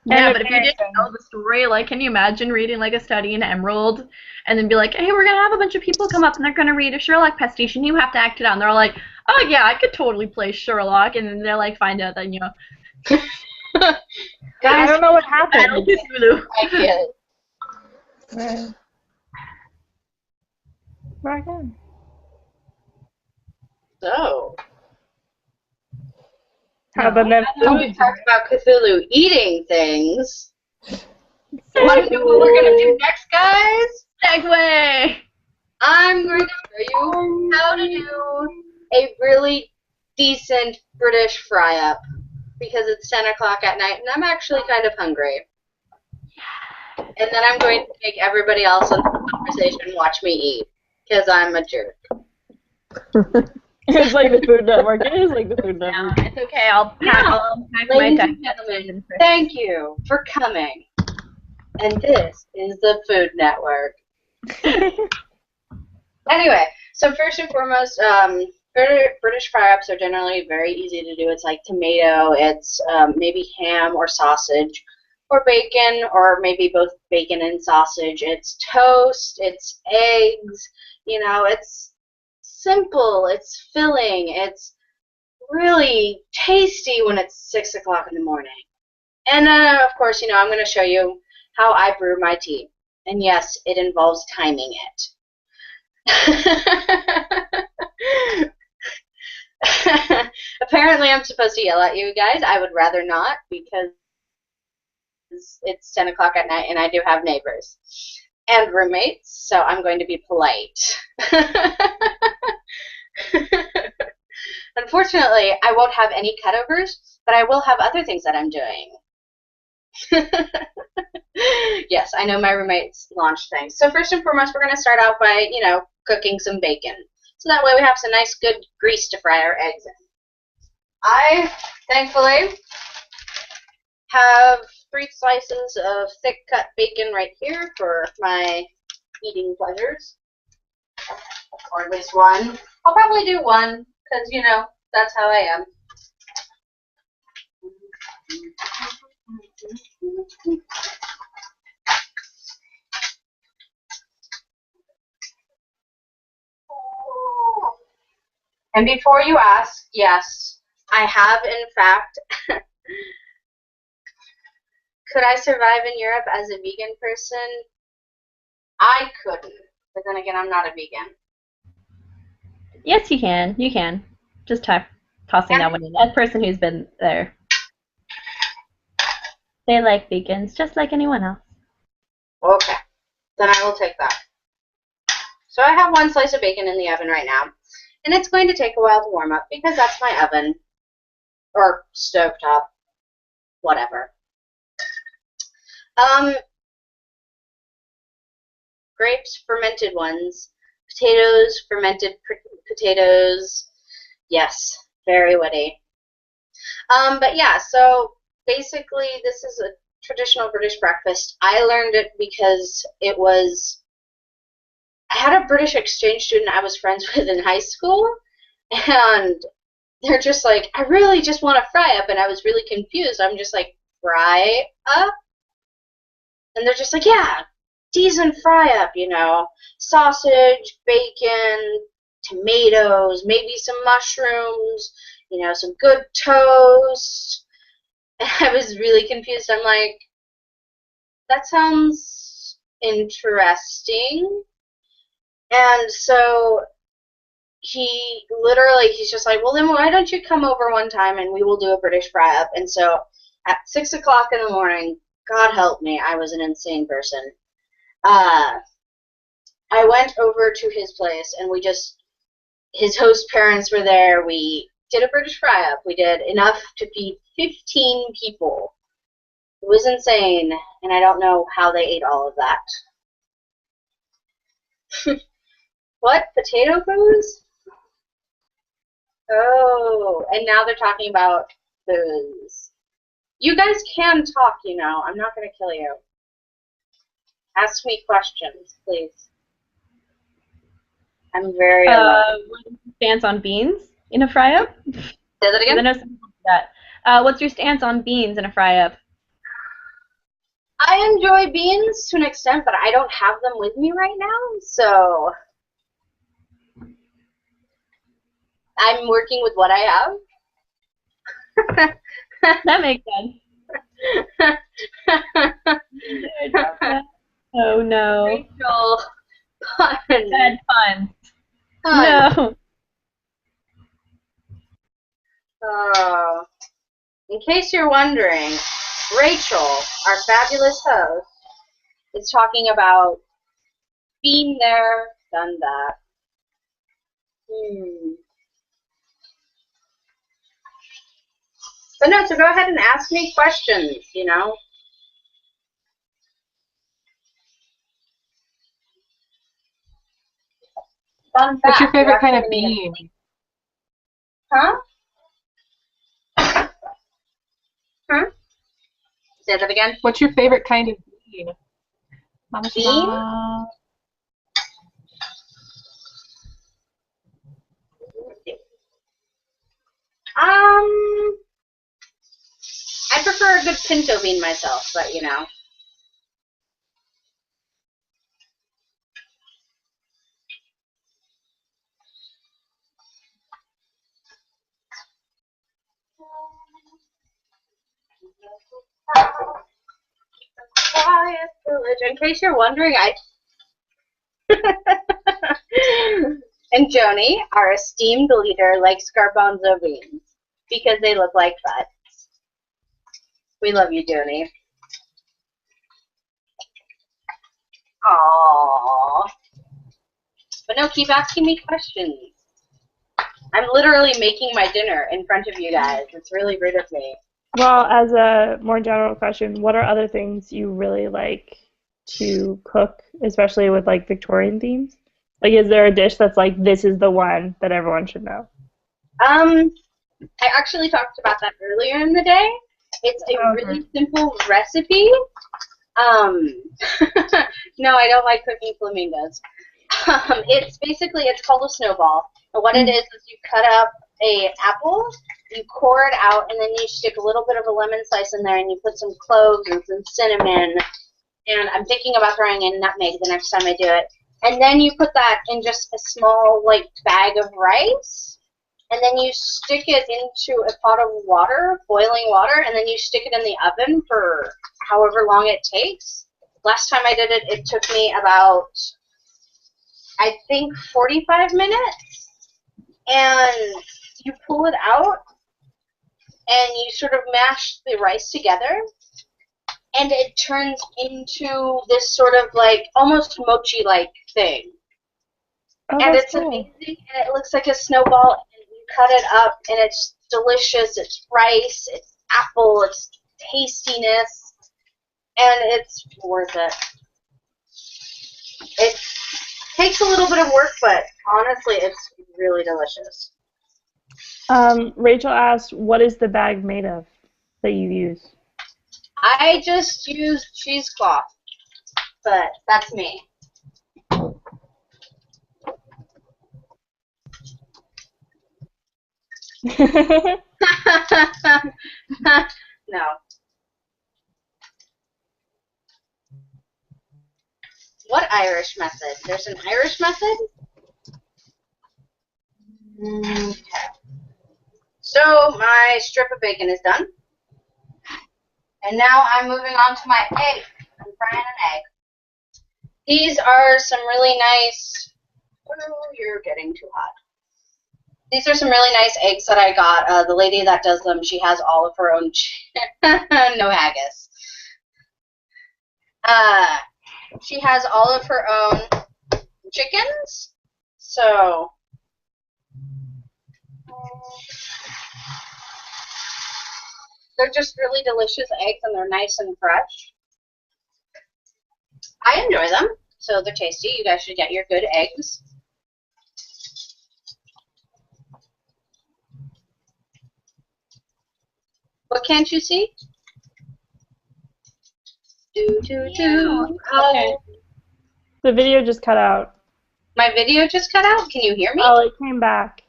Yeah, but if you didn't know the story, like, can you imagine reading like a study in Emerald, and then be like, hey, we're gonna have a bunch of people come up and they're gonna read a Sherlock pastiche, and you have to act it out, and they're all like, oh yeah, I could totally play Sherlock, and then they're like, find out that Guys, I don't know what happened. I get it. Right. Right on. So. How about them? We talked about Cthulhu eating things. Want to know what we're going to do next, guys? Segway! I'm going to show you how to do a really decent British fry-up because it's 10 o'clock at night and I'm actually kind of hungry. And then I'm going to make everybody else in the conversation watch me eat because I'm a jerk. It's like the Food Network. It is like the Food No, Network. it's okay. I'll pack my Ladies and digestion gentlemen, for thank you for coming. And this is the Food Network. Anyway, so first and foremost, British fry-ups are generally very easy to do. It's like tomato, it's maybe ham or sausage, or bacon, or maybe both bacon and sausage. It's toast, it's eggs, you know, it's simple, it's filling, it's really tasty when it's 6 o'clock in the morning. And then, of course, you know, I'm going to show you how I brew my tea. And yes, it involves timing it. Apparently I'm supposed to yell at you guys. I would rather not because it's 10 o'clock at night and I do have neighbors and roommates, so I'm going to be polite. Unfortunately, I won't have any cutovers, but I will have other things that I'm doing. Yes, I know my roommates launch things. So first and foremost, we're going to start out by, you know, cooking some bacon. So that way we have some nice good grease to fry our eggs in. I, thankfully, have 3 slices of thick cut bacon right here for my eating pleasures. Or at least 1. I'll probably do 1 because, you know, that's how I am. And before you ask, yes, I have in fact. Could I survive in Europe as a vegan person? I couldn't, but then again, I'm not a vegan. Yes, you can. You can. Just tossing that one in. As a person who's been there. They like vegans, just like anyone else. Okay, then I will take that. So I have 1 slice of bacon in the oven right now, and it's going to take a while to warm up because that's my oven, or stovetop, whatever. Grapes, fermented ones. Potatoes, fermented potatoes. Yes, very witty. But yeah, so basically this is a traditional British breakfast. I learned it because I had a British exchange student I was friends with in high school, and they're just like, I really just want to fry up, and I was really confused. I'm just like, fry up? And they're just like, yeah, decent fry up, you know, sausage, bacon, tomatoes, maybe some mushrooms, you know, some good toast. And I was really confused. I'm like, that sounds interesting. And so he's just like, well, then why don't you come over one time and we will do a British fry up. And so at 6 o'clock in the morning, God help me, I was an insane person. I went over to his place and his host parents were there. We did a British fry up. We did enough to feed 15 people. It was insane, and I don't know how they ate all of that. What? Potato booze? Oh, and now they're talking about booze. You guys can talk, you know. I'm not going to kill you. Ask me questions, please. I'm very alone. What's your stance on beans in a fry-up? Say that again? I know some people do that. What's your stance on beans in a fry-up? I enjoy beans to an extent, but I don't have them with me right now, so I'm working with what I have. That makes sense. Oh no. Rachel, pun. Bad puns. Pun. No. In case you're wondering, Rachel, our fabulous host, It's talking about being there, done that. But no, so go ahead and ask me questions, you know. Fun fact. What's your favorite kind of actually gonna- bean? Huh? Huh? Say that again. What's your favorite kind of bean? Mama Bean? Shana. I prefer a good pinto bean myself, but you know. Quiet village. In case you're wondering, I and Joni, our esteemed leader, likes garbanzo beans because they look like butts. We love you, Joni. Aww. But no, keep asking me questions. I'm literally making my dinner in front of you guys. It's really rude of me. Well, as a more general question, what are other things you really like to cook, especially with like Victorian themes? Like, is there a dish that's like, this is the one that everyone should know? I actually talked about that earlier in the day. It's a really simple recipe. No, I don't like cooking flamingos. It's basically, it's called a snowball. And what it is you cut up a apple, you core it out, and then you stick a little bit of a lemon slice in there, and you put some cloves and some cinnamon. And I'm thinking about throwing in nutmeg the next time I do it. And then you put that in just a small, like, bag of rice. And then you stick it into a pot of water, boiling water, and then you stick it in the oven for however long it takes. Last time I did it, it took me about, I think, 45 minutes. And you pull it out, and you sort of mash the rice together, and it turns into this sort of like almost mochi-like thing. Oh, And that's it's cool. amazing, and it looks like a snowball, and you cut it up, and it's delicious. It's rice, it's apple, it's tastiness, and it's worth it. It takes a little bit of work, but honestly, it's really delicious. Rachel asked, what is the bag made of that you use? I just use cheesecloth, but that's me. No. What Irish method? There's an Irish method? Okay. So my strip of bacon is done. And now I'm moving on to my egg. I'm frying an egg. These are some really nice... Oh, you're getting too hot. These are some really nice eggs that I got. The lady that does them, she has all of her own... no haggis. She has all of her own chickens. So... they're just really delicious eggs, and they're nice and fresh. I enjoy them, so they're tasty. You guys should get your good eggs. What can't you see? Do, do, do. Okay. The video just cut out. My video just cut out? Can you hear me? Oh, it came back.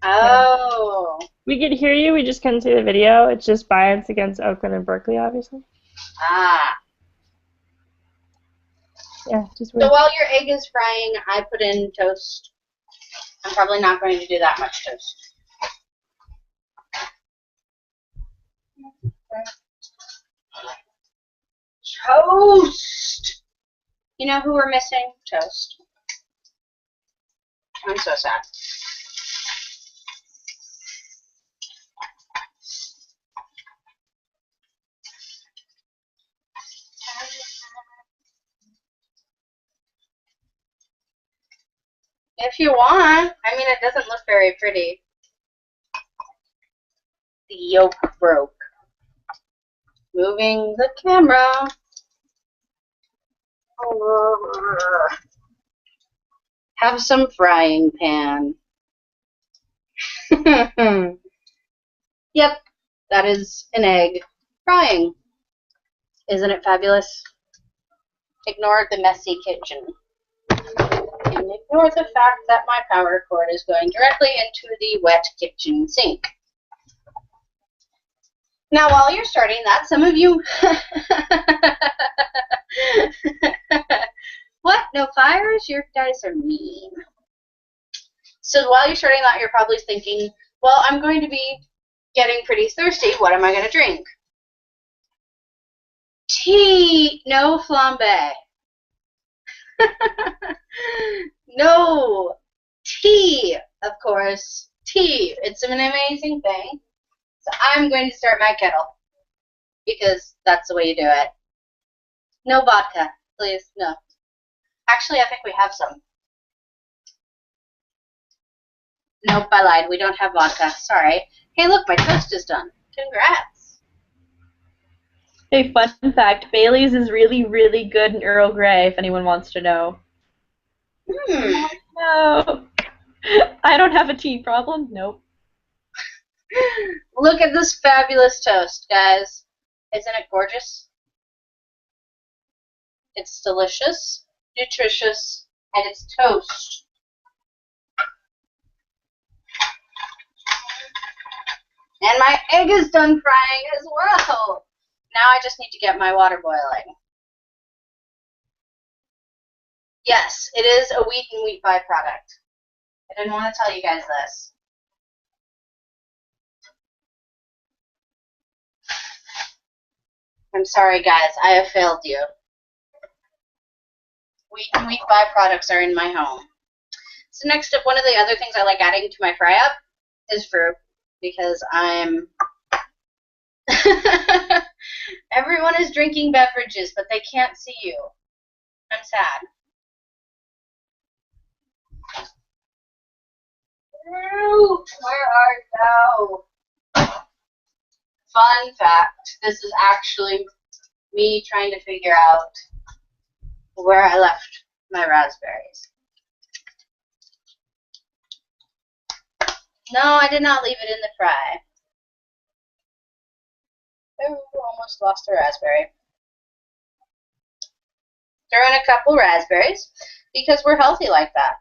Oh. We could hear you, we just couldn't see the video. It's just biased against Oakland and Berkeley, obviously. Ah. Yeah, just So weird. while your egg is frying, I put in toast. I'm probably not going to do that much toast. Toast! You know who we're missing? Toast. I'm so sad. If you want. I mean, it doesn't look very pretty. The yolk broke. Moving the camera. Have some frying pan. Yep, that is an egg frying. Isn't it fabulous? Ignore the messy kitchen. And ignore the fact that my power cord is going directly into the wet kitchen sink. Now, while you're starting that, some of you... What? No fires? You guys are mean. So while you're starting that, you're probably thinking, well, I'm going to be getting pretty thirsty. What am I going to drink? Tea! No flambe. No! Tea! Of course. Tea. It's an amazing thing. So I'm going to start my kettle. Because that's the way you do it. No vodka. Please, no. Actually, I think we have some. Nope, I lied. We don't have vodka. Sorry. Hey, look, my toast is done. Congrats. Hey, fun fact, Bailey's is really, really good in Earl Grey, if anyone wants to know. No. I don't have a tea problem. Nope. Look at this fabulous toast, guys. Isn't it gorgeous? It's delicious, nutritious, and it's toast. And my egg is done frying as well. Now I just need to get my water boiling. Yes, it is a wheat and wheat byproduct. I didn't want to tell you guys this. I'm sorry, guys. I have failed you. Wheat and wheat byproducts are in my home. So next up, one of the other things I like adding to my fry-up is fruit, because I'm... Everyone is drinking beverages, but they can't see you. I'm sad. Where are you? Fun fact, this is actually me trying to figure out where I left my raspberries. No, I did not leave it in the fry. Oh, almost lost a raspberry. Throw in a couple raspberries, because we're healthy like that.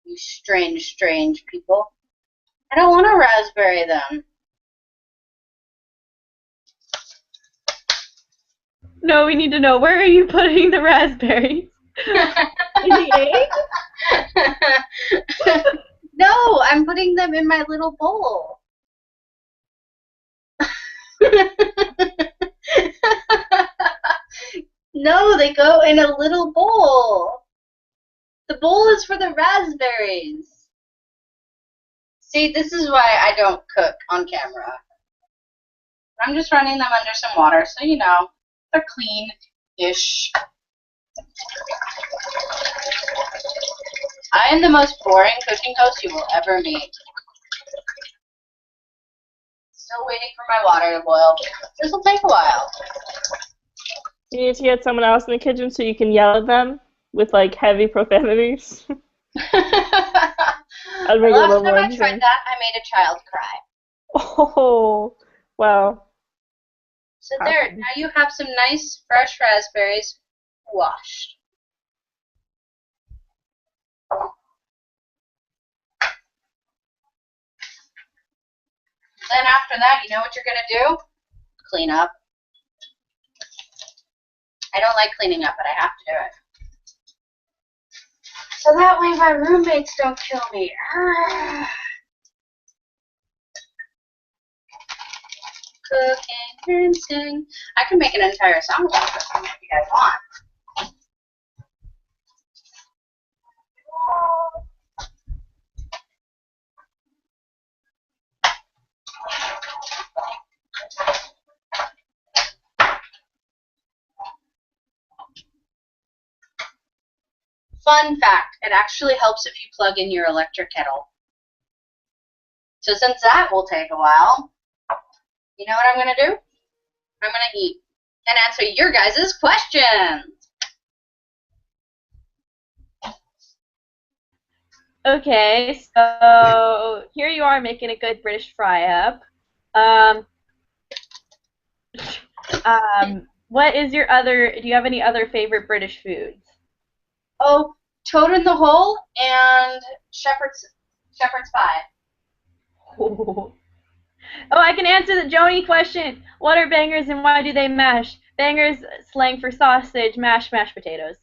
You strange, strange people. I don't want a raspberry then. No, we need to know, where are you putting the raspberries? In the egg? No, I'm putting them in my little bowl. No, they go in a little bowl. The bowl is for the raspberries. See, this is why I don't cook on camera. I'm just running them under some water, so you know, they're clean-ish. I am the most boring cooking host you will ever meet. Still waiting for my water to boil. This will take a while. You need to get someone else in the kitchen so you can yell at them with like heavy profanities. The last time I tried that, I made a child cry. Oh, well. So there, now you have some nice fresh raspberries washed. Then after that, you know what you're going to do? Clean up. I don't like cleaning up, but I have to do it. So that way my roommates don't kill me. Cooking and sing. I can make an entire song about this one if you guys want. Fun fact, it actually helps if you plug in your electric kettle. So since that will take a while, you know what I'm going to do? I'm going to eat and answer your guys' questions. Okay, so here you are making a good British fry-up. What is your other, do you have any other favorite British foods? Oh, toad in the hole and shepherd's pie. Oh, I can answer the Joni question. What are bangers and why do they mash? Bangers, slang for sausage, mashed potatoes.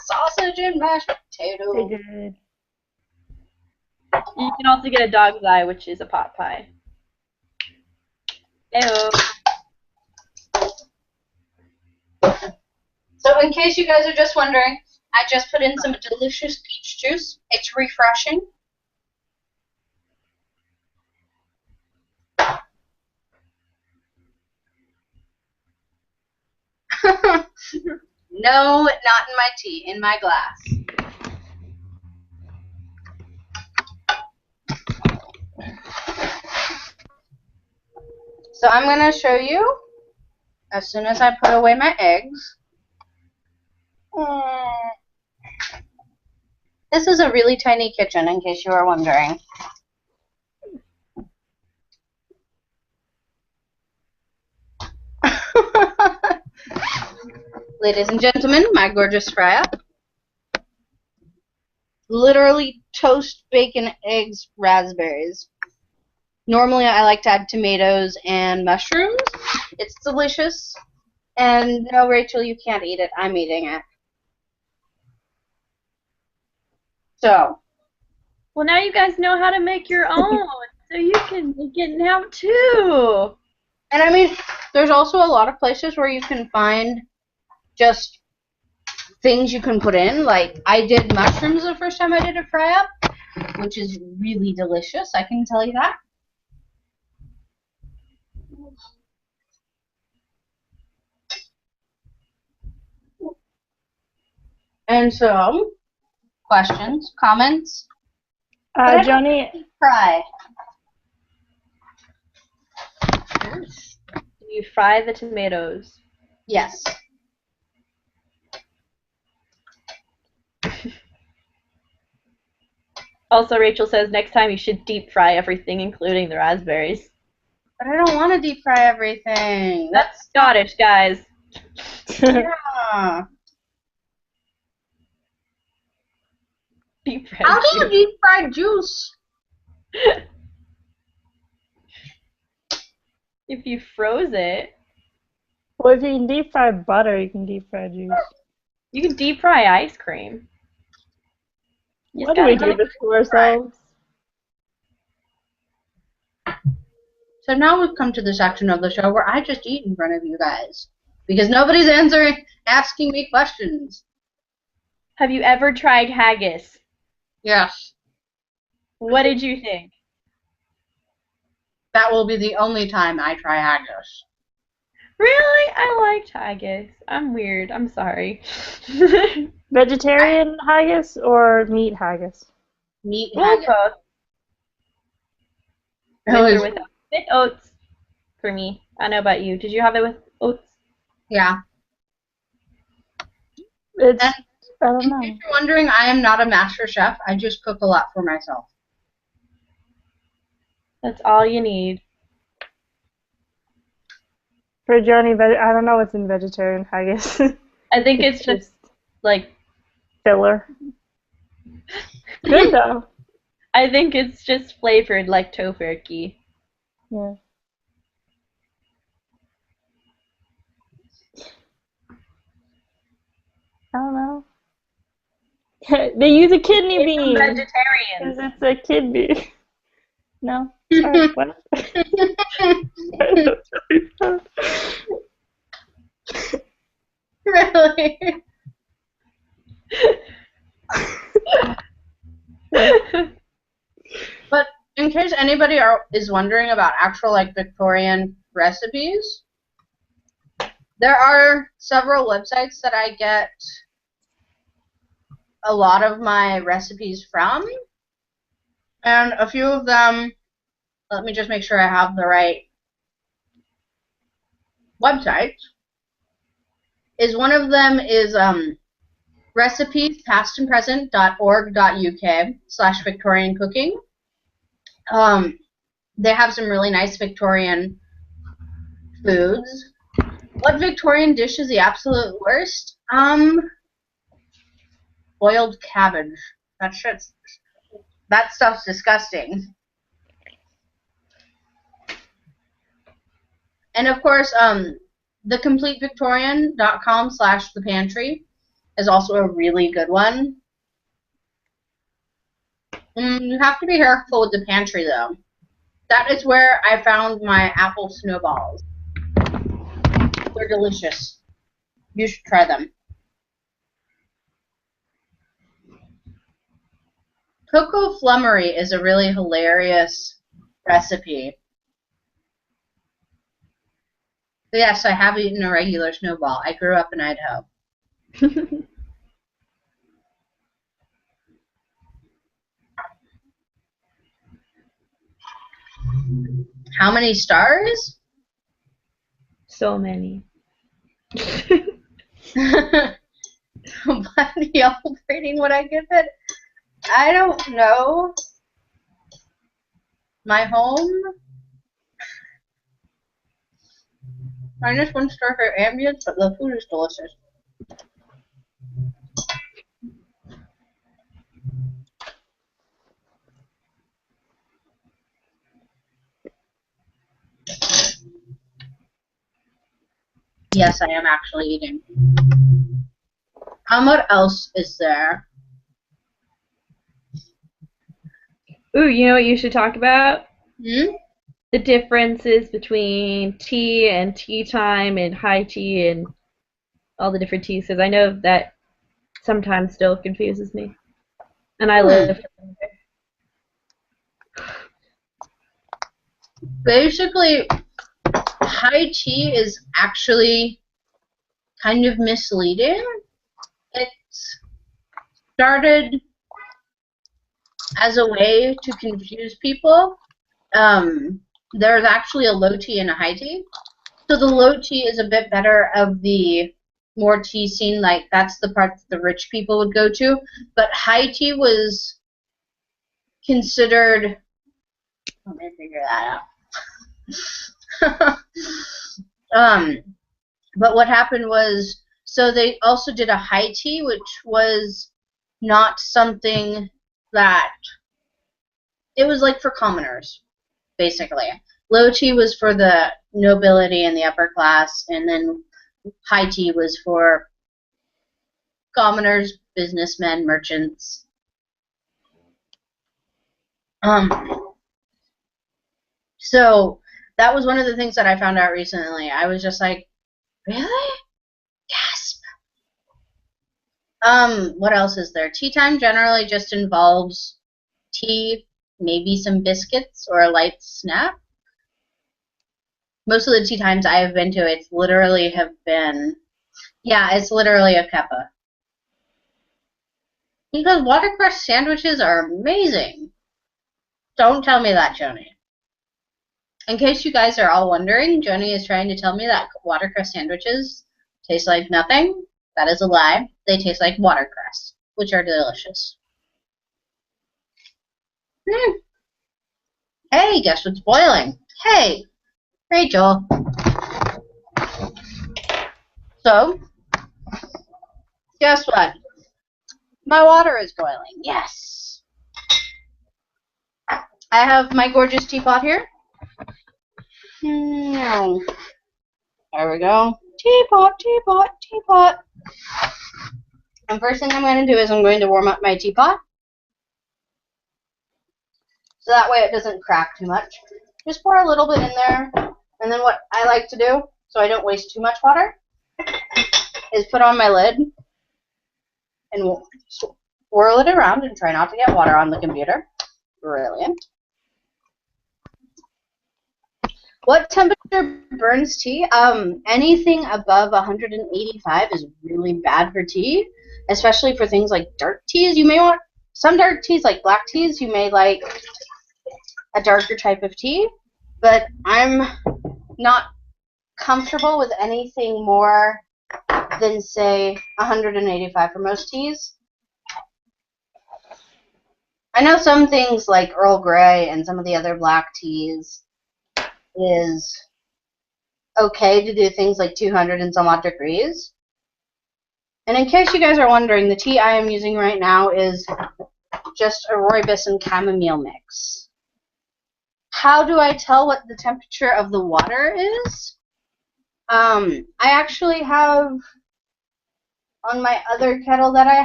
Sausage and mashed potato. Good. You can also get a dog's eye, which is a pot pie. Ew. So in case you guys are just wondering, I just put in some delicious peach juice. It's refreshing. No, not in my tea, in my glass. So I'm going to show you as soon as I put away my eggs. This is a really tiny kitchen, in case you are wondering. Ladies and gentlemen, my gorgeous fry-up. Literally toast, bacon, eggs, raspberries. Normally I like to add tomatoes and mushrooms. It's delicious. And no, Rachel, you can't eat it. I'm eating it. So. Well, now you guys know how to make your own, so you can make it now too. And I mean, there's also a lot of places where you can find just things you can put in. Like, I did mushrooms the first time I did a fry-up, which is really delicious, I can tell you that. And so, questions, comments? Joni, Fry. You fry the tomatoes. Yes. Also, Rachel says next time you should deep fry everything, including the raspberries. But I don't want to deep fry everything. That's Scottish, guys. Yeah. Deep fried How do you juice. deep fry juice? If you froze it, well, if you can deep fry butter, you can deep fry juice. you can deep fry ice cream. You Why just do we gotta do this to ourselves? So now we've come to the section of the show where I just eat in front of you guys. Because nobody's asking me questions. Have you ever tried haggis? Yes. What did you think? That will be the only time I try haggis. Really? I liked haggis. I'm weird. I'm sorry. Vegetarian haggis or meat haggis? Meat Well, haggis. both. It With or was- without. With oats for me. I don't know about you. Did you have it with oats? Yeah. It's, And I don't in know. case you're wondering, I am not a master chef. I just cook a lot for myself. That's all you need. For Joni, I don't know what's in vegetarian haggis. I think it's just like filler. Good though. I think it's just flavored like tofurkey. Yeah. I don't know. They use a kidney bean. Vegetarians. It's a kidney. No? Sorry, what? That's really fun. Really? But in case anybody is wondering about actual like Victorian recipes, there are several websites that I get a lot of my recipes from. And a few of them, let me just make sure I have the right website. One of them is recipespastandpresent.org.uk/Victorian cooking. They have some really nice Victorian foods. What Victorian dish is the absolute worst? Boiled cabbage. That stuff's disgusting. And of course, thecompletevictorian.com/thepantry is also a really good one. You have to be careful with the pantry, though. That is where I found my apple snowballs. They're delicious. You should try them. Cocoa flummery is a really hilarious recipe. Yes, I have eaten a regular snowball. I grew up in Idaho. How many stars? So many. What are y'all rating what I give it? I don't know. My home? -1 star for ambience, but the food is delicious. Yes, I am actually eating. What else is there? Ooh, you know what you should talk about? Hmm? The differences between tea and tea time and high tea and all the different teas, because I know that sometimes still confuses me. And I live. Basically, high tea is actually kind of misleading. It started as a way to confuse people. There's actually a low tea and a high tea. So the low tea is a bit better of the more tea scene, like that's the part that the rich people would go to. But high tea was considered, let me figure that out. But what happened was, so they also did a high tea, which was not something that, it was like for commoners, basically. Low tea was for the nobility and the upper class, and then high tea was for commoners, businessmen, merchants. So that was one of the things that I found out recently. I was just like, really? Gasp. What else is there? Tea time generally just involves tea, maybe some biscuits or a light snack. Most of the tea times I have been to, it's literally a cuppa. Because watercress sandwiches are amazing. Don't tell me that, Joni. In case you guys are all wondering, Joni is trying to tell me that watercress sandwiches taste like nothing. That is a lie. They taste like watercress, which are delicious. Hey, guess what's boiling? Hey, Rachel. So, guess what? My water is boiling. Yes. I have my gorgeous teapot here. There we go. Teapot, teapot, teapot. And first thing I'm going to do is I'm going to warm up my teapot. So that way it doesn't crack too much. Just pour a little bit in there. And then what I like to do, so I don't waste too much water, is put on my lid and swirl it around and try not to get water on the computer. Brilliant. What temperature burns tea? Anything above 185 is really bad for tea, especially for things like dark teas. You may want some dark teas, like black teas. You may like a darker type of tea, but I'm not comfortable with anything more than, say, 185 for most teas. I know some things like Earl Grey and some of the other black teas is okay to do things like 200 and some odd degrees. And in case you guys are wondering, the tea I am using right now is just a rooibos and chamomile mix. How do I tell what the temperature of the water is? I actually have, on my other kettle that I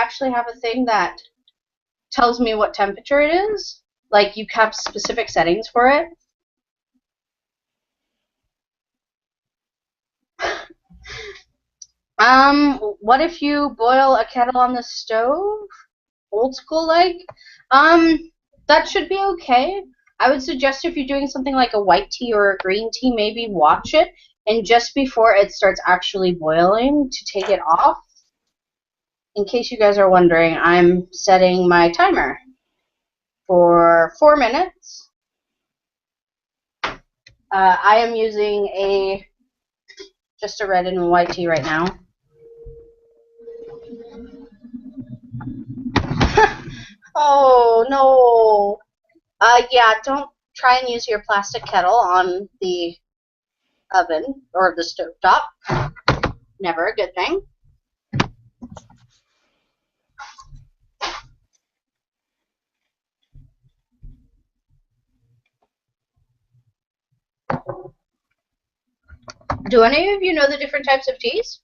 actually have a thing that tells me what temperature it is. Like, you have specific settings for it. What if you boil a kettle on the stove? Old school like? That should be okay. I would suggest if you're doing something like a white tea or a green tea, maybe watch it, and just before it starts actually boiling, to take it off. In case you guys are wondering, I'm setting my timer for 4 minutes. I am using just a red and white tea right now. Oh, no. Yeah, don't try and use your plastic kettle on the oven or the stove top. Never a good thing. Do any of you know the different types of teas?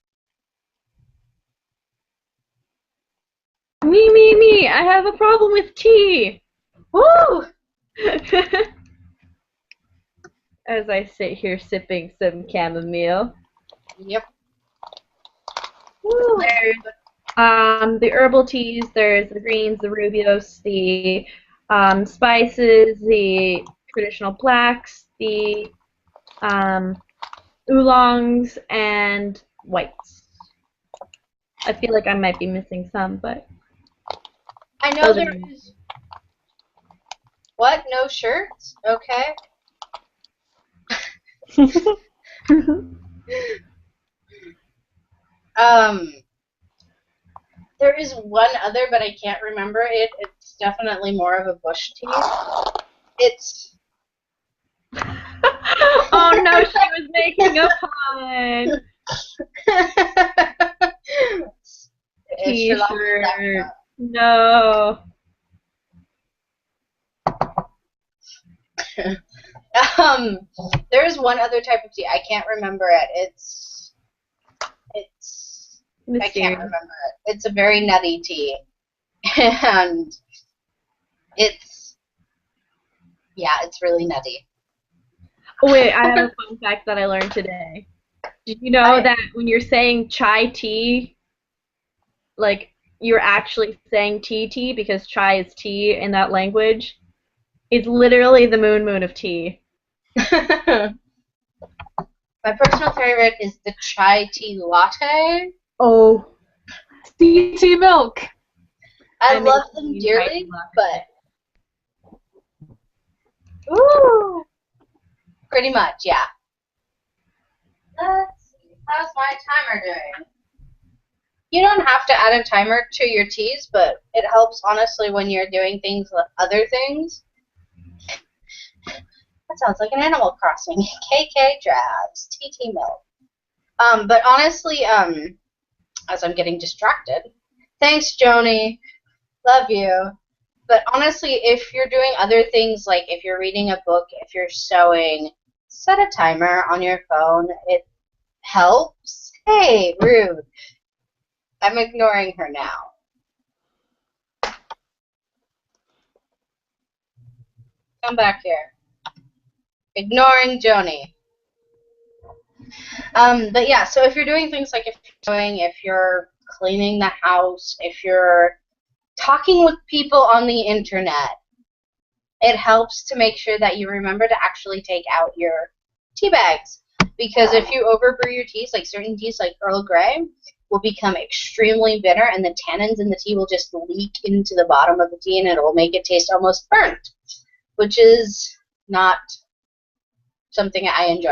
Me. I have a problem with tea. Woo! As I sit here sipping some chamomile. Yep. Woo. There's the herbal teas, there's the greens, the rubios, the spices, the traditional blacks, the oolongs, and whites. I feel like I might be missing some, but I know there is. What? No shirts? Okay. There is one other, but I can't remember it. It's definitely more of a bush tea. It's. Oh no, she was making a pun. T-shirt. No. There's one other type of tea. I can't remember it. It's I can't remember it. It's a very nutty tea. And it's really nutty. Oh, wait, I have a fun fact that I learned today. Did you know that when you're saying chai tea, like, you're actually saying tea because chai is tea in that language? It's literally the moon of tea. My personal favorite is the chai tea latte. Oh. tea milk. I love them dearly, but ooh, pretty much, yeah. Let's see, how's my timer doing? You don't have to add a timer to your teas, but it helps honestly when you're doing things with other things. That sounds like an Animal Crossing. KK Jazz, TT Milk. But honestly, as I'm getting distracted, thanks, Joni. Love you. But honestly, if you're doing other things, like if you're reading a book, if you're sewing, set a timer on your phone. It helps. Hey, rude. I'm ignoring her now. Come back here. Ignoring Joni. But yeah, so if you're doing things like if you're cleaning the house, if you're talking with people on the internet, it helps to make sure that you remember to actually take out your tea bags. Because if you overbrew your teas, like certain teas like Earl Grey, will become extremely bitter, and the tannins in the tea will just leak into the bottom of the tea, and it will make it taste almost burnt, which is not something I enjoy.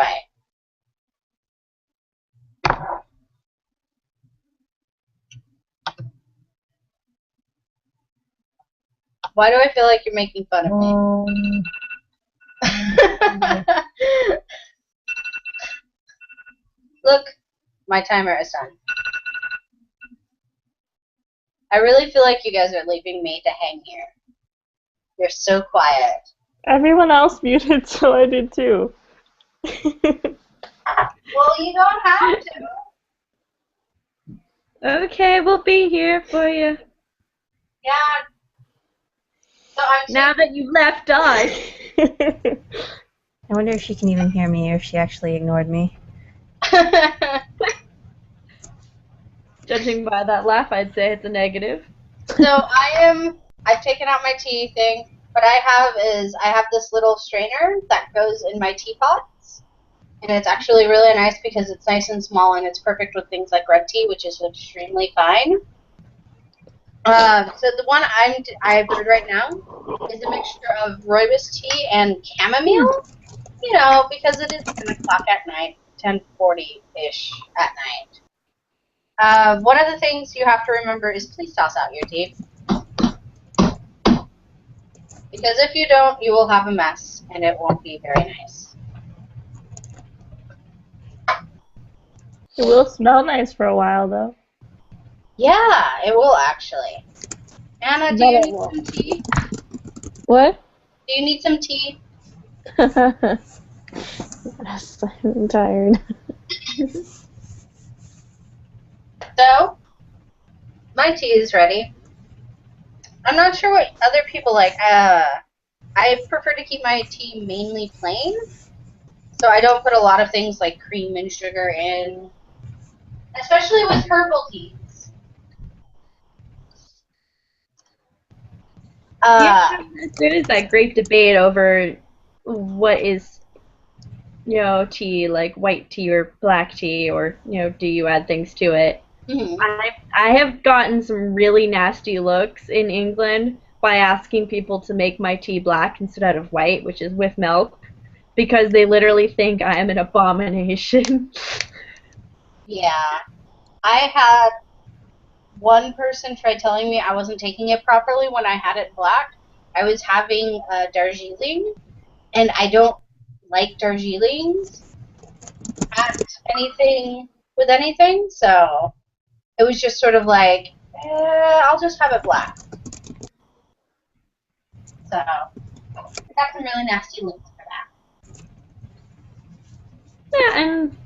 Why do I feel like you're making fun of me? Look, my timer is done. I really feel like you guys are leaving me to hang here. You're so quiet. Everyone else muted, so I did too. Well, you don't have to. Okay, we'll be here for you. Yeah. So I'm Now that you've left us. I wonder if she can even hear me or if she actually ignored me. Judging by that laugh, I'd say it's a negative. So I've taken out my tea thing. What I have this little strainer that goes in my teapots. And it's actually really nice because it's nice and small and it's perfect with things like red tea, which is extremely fine. So the one I brewed right now is a mixture of rooibos tea and chamomile. You know, because it is 10 o'clock at night, 10:40-ish at night. One of the things you have to remember is please toss out your tea. Because if you don't, you will have a mess, and it won't be very nice. It will smell nice for a while, though. Yeah, it will actually. Anna, do you need some tea? What? Do you need some tea? Yes, I'm tired. So, my tea is ready. I'm not sure what other people like. I prefer to keep my tea mainly plain, so I don't put a lot of things like cream and sugar in, especially with herbal teas. There is that great debate over what is, tea, like white tea or black tea, or, do you add things to it? Mhm. I have gotten some really nasty looks in England by asking people to make my tea black instead of white, which is with milk, because they literally think I am an abomination. Yeah. I had one person try telling me I wasn't taking it properly when I had it black. I was having Darjeeling, and I don't like Darjeelings at anything with anything, so it was just sort of like, I'll just have it black. So I got some really nasty looks for that. Yeah, and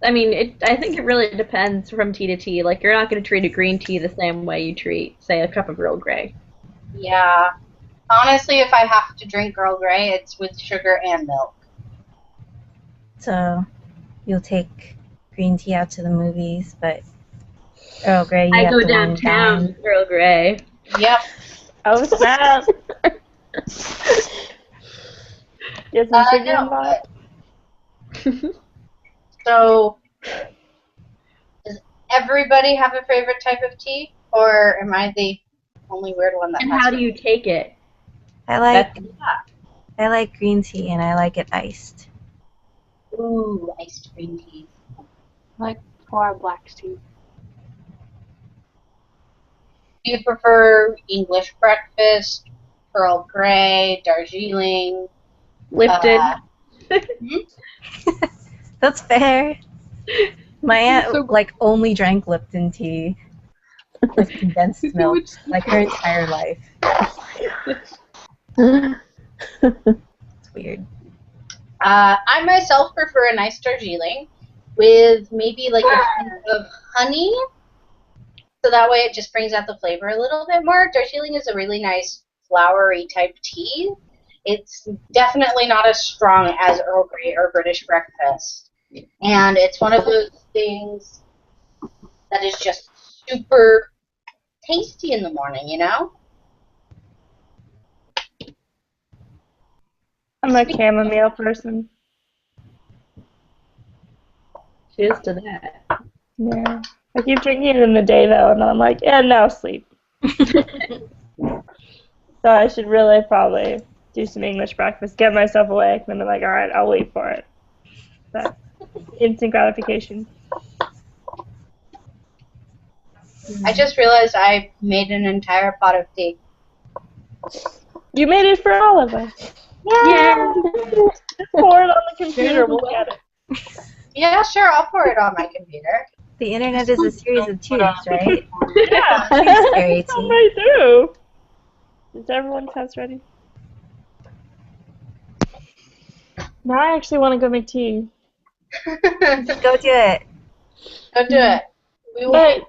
I mean, I think it really depends from tea to tea. Like, you're not going to treat a green tea the same way you treat, say, a cup of Earl Grey. Yeah. Honestly, if I have to drink Earl Grey, it's with sugar and milk. So you'll take green tea out to the movies, but Earl Grey you I have go to wind downtown down. with Earl Grey. Yep. Oh, snap! Get some sugar No, involved? So, does everybody have a favorite type of tea, or am I the only weird one that And has how do you take it? I like That's I like green tea and I like it iced. Ooh, iced green tea. Like for black tea. Do you prefer English breakfast, Earl Grey, Darjeeling? Lifted. That's fair. My aunt So- only drank Lipton tea with condensed milk like her entire life. It's weird. I myself prefer a nice Darjeeling with maybe like a hint of honey, so that way it just brings out the flavor a little bit more. Darjeeling is a really nice flowery type tea. It's definitely not as strong as Earl Grey or British breakfast. And it's one of those things that is just super tasty in the morning, you know? I'm a chamomile person. Cheers to that. Yeah. I keep drinking it in the day though, and I'm like, yeah, now sleep. So I should really probably do some English breakfast, get myself awake, and then be like, all right, I'll wait for it. That's instant gratification. I just realized I made an entire pot of tea. You made it for all of us. Yeah. Just pour it on the computer, we'll get it. Yeah, sure, I'll pour it on my computer. The internet is a series of tubes, right? Yeah, Fairy come tea. right through. Is everyone test ready? Now I actually want to go make tea. Go Go do it. do it. We will. But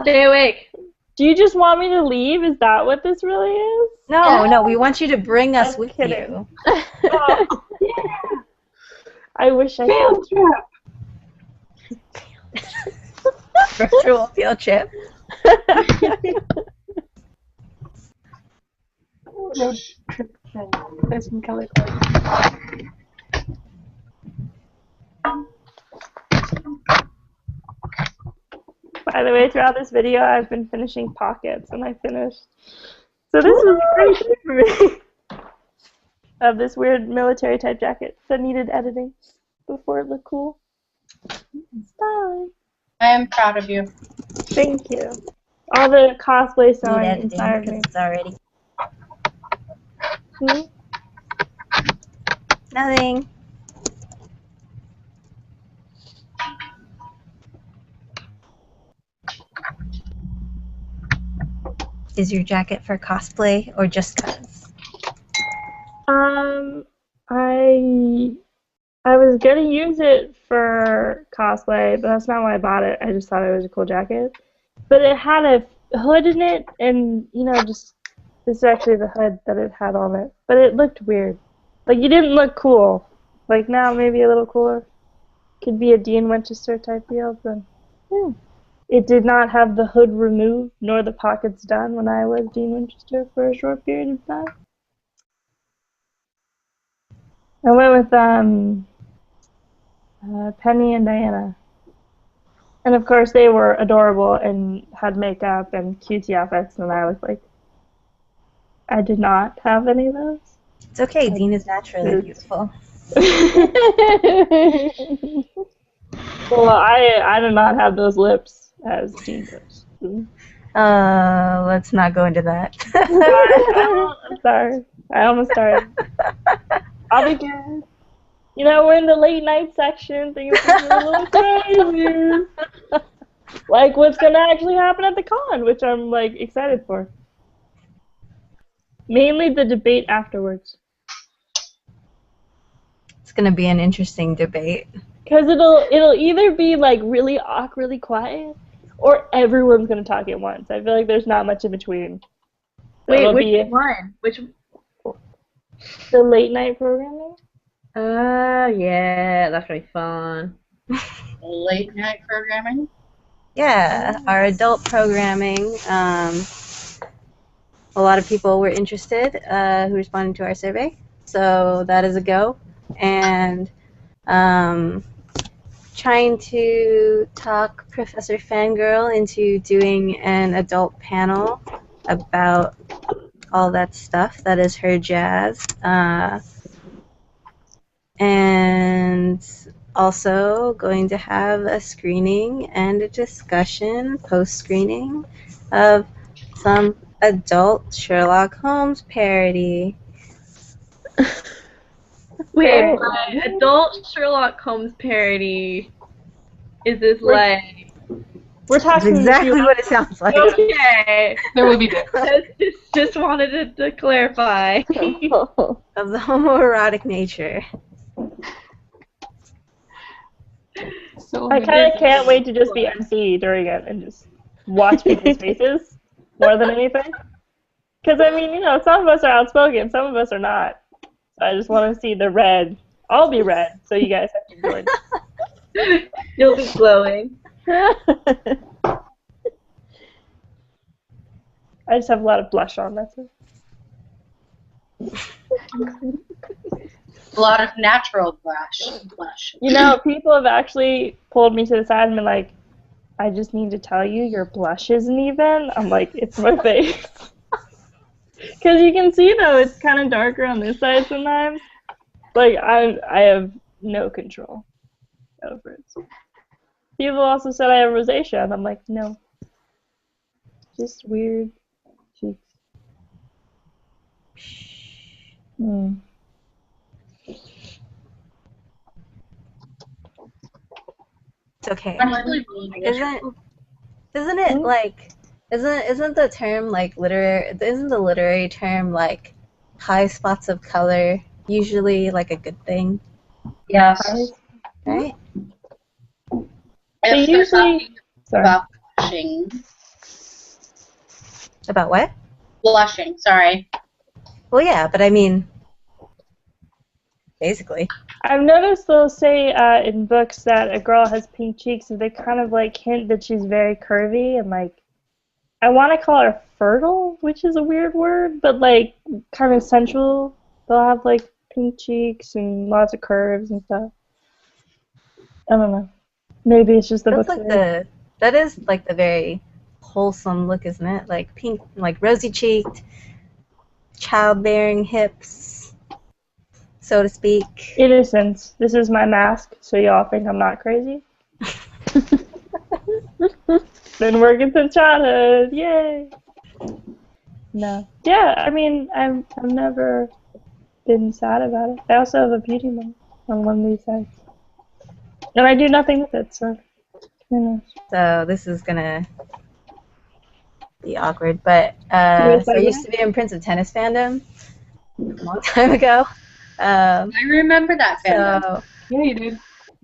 Stay awake. do you just want me to leave? Is that what this really is? No, no, we want you to bring us I'm with kidding. you. Oh, yeah. I wish I could. Virtual field trip. No trip thing. There's some color coding. By the way, throughout this video, I've been finishing pockets, and I finished. So this was a great day for me. Of this weird military type jacket that needed editing before it looked cool. Styling. I am proud of you. Thank you. All the cosplay Need sewing editing inspired because me. it's already Hmm? nothing. Is your jacket for cosplay or just cause? I was gonna use it for cosplay, but that's not why I bought it. I just thought it was a cool jacket. But it had a hood in it, and just this is actually the hood that it had on it. But it looked weird. Like you didn't look cool. Like now maybe a little cooler. Could be a Dean Winchester type deal, but it did not have the hood removed nor the pockets done when I was Dean Winchester for a short period of time. I went with Penny and Diana. And of course they were adorable and had makeup and cutesy outfits, and I was like, I did not have any of those. It's okay. Dean is naturally beautiful. Well, I did not have those lips as Dean does. Let's not go into that. I'm sorry. I almost started. I'll be good. We're in the late night section. Things are a little crazy. Like what's gonna actually happen at the con, which I'm like excited for. Mainly the debate afterwards. It's gonna be an interesting debate. Because it'll either be like really awkwardly quiet, or everyone's gonna talk at once. I feel like there's not much in between. Wait, which one? Which? The late night programming. Yeah, that's gonna be fun. Late night programming? Yeah, our adult programming. A lot of people were interested who responded to our survey, so that is a go. And trying to talk Professor Fangirl into doing an adult panel about all that stuff. That is her jazz. And also going to have a screening and a discussion post-screening of some adult Sherlock Holmes parody. Wait, by adult Sherlock Holmes parody, is this like? We're That's talking exactly what it sounds like. Okay, There will be different. just wanted to clarify. Of the homoerotic nature. So I kind of can't wait to just be MC during it and just watch people's faces more than anything. Because, some of us are outspoken, some of us are not. So I just want to see the red. I'll be red, so you guys have to join. You'll be glowing. I just have a lot of blush on, that's it. A lot of natural blush. You know, people have actually pulled me to the side and been like, I just need to tell you, your blush isn't even. I'm like, it's my face. Because you can see, though, it's kind of darker on this side sometimes. Like, I have no control over it. People also said I have rosacea, and I'm like, no. Just weird cheeks. Mm. It's okay. Honestly, Isn't it like isn't the term like isn't the literary term like high spots of color usually like a good thing, yes. right? They If they're usually... talking Sorry. about blushing. About what? Blushing, sorry. Well, yeah, but I mean, basically. I've noticed they'll say in books that a girl has pink cheeks, and they kind of like hint that she's very curvy and like, I want to call her fertile, which is a weird word, but like kind of sensual. They'll have like pink cheeks and lots of curves and stuff. I don't know. Maybe it's just the That's book. like that is like the very wholesome look, isn't it? Like pink, like rosy cheeked, childbearing hips, so to speak. Innocence. This is my mask, so y'all think I'm not crazy. Been working since childhood. Yay. No. Yeah, I mean, I've never been sad about it. I also have a beauty mark on one of these sides. And I do nothing with it, so who knows. So this is gonna be awkward, but Yes, so I I used to be in Prince of Tennis fandom a long time ago. I remember that fandom. So Yeah, you did.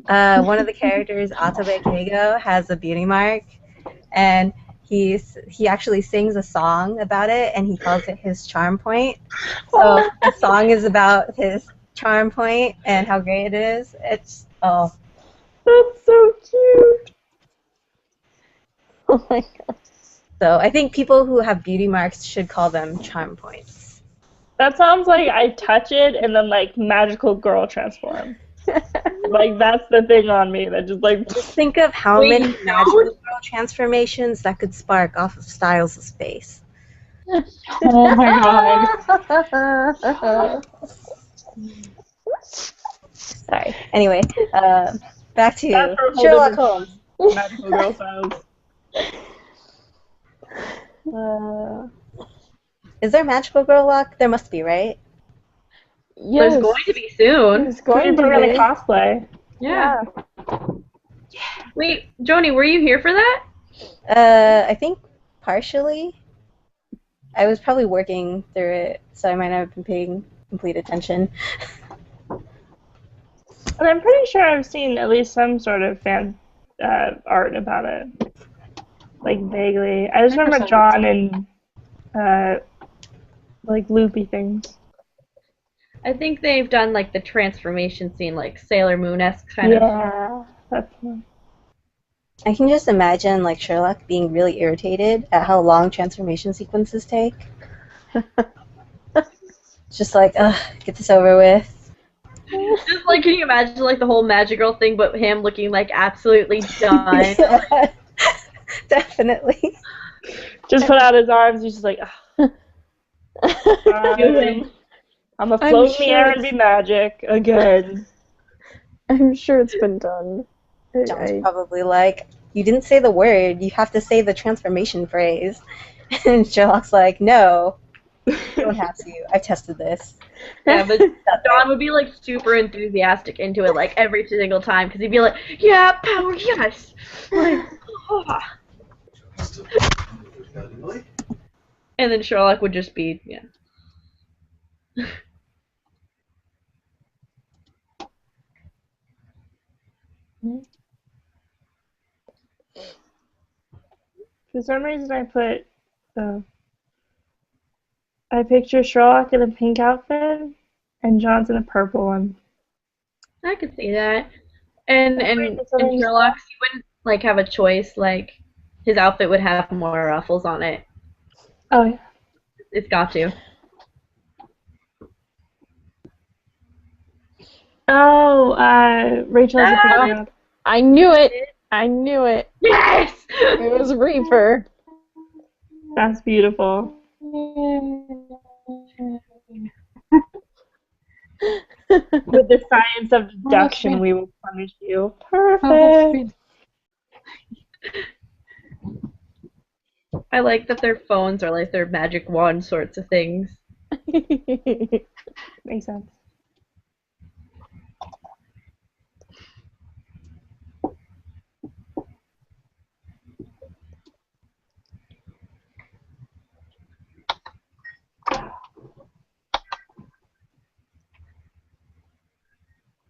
one of the characters, Atabe Keigo, has a beauty mark, and he actually sings a song about it, and he calls it his charm point. So the song is about his charm point and how great it is. It's That's so cute. Oh my god. So I think people who have beauty marks should call them charm points. That sounds like I touch it and then like magical girl transform. Like that's the thing on me that just like... Just think of how many magical girl transformations that could spark off of Styles' face. Oh my god. Sorry. Anyway, back to That's a whole Sherlock different- Holmes. Magical girl styles. Is there magical girl luck? There must be, right? There's going to be soon. It's going to be cosplay. Yeah. Wait, Joni, were you here for that? I think partially. I was probably working through it, so I might not have been paying complete attention. And I'm pretty sure I've seen at least some sort of fan art about it. Like vaguely. I just remember 100%. John and like loopy things. I think they've done like the transformation scene, like Sailor Moon-esque kind of. Yeah, that's one. I can just imagine like Sherlock being really irritated at how long transformation sequences take. Just like, ugh, get this over with. Just like, can you imagine like the whole Magic Girl thing, but him looking like absolutely done? Yeah, definitely. Just put out his arms, he's just like, I'm gonna float in the air and be magic again. I'm sure it's been done. John's probably like, you didn't say the word, you have to say the transformation phrase. And Sherlock's like, no, you don't have to. I've tested this. Yeah, but John would be like super enthusiastic into it like every single time because he'd be like, yeah, power, yes. Like, oh. And then Sherlock would just be, yeah. For some reason I picture Sherlock in a pink outfit and John's in a purple one. I could see that. And Sherlock, he wouldn't like have a choice. Like his outfit would have more ruffles on it. Oh yeah. It's got to. Oh, Rachel has a picture up. I knew it. I knew it. Yes! It was Reaper. That's beautiful. With the science of deduction, we will punish you. Perfect. I like that their phones are like their magic wand sorts of things. Makes sense.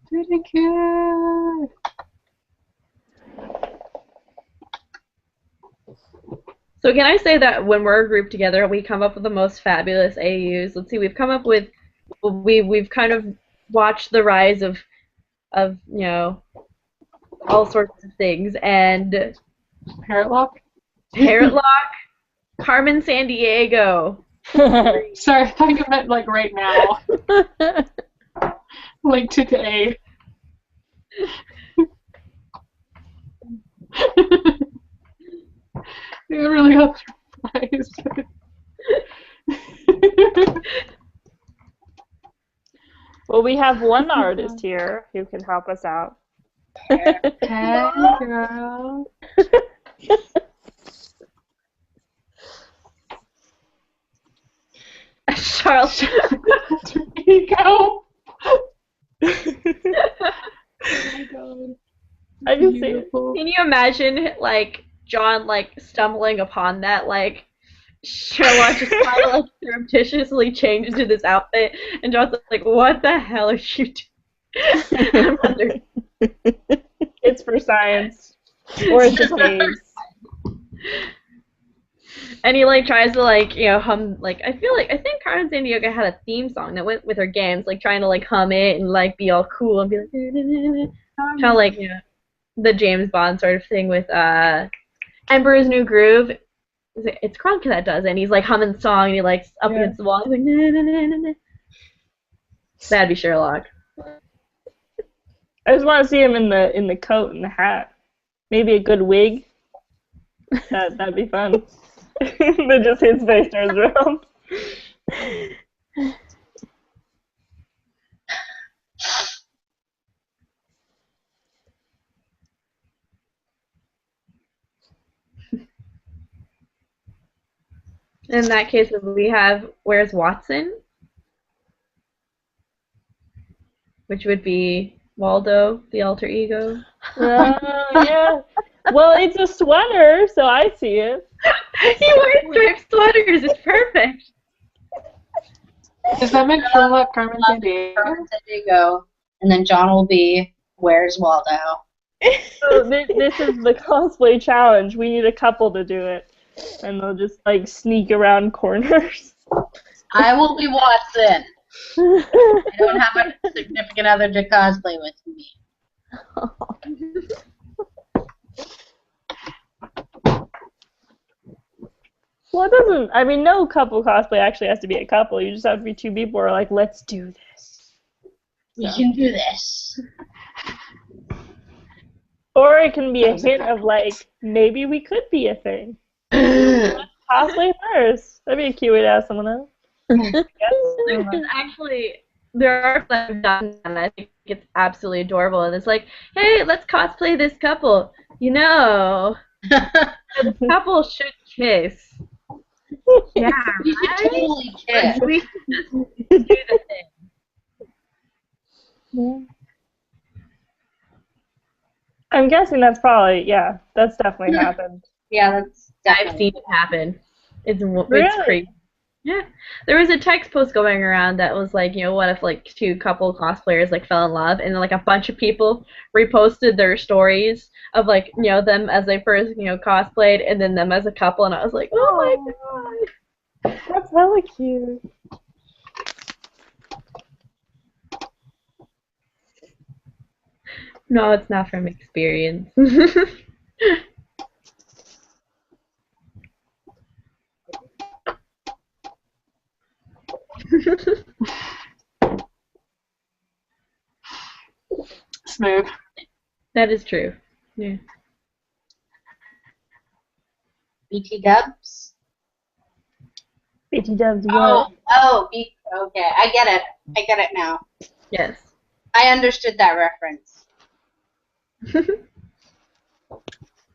Pretty good. So can I say that when we're grouped together, we come up with the most fabulous AUs? Let's see, we've come up with we've kind of watched the rise of all sorts of things, and Parrot lock? Parrot Lock, Carmen Sandiego. Sorry, I thought you meant like right now. Like today. I really got surprised. Well, we have one artist here who can help us out. Hey, girl. Charles. There you go. Oh my god. I can see it. Beautiful. Can you imagine like John like stumbling upon that like Sherlock just kind of like surreptitiously changed into this outfit, and John's like, "What the hell are you doing?" I'm wondering. It's for science. Or it's just haze. And he like tries to like hum like I think Carmen Sandiego had a theme song that went with her games, like trying to like hum it and like be all cool and be like kind of like the James Bond sort of thing with Emperor's New Groove. It's Kronk that does it, and he's like humming the song and he like up against the wall. He's like, nah, nah, nah, nah, nah. That'd be Sherlock. I just want to see him in the coat and the hat. Maybe a good wig. That'd be fun. But just his face turns around. In that case, we have Where's Watson, which would be Waldo, the alter ego. Yeah. Well, it's a sweater, so I see it. He wears striped sweaters. It's perfect. Does that make Sherlock Carmen Sandiego? Carmen Sandiego, and then John will be Where's Waldo? So this is the cosplay challenge. We need a couple to do it, and they'll just like sneak around corners. I will be Watson. I don't have a significant other to cosplay with me. Well, it doesn't. I mean, no couple cosplay actually has to be a couple. You just have to be two people who are like, let's do this. We can do this. Or it can be a hint of like, maybe we could be a thing. Cosplay first. That'd be a cute way to ask someone else. There's actually there are that have done that, and I think it's absolutely adorable. And it's like, hey, let's cosplay this couple. The couple should kiss. Yeah, We should right? totally kiss. We should just do the thing. Yeah. I'm guessing that's probably, that's definitely happened. Yeah, that's I've definitely. seen it happen. It's Really? crazy. Yeah, there was a text post going around that was like, what if like two couple cosplayers like fell in love, and then like a bunch of people reposted their stories of like them as they first cosplayed, and then them as a couple, and I was like, oh my god. That's hella cute. No, it's not from experience. That is true. Yeah. BT dubs? BT dubs Oh, what? okay. I get it. I get it now. Yes. I understood that reference.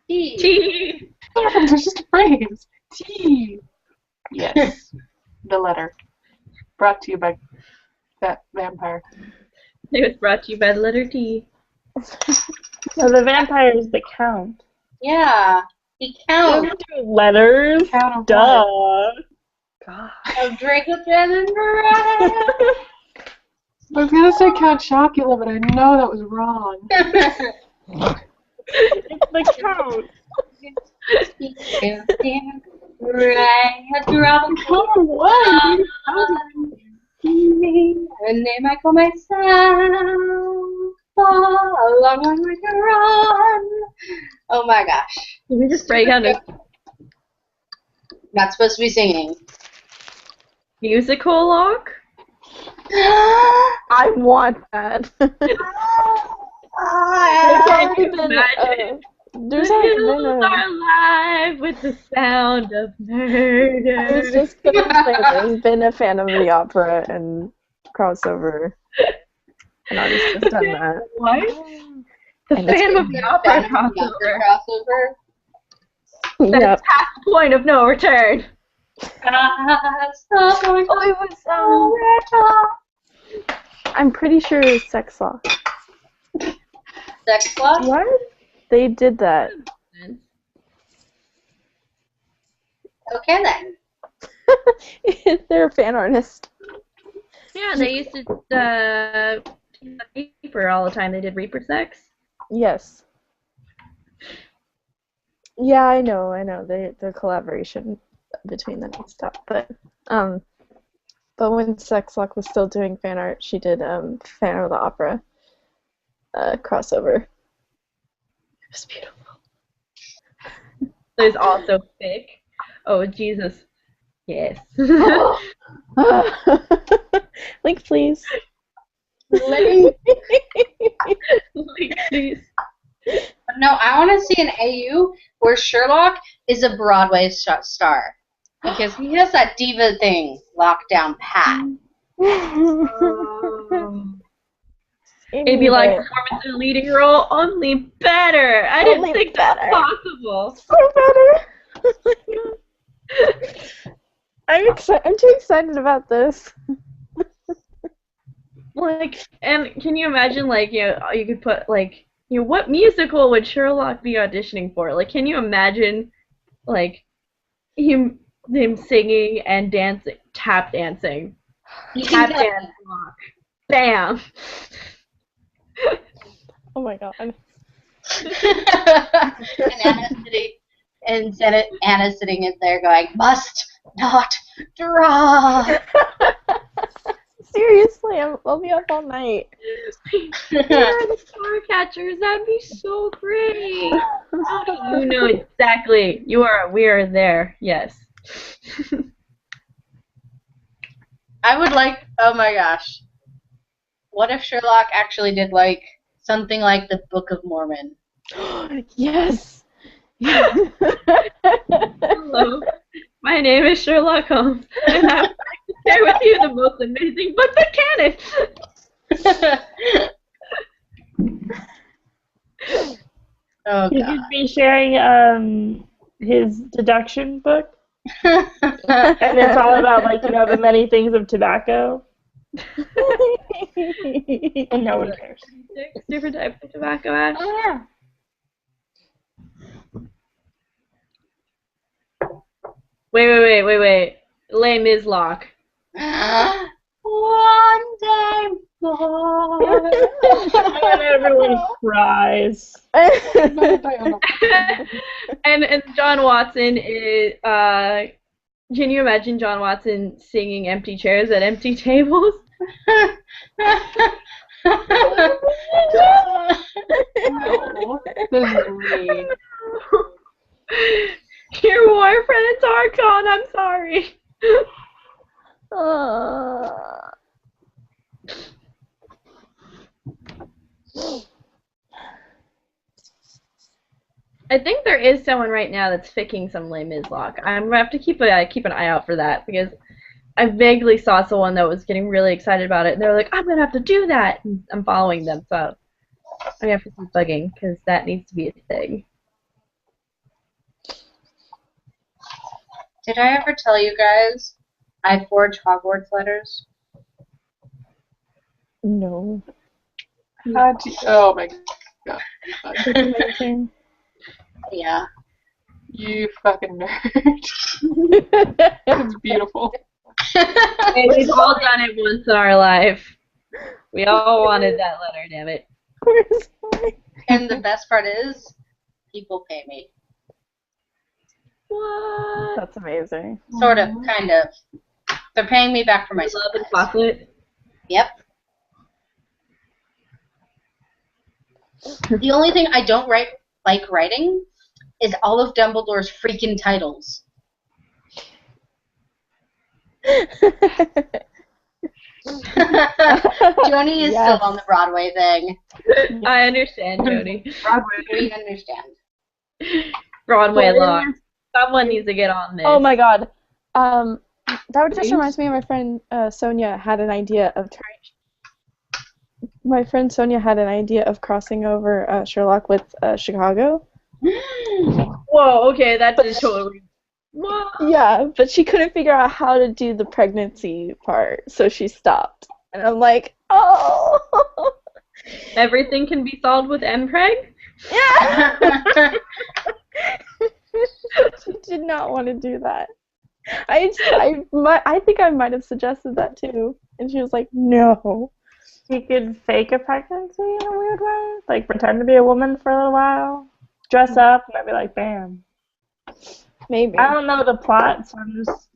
Tea. Tea. It's just a phrase. T. Yes. The letter. Brought to you by that vampire. It was brought to you by the letter T. No, the vampire is the count. Yeah. He Doesn't counts. do letters. Count of Duh. what? God. A drink of gin and bread. I was gonna say Count Chocula, but I know that was wrong. It's the count. Right, drop Count of what? and name I call myself. Along on my run. Oh my gosh. Can we just break out a Not supposed to be singing. musical lock? I want that. There's already been The hills are alive with the sound of murder. I was just gonna say there's been a Phantom of the Opera and crossover. An artist has done that. What? The And it's Phantom of the Opera crossover. Yep. That's past the point of no return. Oh, it was I'm pretty sure it was Sex Law. Sex Club? What? They did that. Okay then. They're a fan artist. Yeah, they used to Reaper all the time. They did Reaper sex. Yes. Yeah, I know. The collaboration between them and stuff. But when Sex Luck was still doing fan art, she did Phantom of the Opera crossover. It was beautiful. There's also thick. Oh Jesus. Yes. Link, please. Living. Like, please. No, I want to see an AU where Sherlock is a Broadway star. Because he has that diva thing locked down pat. It'd be like performance in a leading role, only better. I didn't Only think better. that's possible. So better. Oh my God. I'm too excited about this. Like, and can you imagine, like, you could put, like, what musical would Sherlock be auditioning for? Like, can you imagine, like, him singing and dancing, tap dancing, tap dance rock, bam. Oh my God. And Anna's sitting in there going, must not draw. Seriously, I'll be up all night. You're the star catchers. That'd be so great. You know exactly. We are there. Yes. I would like, oh my gosh. What if Sherlock actually did like something like the Book of Mormon? Yes. Hello. My name is Sherlock Holmes, and I would like to share with you the most amazing book but canon. Oh He god. could be sharing his deduction book, and it's all about the many things of tobacco. And no one cares. 6 different types of tobacco ash. Oh yeah. Wait. Les Mis lock. One day more. And everyone cries. and John Watson is. Can you imagine John Watson singing "Empty Chairs" at empty tables? No, this is mean. Your war friends are gone. I'm sorry. I think there is someone right now that's ficking some Les Mis lock. I'm gonna have to keep an eye out for that because I vaguely saw someone that was getting really excited about it, and they're like, "I'm gonna have to do that." And I'm following them, so I'm gonna have to keep bugging because that needs to be a thing. Did I ever tell you guys I forged Hogwarts letters? No. Oh my god. That's amazing. Yeah. You fucking nerd. It's beautiful. Hey, we've all done it once in our life. We all wanted that letter, damn it. Where's mine? And the best part is, people pay me. What? That's amazing. Sort of, kind of. They're paying me back for my Love and supplies. chocolate. Yep. The only thing I don't like writing is all of Dumbledore's freaking titles. Joni is still on the Broadway thing. I understand, Jody. We understand. Broadway law. Someone needs to get on this. Oh my god. That just reminds me of my friend Sonia had an idea of crossing over Sherlock with Chicago. Whoa, okay, that is totally... What? Yeah, but she couldn't figure out how to do the pregnancy part, so she stopped. And I'm like, oh! Everything can be solved with MPreg? Yeah! She did not want to do that. I think I might have suggested that too, and she was like, no. You could fake a pregnancy in a weird way, like pretend to be a woman for a little while, dress up, and I'd be like, bam. Maybe. I don't know the plot, so I'm just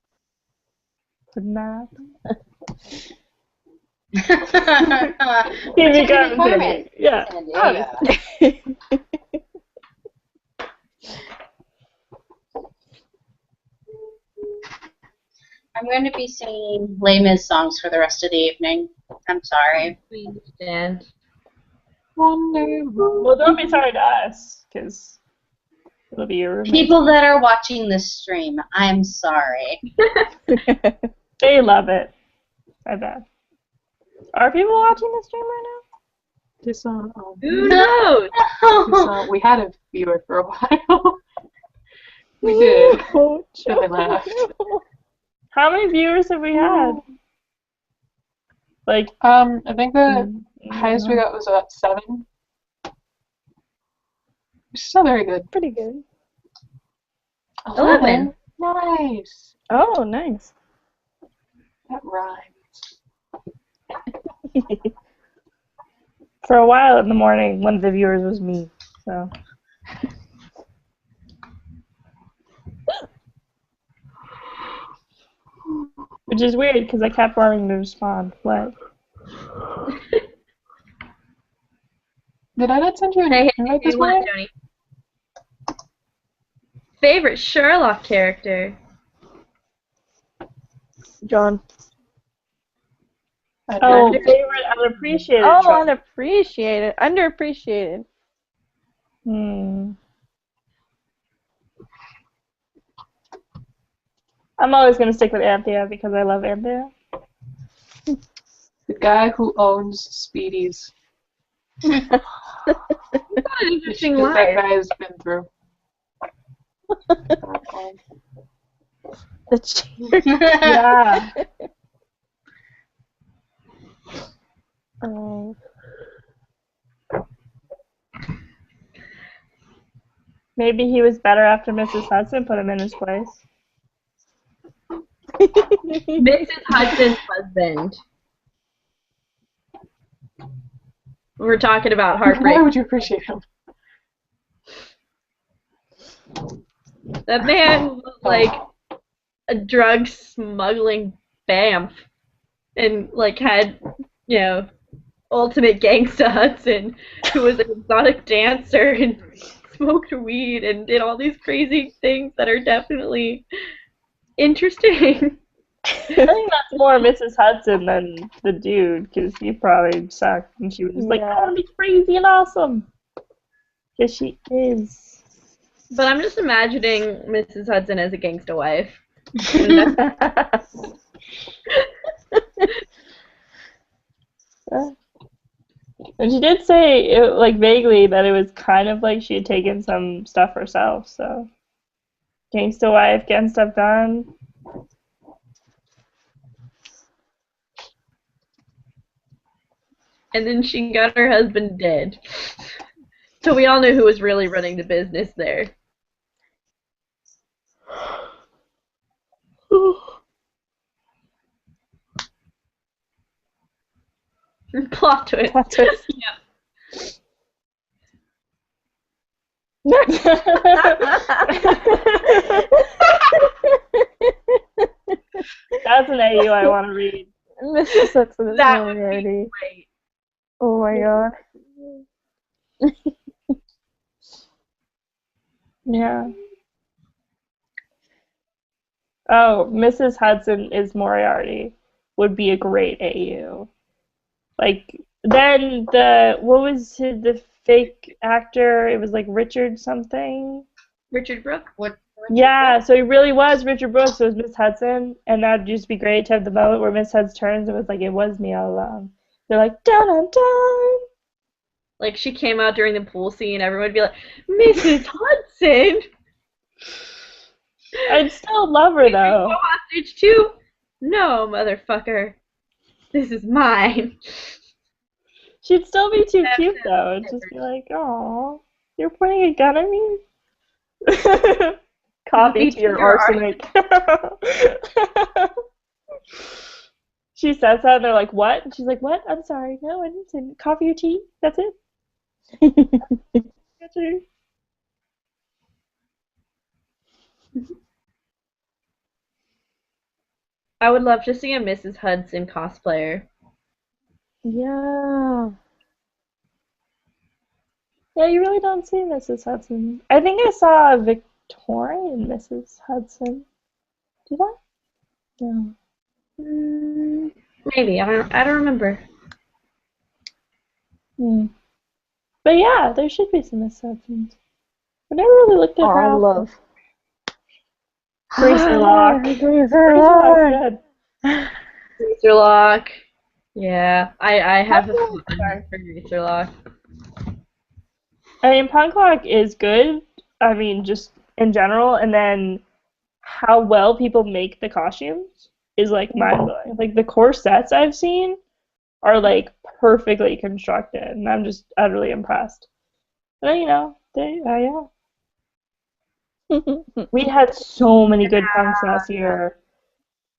putting that out there. Here we go. Requirement. Yeah. I'm going to be singing Les Mis songs for the rest of the evening. I'm sorry. We understand. Well, don't be sorry to us, because it'll be your roommate. People that are watching this stream, I'm sorry. They love it. I bet. Are people watching the stream right This Who knows? we had a viewer for a while. We did. Oh, And they left. now? How many viewers have we had? Like, I think the highest we got was about 7. Which is still very good. Pretty good. 11. Nice. Oh, nice. That rhymes. for a while in the morning, one of the viewers was me. So. Which is weird because I kept wanting to respond. What? Did I not send you an invite this morning? Joni. Favorite Sherlock character? John. Oh, favorite unappreciated. Oh, trope. unappreciated. Underappreciated. I'm always going to stick with Anthea because I love Anthea. The guy who owns Speedies. What an interesting That line. guy's been through. The cheer. Yeah. Maybe he was better after Mrs. Hudson put him in his place. Mrs. Hudson's husband. We're talking about heartbreak. Why would you appreciate him? That man was like a drug smuggling bamf and like had, you know, ultimate gangsta Hudson who was an exotic dancer and smoked weed and did all these crazy things that are definitely interesting. I think that's more Mrs. Hudson than the dude, because he probably sucked, and she was just like, I want to be crazy and awesome. Because she is. But I'm just imagining Mrs. Hudson as a gangsta wife. And she did say, like, vaguely that it was kind of like she had taken some stuff herself, so. Gangsta wife, getting stuff done. And then she got her husband dead. So we all knew who was really running the business there. Plot twist. Plot twist. That's an AU I want to read. Mrs. Hudson is That would Moriarty. be great. Oh my god. Yeah. Oh, Mrs. Hudson is Moriarty would be a great AU. Like, then what was the fake actor? It was like Richard something. Richard Brooke? Yeah, so he really was Richard Brooks, so it was Miss Hudson, and that'd just be great to have the moment where Miss Hudson turns and was like, it was me all along. They're like, dun dun dun! Like, she came out during the pool scene, everyone would be like, Mrs. Hudson! I'd still love her, though. Go hostage too? No, motherfucker. This is mine. She'd still be too cute, though. It'd just be like, aw, you're pointing a gun at me? Coffee to your arsenic. She says that, and they're like, what? And she's like, what? I'm sorry. No, I didn't say coffee or tea. That's it. That's it. I would love to see a Mrs. Hudson cosplayer. Yeah. Yeah, you really don't see Mrs. Hudson. I think I saw a Victorian Mrs. Hudson. Did I? No. Maybe. I don't remember. But yeah, there should be some Mrs. Hudsons. I never really looked at Oh, her. I love. Greaserlock. Greaserlock. Greaserlock. Yeah, I have a feeling for Greaserlock. I mean, punk rock is good. I mean, just in general, and then how well people make the costumes is like mind-blowing. Like the corsets I've seen are like perfectly constructed, and I'm just utterly impressed. But you know, yeah. We had so many good punks last year.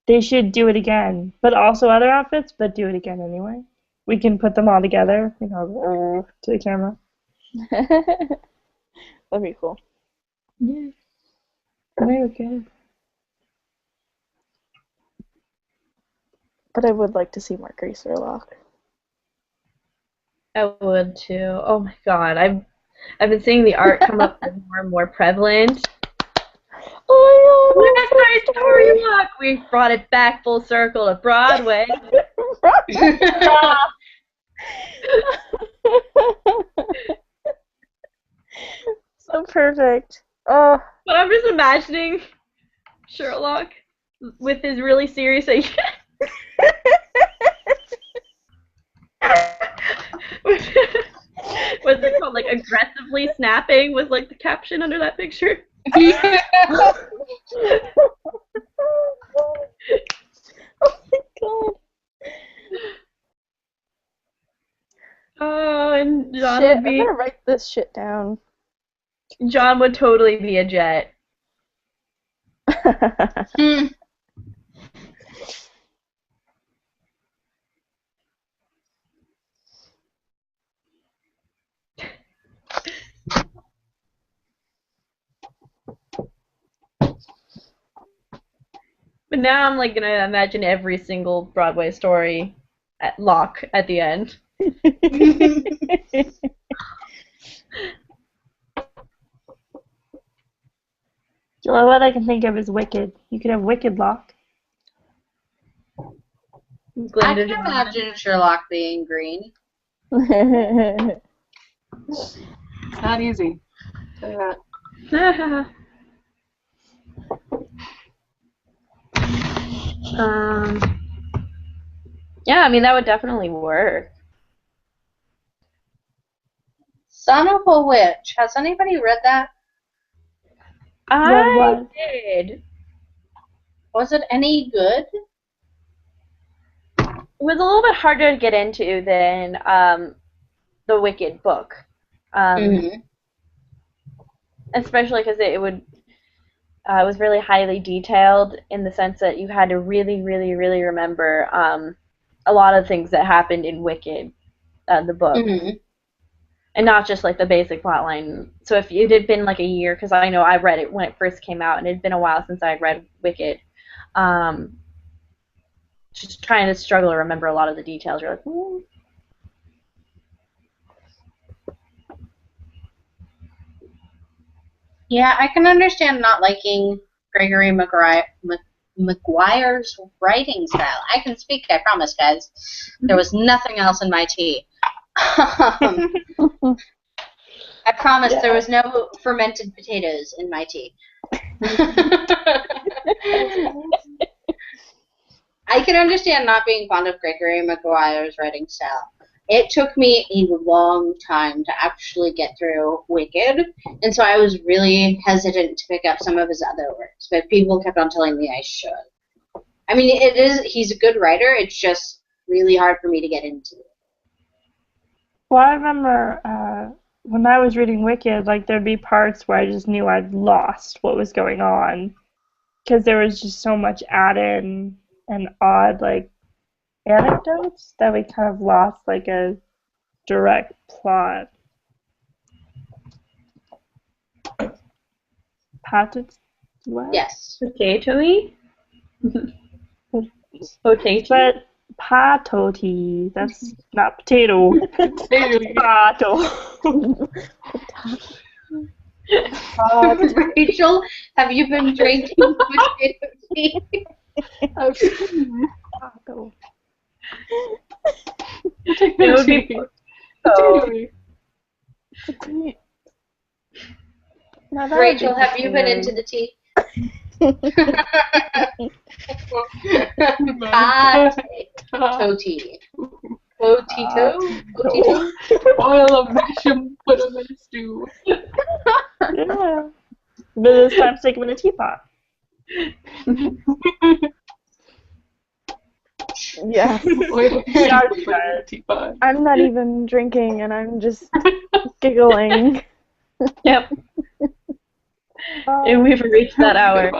They should do it again, but also other outfits, but do it again anyway. We can put them all together, you know, to the camera. That'd be cool. Yeah. They were good. But I would like to see more Greaserlock. I would too. Oh my god, I've been seeing the art come up as more and more prevalent. Oh my West Side Story, look, we brought it back full circle to Broadway. So perfect. Oh. But I'm just imagining Sherlock with his really serious what's it called? Like aggressively snapping was like the caption under that picture. Yeah. Oh my god. Oh, and John Shit, would I'm be gonna write this shit down. John would totally be a jet. But now I'm like gonna imagine every single Broadway story at lock at the end. Or what I can think of is Wicked. You could have Wicked Lock. I Glinda can Jones. imagine Sherlock being green. It's not easy. Tell you that. um, yeah, I mean that would definitely work. Son of a Witch. Has anybody read that? I what? did. Was it any good? It was a little bit harder to get into than the Wicked book, Mm-hmm. especially because it was really highly detailed in the sense that you had to really, really, really remember a lot of things that happened in Wicked, the book, Mm-hmm. and not just like the basic plot line. So if it had been like a year, because I know I read it when it first came out, and it had been a while since I had read Wicked, just trying to struggle to remember a lot of the details. You're like, Yeah, I can understand not liking Gregory Maguire's writing style. I can speak, I promise, guys. There was nothing else in my tea. I promise there was no fermented potatoes in my tea. I can understand not being fond of Gregory Maguire's writing style. It took me a long time to actually get through Wicked, and so I was really hesitant to pick up some of his other works, but people kept on telling me I should. I mean, he's a good writer, it's just really hard for me to get into it. Well, I remember when I was reading Wicked, like there'd be parts where I just knew I'd lost what was going on because there was just so much added and odd like anecdotes that we kind of lost like a direct plot. Patent? What? Yes. Potato-y? Potato? But patoti, that's not potato. Pato. Rachel, have you been drinking potato tea? Pato. It would be Now that would Rachel, be have you been into scary. the tea? Potato tea. Potito? Potito? Boil them, mash them, put them in a stew. Yeah. But this time stick them in a teapot. Yeah. Boil them, Yeah, put them in a teapot. I'm not even drinking and I'm just giggling. Yep. And we've reached that hour.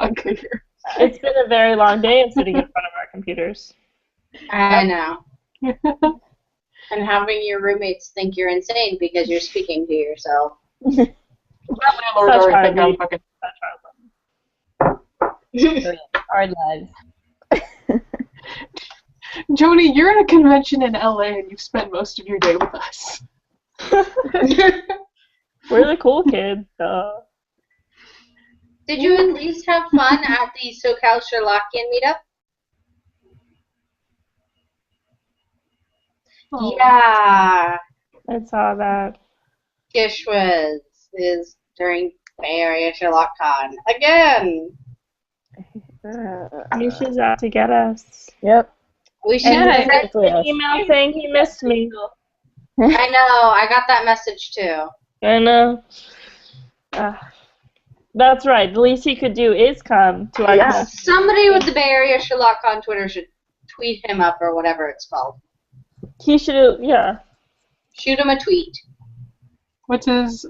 It's been a very long day of sitting in front of our computers. I know. And having your roommates think you're insane because you're speaking to yourself. Such hard lives. Hard lives. Joni, you're at a convention in LA and you've spent most of your day with us. We're the cool kids. Did you at least have fun at the SoCal Sherlockian meetup? Oh. Yeah. I saw that. Gish is during Bay Area SherlockCon again. Misha's out to get us. Yep. We should. And he I sent an email saying he missed me. know. I got that message too. I know. That's right. The least he could do is come to our Yeah. Somebody with the Bay Area SherlockCon Twitter should tweet him up or whatever it's called. He should, yeah. Shoot him a tweet. What's his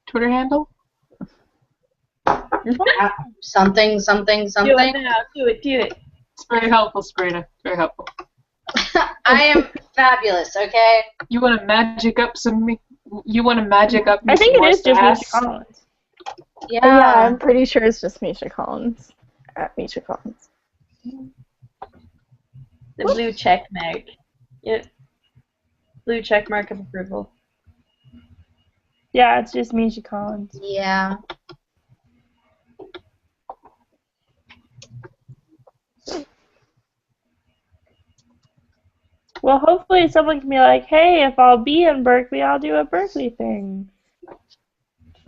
Twitter handle? Something. Do it now. Do it. It's very helpful, Sabrina. Very helpful. I am fabulous, okay? You want to magic up some? You want to magic up? I think it is just Misha Misha Collins. Yeah. Yeah, I'm pretty sure it's just Misha Collins. At Misha Collins. The blue check mark. Yep. Blue check mark of approval. Yeah, it's just Misha Collins. Yeah. Well, hopefully someone can be like, hey, if I'll be in Berkeley, I'll do a Berkeley thing.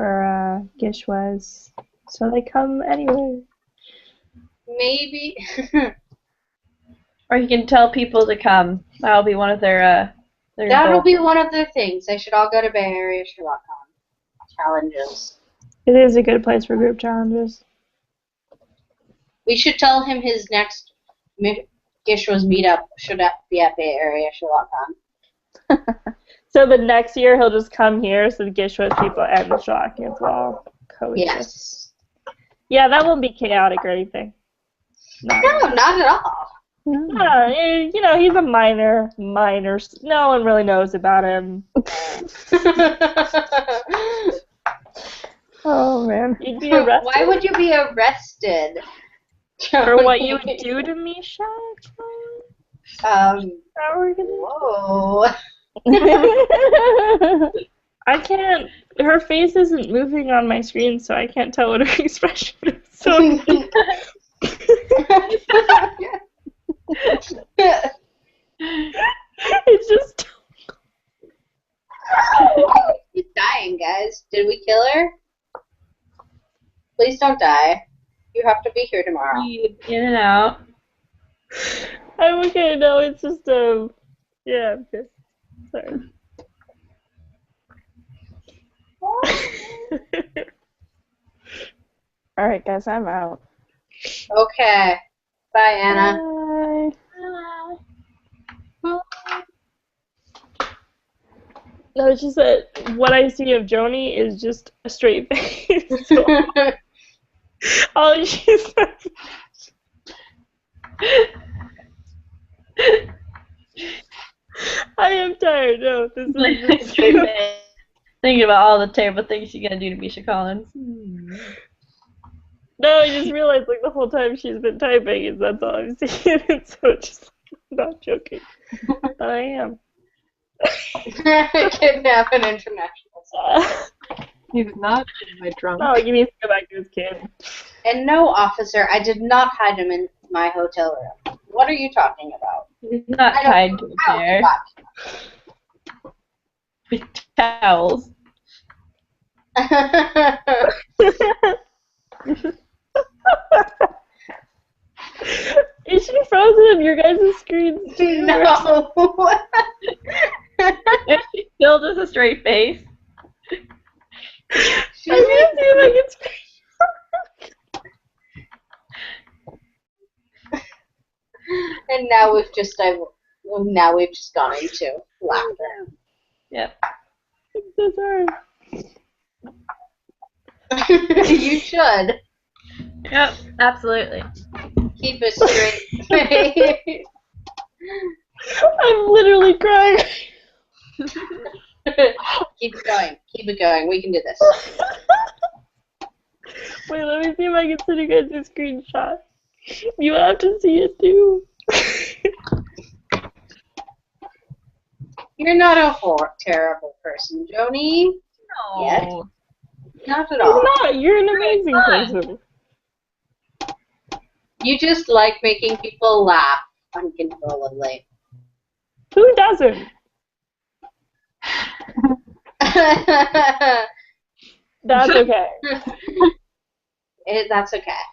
for Gishwas, so they come anyway. Maybe. Or you can tell people to come. That'll be one of their That'll goals. be one of the things. They should all go to Bay Area SherlockCon challenges. It is a good place for group challenges. We should tell him his next Gishwa's meetup should be at Bay Area SherlockCon. So the next year he'll just come here, so the Gishwas people and the Sherlockians will all coexist. Yes. Yeah, that won't be chaotic or anything. No, not at all. No, you know, he's a minor. No one really knows about him. Oh, man. You'd be arrested? Why would you be arrested? For what you would do to Misha? Whoa. I can't. Her face isn't moving on my screen, so I can't tell what her expression is. So it's just. She's dying, guys. Did we kill her? Please don't die. You have to be here tomorrow. In and out. I'm okay. No, it's just yeah. I'm good. Sorry. All right, guys, I'm out. Okay. Bye, Anna. Bye. No, it's just that what I see of Joni is just a straight face. So all she says. I am tired. No, this is thinking about all the terrible things you're gonna do to Misha Collins. No, I just realized like the whole time she's been typing is that's all I'm seeing. So it's just not joking. But I am. Kidnap an international. He's not my drunk. No, he needs to go back to his kid. And no, officer, I did not hide him in my hotel room. What are you talking about? He's not tied to a chair. With towels. Is she frozen in your guys' screens too? No. Is she still just a straight face? I can't see if I can screen. And now we've just gone into laughter. Yep. I'm so sorry. You should Yep, absolutely. keep a straight face. I'm literally crying. Keep it going. Keep it going. We can do this. Wait, let me see if I can send you guys a screenshot. You have to see it too. You're not a terrible person, Joni. No. Yet. Not at You're all. not. You're an amazing person. You just like making people laugh uncontrollably. Who doesn't? That's okay. That's okay.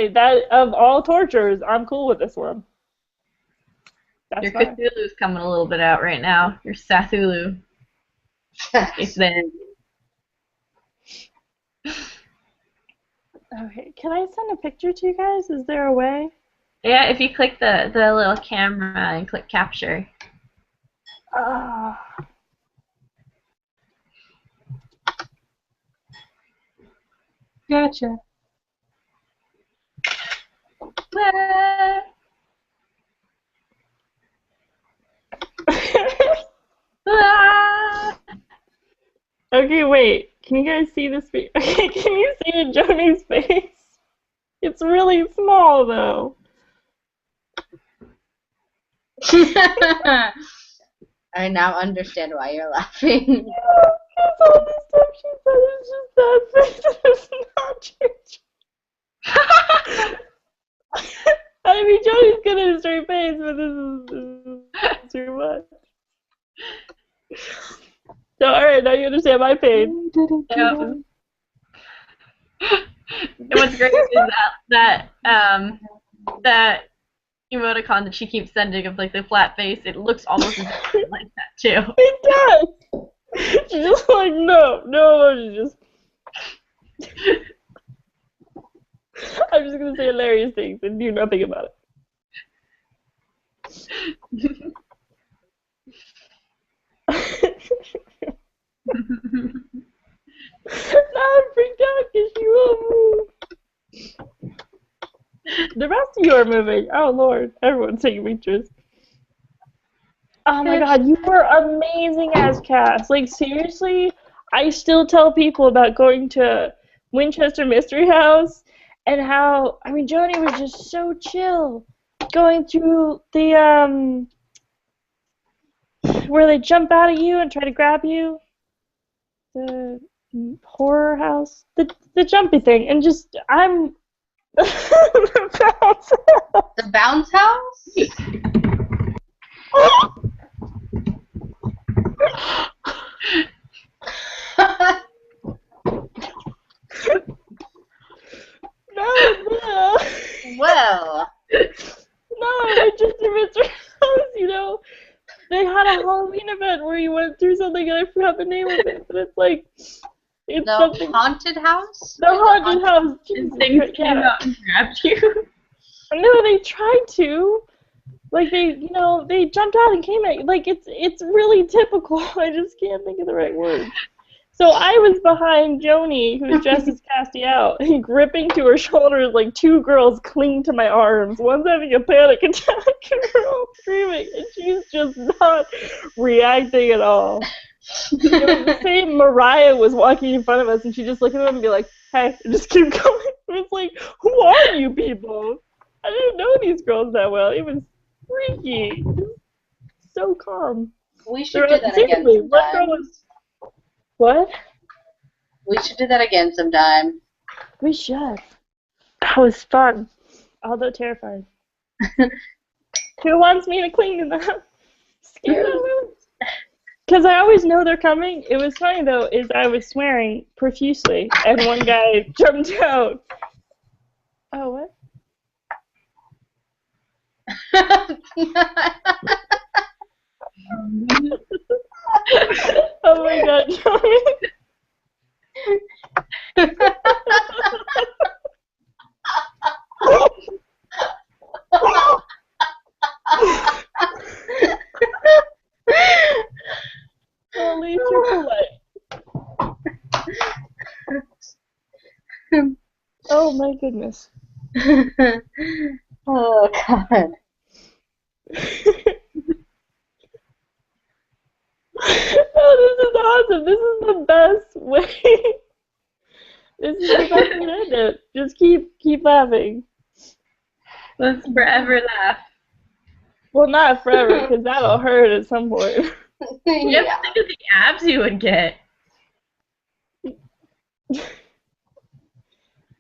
That of all tortures, I'm cool with this one. That's Your fine. Cthulhu's coming a little bit out right now. Your Sathulu. It's there. Okay, can I send a picture to you guys? Is there a way? Yeah, if you click the little camera and click capture. Gotcha. Okay, wait. Can you guys see this? Okay, can you see Joni's face? It's really small, though. I now understand why you're laughing. Because all the stuff she said is just that face. It's not true. I mean, Joni's good at a straight face, but this is too much. So, alright, now you understand my pain. Yep. And what's great is that emoticon that she keeps sending of like the flat face, it looks almost exactly like that too. It does. She's just like, no, she's just. I'm just gonna say hilarious things and do nothing about it. Now I'm freaked out because she will move. The rest of you are moving. Oh Lord, everyone's taking pictures. Oh my God, you were amazing as cast. Like seriously, I still tell people about going to Winchester Mystery House and how Joni was just so chill, going through the where they jump out at you and try to grab you, the horror house, the jumpy thing, and just I'm. The bounce house? No. Well. No, Winchester Mystery House, they had a Halloween event where you went through something and I forgot the name of it, but it's like, it's the something. Haunted house? The haunted house. And things came out and grabbed you. No, they tried to. Like they jumped out and came at you. Like it's really typical. I just can't think of the right word. So I was behind Joni, who's dressed as Castiel, and gripping to her shoulders like two girls cling to my arms. One's having a panic attack and we're all screaming, and she's just not reacting at all. It was the same Mariah was walking in front of us, and she just looked at them and be like, "Hey," and just keep going. It was like, who are you people? I didn't know these girls that well. It was freaky. So calm. We should do that again Seriously, what girl sometime. was... What? We should do that again sometime. We should. That was fun. Although terrifying. Who wants me to cling to them? Scared of them? Because I always know they're coming. It was funny, though, is I was swearing profusely, and one guy jumped out. Oh, what? Oh my God, Johnny. At least you're polite. Oh my goodness. Oh God. Oh, this is awesome. This is the best way. This is the best way to end it. Just keep laughing. Let's forever laugh. Well, not forever, because that'll hurt at some point. You have to think of the abs you would get.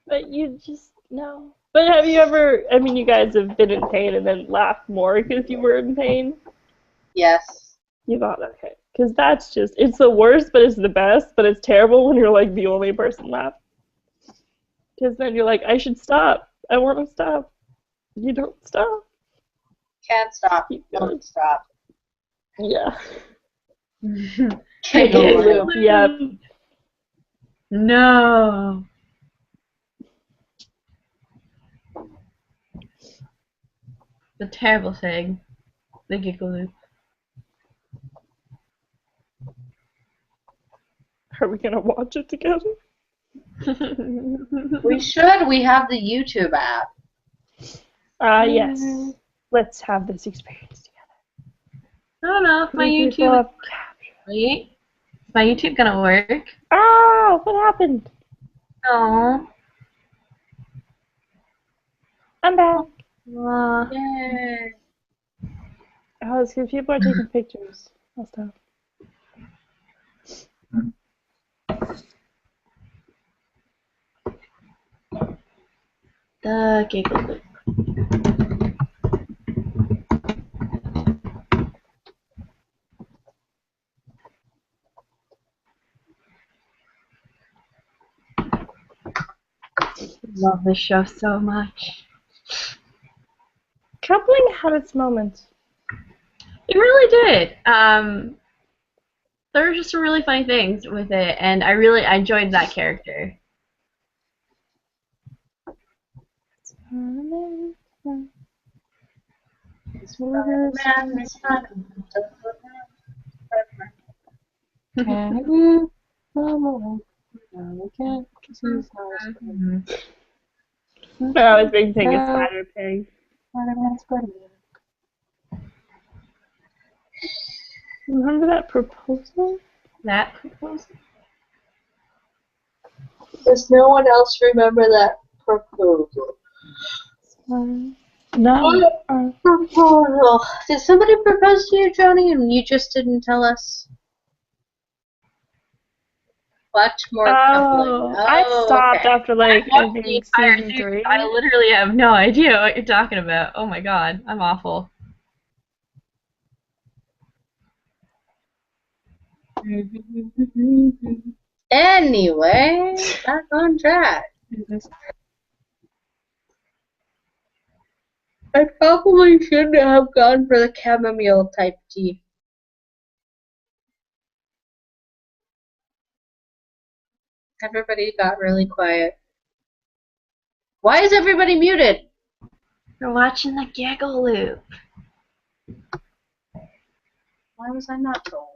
But you just, no. But have you ever, you guys have been in pain and then laughed more because you were in pain? Yes. You thought, okay. Because that's just, it's the worst, but it's the best, but it's terrible when you're like the only person left. Because then you're like, I should stop. I want to stop. You don't stop. Can't stop. Keep going. Don't stop. Yeah. Can't go Loop. Yep. No. The terrible thing. The giggle loop. Are we going to watch it together? We should. We have the YouTube app. Yes. Let's have this experience together. I don't know if my Three people YouTube. have captured. Wait. Is my YouTube gonna work? Oh, what happened? Oh. I'm back. Yay. Oh, it's because people are taking pictures. I'll stop. The giggle loop. Love this show so much. Coupling had its moments. It really did. There were just some really funny things with it, and I enjoyed that character. Can you come away? No, we can't, 'cause he's not a Spider-Man. I was thinking a spider pig. Spider-Man, Spider-Man. Remember that proposal? That proposal? Does no one else remember that proposal? No. Proposal. Did somebody propose to you, Joni, and you just didn't tell us? Watch more coupling. Oh, I stopped Okay. after like I Watched the think entire season series. 3. I literally have no idea what you're talking about. Oh my god, I'm awful. Anyway, back on track. I probably shouldn't have gone for the chamomile type tea. Everybody got really quiet. Why is everybody muted? We're watching the giggle loop. Why was I not told?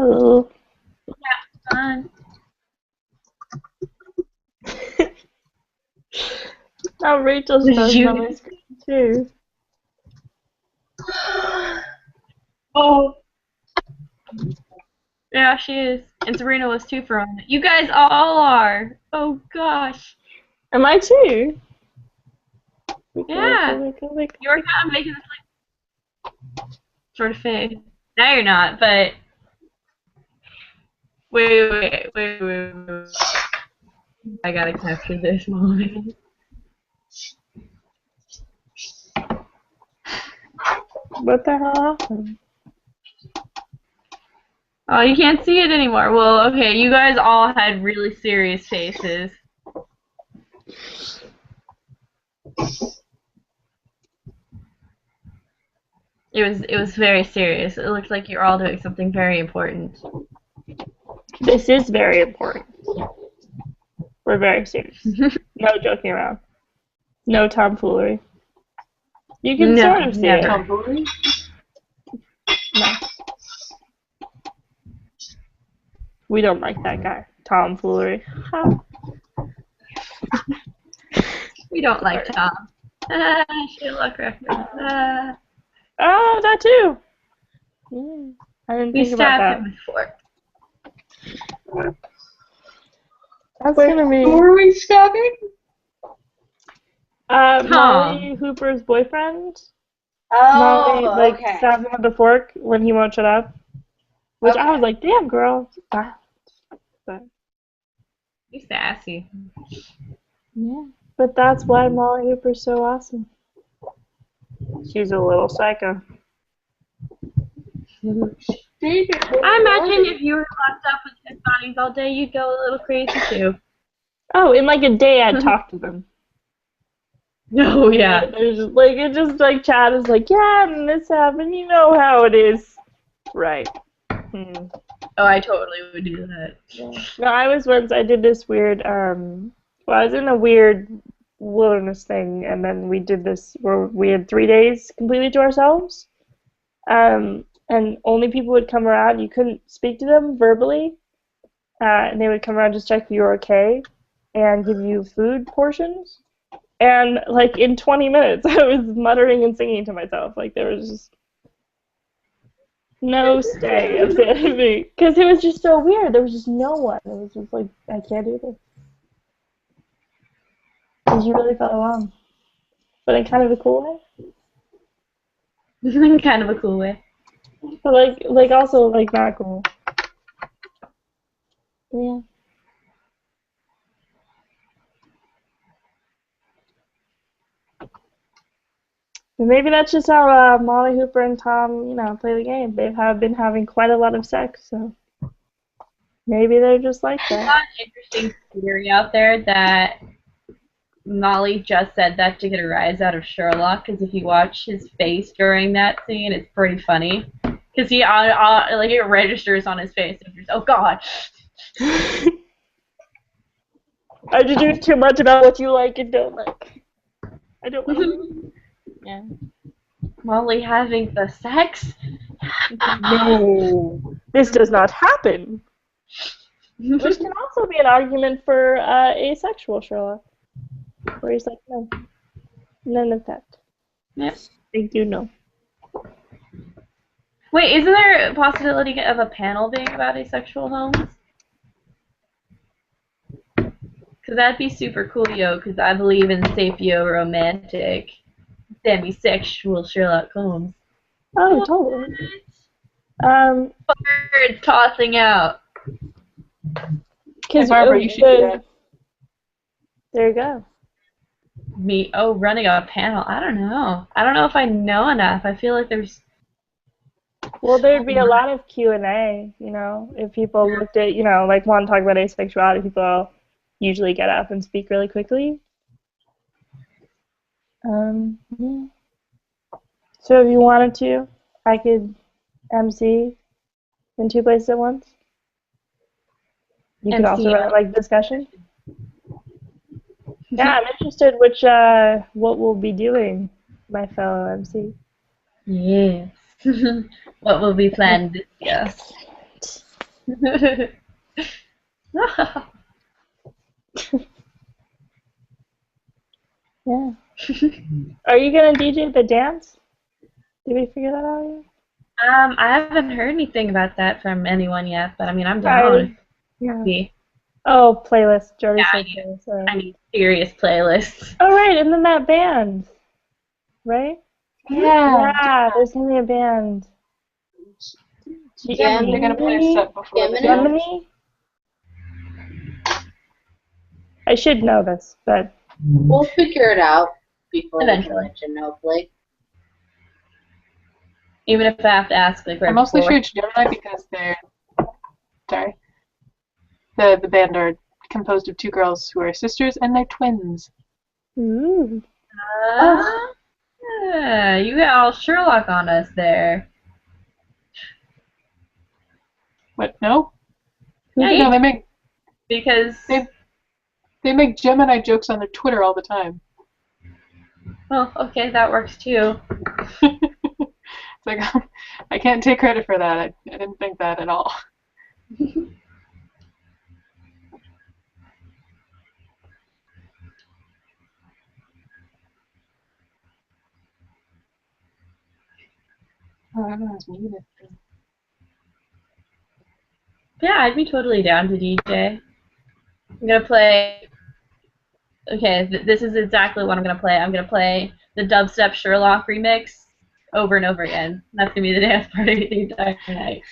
Hello. Fun. Now Rachel's Did frozen you- on my screen too. Oh. Yeah, she is. And Serena was too for a moment. You guys all are. Oh gosh. Am I too? Yeah. Wicca. You were kind of making this like sort of fade. Now you're not, but wait. I gotta capture this moment. What the hell happened? Oh, you can't see it anymore. Well, okay, you guys all had really serious faces. It was very serious. It looked like you're all doing something very important. This is very important. We're very serious. No joking around. No tomfoolery. You can No, sort of see never. it. Tomfoolery? No. We don't like that guy. Tomfoolery. Ha. We don't like Tom. Sherlock reference. Oh, that too. Yeah. I didn't We think about stabbed that. him with fork. That's gonna be Who are we stabbing? Molly Hooper's boyfriend. Oh, Molly okay. stabbed him with the fork when he won't shut up. Which I Okay. was like, damn girl. But You sassy. yeah. But that's why Molly Hooper's so awesome. She's a little psycho. I imagine if you were locked up with dead bodies all day, you'd go a little crazy too. Oh, in like a day I'd talk to them. No, yeah. There's just, like it just like Chad is like, yeah, and this happened, you know how it is. Right. Oh, I totally would do that. No, I did this weird well, I was in a weird wilderness thing, and then we did this where we had 3 days completely to ourselves. And only people would come around. You couldn't speak to them verbally. And they would come around just check if you were okay and give you food portions. And like in 20 minutes, I was muttering and singing to myself. Like there was just no stay of sanity. Because it was just so weird. There was just no one. It was just like, I can't do this. Because you really felt alone. But in kind of a cool way. Kind of a cool way. But like also like not cool. Yeah. And maybe that's just how Molly Hooper and Tom, play the game. Been having quite a lot of sex, so maybe they're just like I that. saw an interesting theory out there that Molly just said that to get a rise out of Sherlock, because if you watch his face during that scene, it's pretty funny. Because he, like, it registers on his face. And oh, God. I deduce too much about what you like and don't like. I don't like it. Yeah. Molly having the sex? No. This does not happen. Which can also be an argument for asexual Sherlock. Where he's like, no. None of that. Yeah. Thank you, no. Wait, isn't there a possibility of a panel being about asexual Holmes? Because that'd be super cool, yo, because I believe in sapio-romantic, demisexual Sherlock Holmes. Oh, totally. Bird tossing out. Because Barbara, you should do that. There you go. Me, running a panel. I don't know. I don't know if I know enough. I feel like there's... Well, there'd be a lot of Q&A, if people looked at, like want to talk about asexuality, people usually get up and speak really quickly. Yeah. So if you wanted to, I could MC in 2 places at once. You could MC. also run like discussion. Yeah, I'm interested what we'll be doing, my fellow MC. Yes. What will be planned this year? Yeah. Are you gonna DJ the dance? Did we figure that out yet? I haven't heard anything about that from anyone yet, but I mean, I'm I down. Yeah, Oh, playlist. Jody I said need, playlist. Sorry. I need serious playlists. Oh right, and then that band, right? Yeah. Yeah, there's gonna be a band. Gem- They're gonna play a set before the Gemini? dance. Gemini? I should know this, but We'll figure it out before the Eventually. convention, hopefully. Even if I have to ask, like, right I'm mostly before. sure it's Gemini because they're sorry. The band are composed of two girls who are sisters and they're twins. ooh. You got all Sherlock on us there. What? No? Yeah, No, they make because they make Gemini jokes on their Twitter all the time. well, okay, that works too. It's like I can't take credit for that. I didn't think that at all. Oh, everyone's muted. Yeah, I'd be totally down to DJ. I'm gonna play. Okay, this is exactly what I'm gonna play. I'm gonna play the dubstep Sherlock remix over and over again. That's gonna be the dance party the entire night.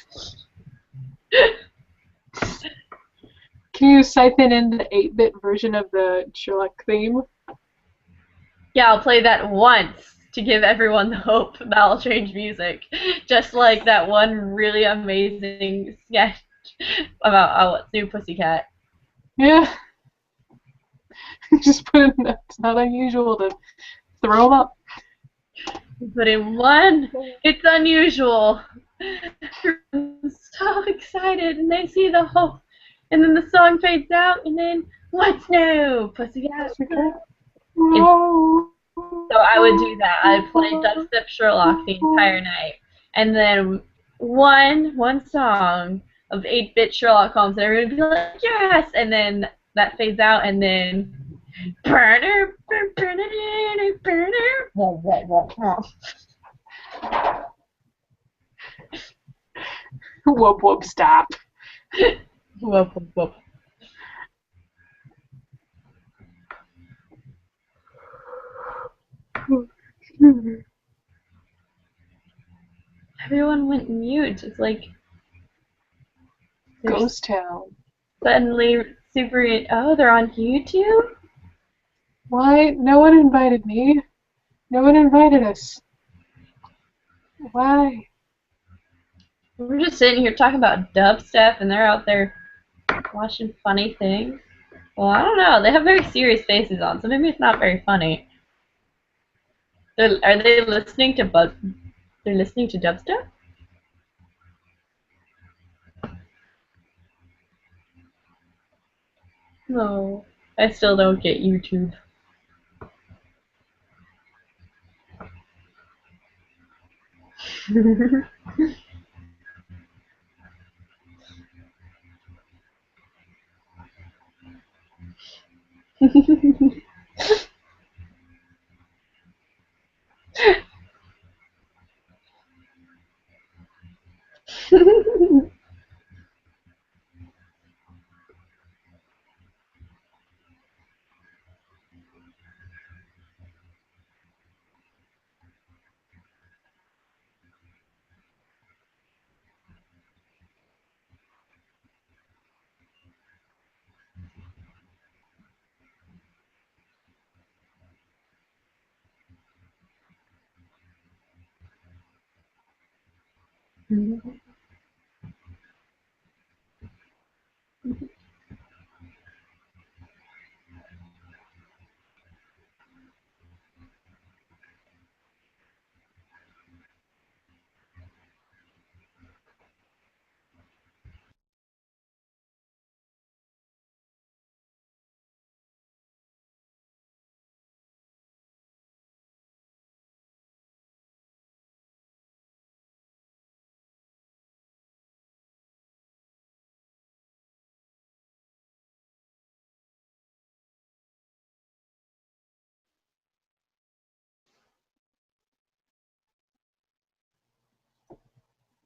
Can you siphon in the 8-bit version of the Sherlock theme? Yeah, I'll play that once to give everyone the hope that I'll change music. Just like that one really amazing sketch about what's new Pussycat. Yeah. Just put in. It's not unusual to throw them up. Put in one. It's unusual. Everyone's so excited, and they see the hope, and then the song fades out, and then what's new? Pussycat. Whoa. So I would do that. I'd play dubstep Sherlock the entire night, and then one song of 8-bit Sherlock Holmes, and everyone would be like, yes, and then that fades out, and then burner, burner, burner. Whoop whoop stop. Whoop, whoop, whoop. Everyone went mute. It's like they're Ghost Town. suddenly super. Oh, they're on YouTube? Why? No one invited me. No one invited us. Why? We're just sitting here talking about dubstep, and they're out there watching funny things. Well, I don't know. They have very serious faces on, so maybe it's not very funny. Are they listening to They're listening to dubstep? No, I still don't get YouTube.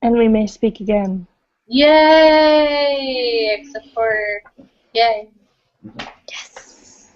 And we may speak again. Yay! Except for, yay. Yes.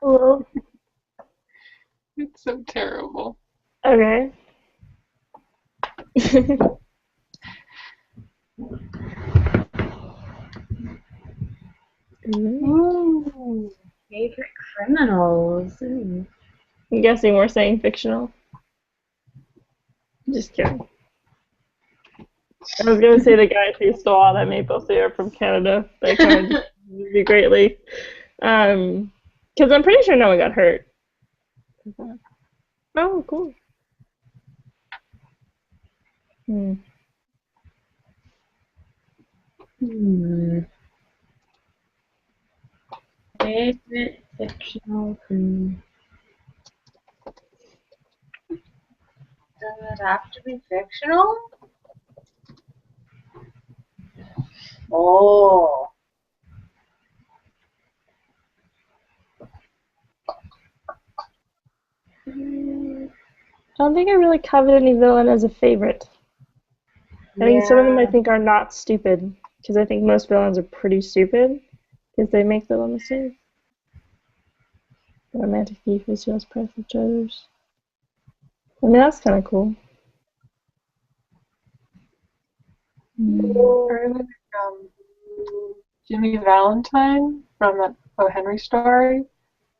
Hello? It's so terrible. Okay. Ooh. Favorite criminals. Ooh. I'm guessing we're saying fictional. Just kidding. I was gonna say the guy who stole all that maple syrup from Canada. That kind of me greatly. Because I'm pretty sure no one got hurt. Oh, cool. Hmm. Favorite fictional criminal. Does it have to be fictional? Oh. I don't think I really covered any villain as a favorite. I think some of them I think are not stupid, because I think most villains are pretty stupid, because they make little mistakes. The romantic thief who steals priceless treasures. I mean, that's kind of cool. I remember Jimmy Valentine from that O. Henry story.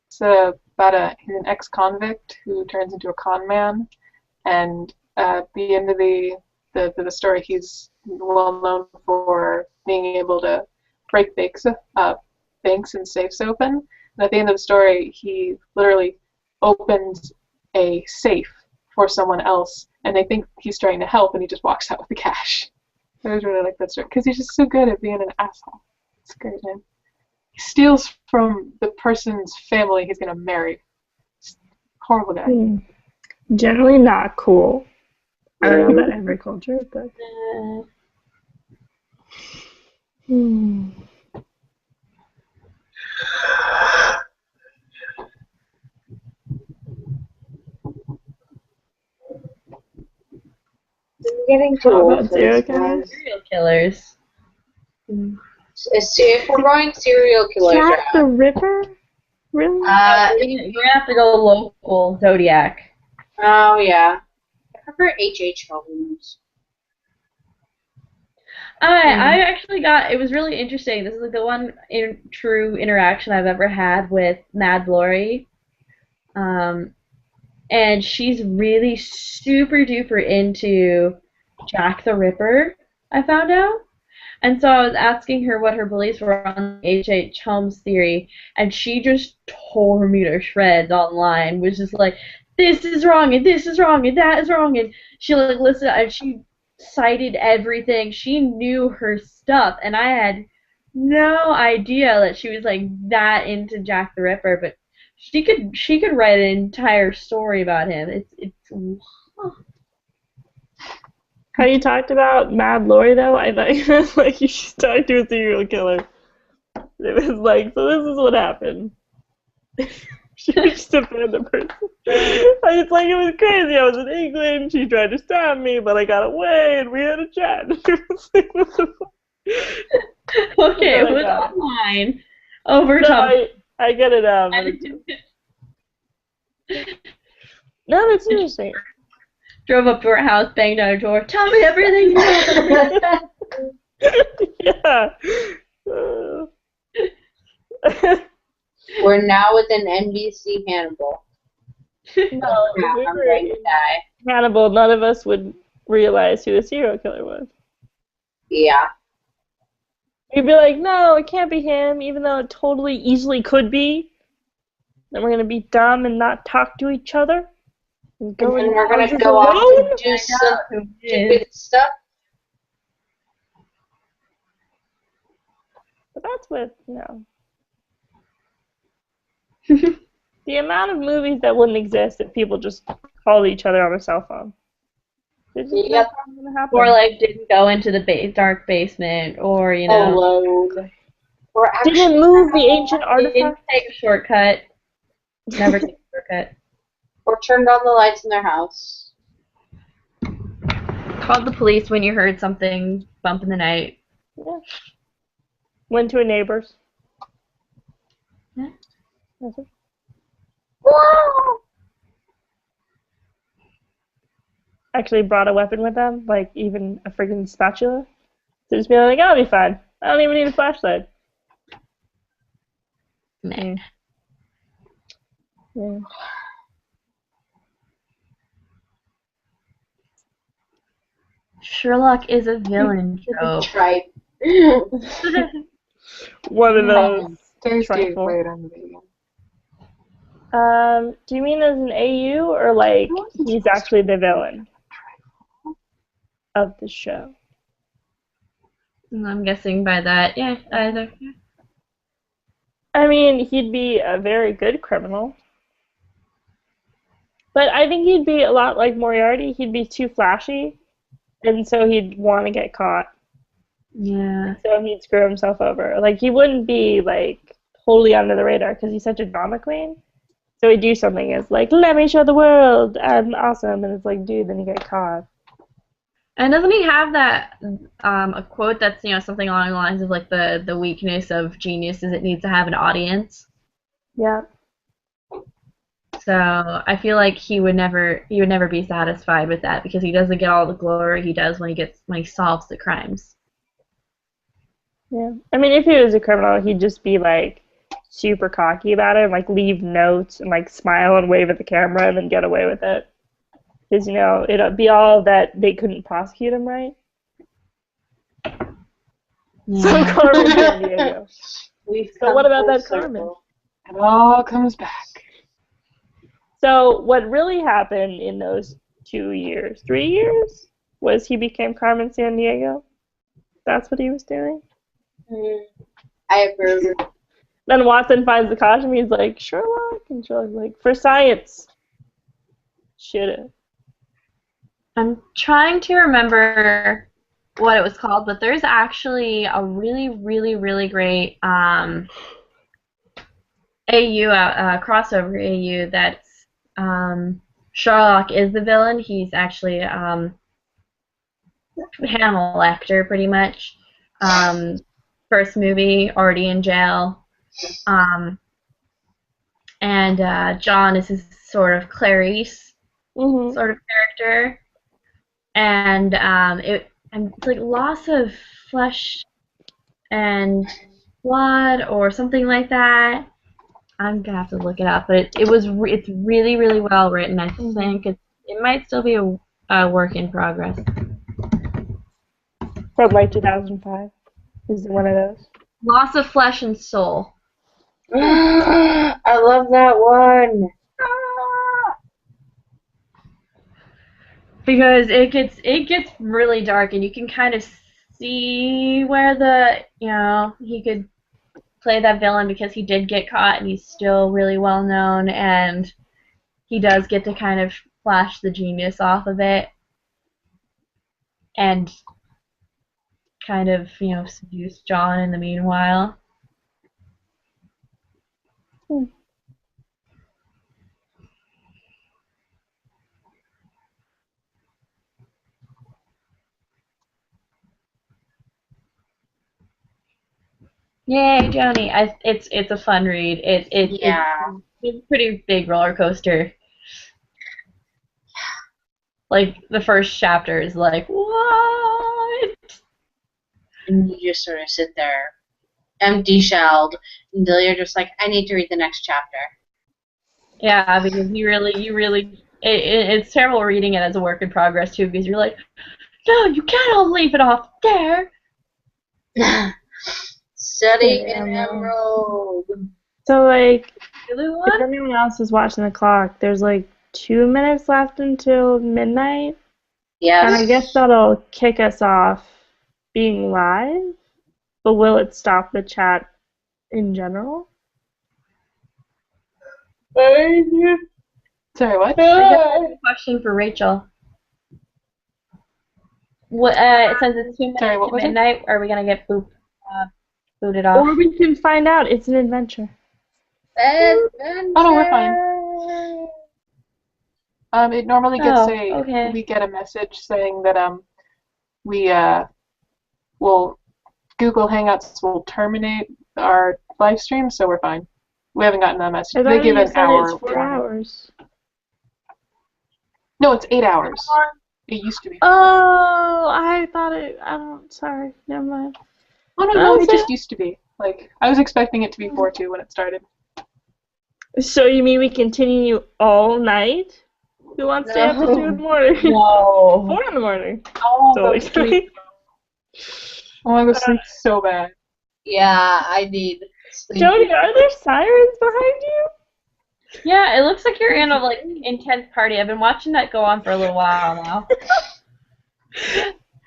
It's about he's an ex-convict who turns into a con man, and at the end of the story, he's well known for being able to break banks and safes open. And at the end of the story, he literally opens a safe for someone else, and they think he's trying to help, and he just walks out with the cash. I was really like that story because he's just so good at being an asshole. It's great, man. He steals from the person's family he's gonna marry. Horrible guy. Generally not cool. I don't know about every culture, but. I'm getting too What old about for serial this, killers? guys. Serial killers. If we're going serial killers, Jack the Ripper? Really? You're gonna have to go local Zodiac. oh yeah, I prefer H.H. Holmes. I actually got, it was really interesting. This is like the one true interaction I've ever had with Mad Lori. And she's really super duper into Jack the Ripper, I found out. And so I was asking her what her beliefs were on the H.H. Holmes theory, and she just tore me to shreds online, was just like, this is wrong, and this is wrong, and that is wrong, and she like listened, and she cited everything. She knew her stuff, and I had no idea that she was like that into Jack the Ripper, but she could write an entire story about him. It's How you talked about Mad Lori, though, I thought you meant like you should talk to a serial killer. It was like, so this is what happened. She was just a random person. It's like, it was crazy. I was in England, she tried to stab me, but I got away, and we had a chat. It was like, what the fuck? okay, it I was got it. online. Over No, top. I get it. No, that's interesting. Drove up to her house, banged on her door. Tell me everything you know. Yeah. We're now within NBC Hannibal. No, Yeah, if we I'm were going to in die. Hannibal, none of us would realize who the serial killer was. Yeah. We'd be like, no, it can't be him, even though it totally easily could be. Then we're gonna be dumb and not talk to each other. And And then we're houses going to go off alone? and do some stupid stuff. But that's what, the amount of movies that wouldn't exist if people just called each other on a cell phone. There's just no Yep. problem gonna happen. Or like didn't go into the dark basement, or Alone. Or actually, Didn't move the ancient didn't artifact. take a shortcut. Never take a shortcut. or turned on the lights in their house. Called the police when you heard something bump in the night. Yeah. Went to a neighbor's. Yeah. That's it. Actually brought a weapon with them, like even a freaking spatula. So just be like, I'll be fine. I don't even need a flashlight. Nah. Yeah. Sherlock is a villain trope. Tripe. One of those. Tasty Trifle. played on the video. Do you mean as an AU or like he's actually the villain of the show? I'm guessing by that. Yeah, either. Yeah. I mean, he'd be a very good criminal. But I think he'd be a lot like Moriarty. He'd be too flashy, and so he'd want to get caught. Yeah. So he'd screw himself over. Like, he wouldn't be, like, totally under the radar because he's such a drama queen. So he'd do something as, like, let me show the world, I'm awesome. And it's like, dude, then you get caught. And doesn't he have that a quote that's something along the lines of like the weakness of genius is it needs to have an audience? Yeah. So I feel like he would never be satisfied with that because he doesn't get all the glory he does when he solves the crimes. Yeah. I mean, if he was a criminal, he'd just be, like, super cocky about it and, like, leave notes and, like, smile and wave at the camera and then get away with it. Because, it'd be all that they couldn't prosecute him, right? So Carmen San Diego. So what about that Carmen? It all comes back. So what really happened in those 2 years, 3 years, was he became Carmen San Diego? That's what he was doing? I approve. Then Watson finds the costume, he's like, Sherlock? And Sherlock's like, for science. Should've. I'm trying to remember what it was called, but there's actually a really, really, really great AU crossover AU that's Sherlock is the villain. He's actually Hannibal Lecter, pretty much. First movie, already in jail. And John is his sort of Clarice sort of character. And it's like loss of flesh and blood or something like that. I'm gonna have to look it up, but it's really, really well written. I think it might still be a work in progress. From like 2005. Is it one of those? Loss of Flesh and Soul. I love that one. Because it gets really dark, and you can kind of see where he could play that villain because he did get caught, and he's still really well known, and he does get to kind of flash the genius off of it, and kind of seduce John in the meanwhile. Yay, Joni! It's a fun read. It's a pretty big roller coaster. Like the first chapter is like, what? And you just sort of sit there, empty shelled, until you're just like, I need to read the next chapter. Yeah, because you really it's terrible reading it as a work in progress too, because you're like, no, you can't leave it off there. Study in Emerald. So, like, Blue if anyone else is watching the clock, there's like 2 minutes left until midnight. Yes. And I guess that'll kick us off being live. But will it stop the chat in general? Sorry, what? I have a question for Rachel. What? Since it's 2 minutes Sorry, what to was it? midnight, are we gonna get booted off? Or we can find out. It's an adventure. Adventure. Oh, no, we're fine. It normally gets okay. we get a message saying that Google Hangouts will terminate our live stream, so we're fine. We haven't gotten that message. They give an hour. It's 4 hours. No, it's 8 hours. It used to be. Oh, I thought it. I don't. Sorry, never mind. Oh no, it just used to be. Like I was expecting it to be 4-2 when it started. So you mean we continue all night? Who wants to stay up to 2 in the morning? No. 4 in the morning. Oh, Totally go sleep. I want to go sleep so bad. Yeah, I need sleep. Jody, are there sirens behind you? Yeah, it looks like you're in a intense party. I've been watching that go on for a little while now.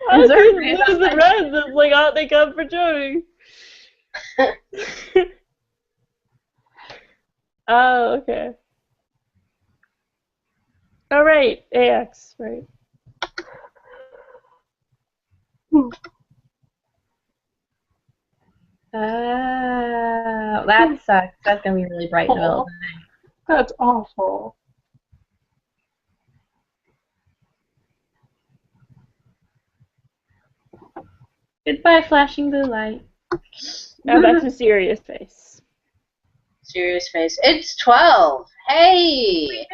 I Is there see a reason blues and reds. It's like, oh, they come for Jody. Oh, okay. Oh, right. AX, right. That sucks. That's gonna be really bright in the middle of the night. That's awful. Goodbye, flashing blue light. Now back to serious face. Serious face. It's 12. Hey.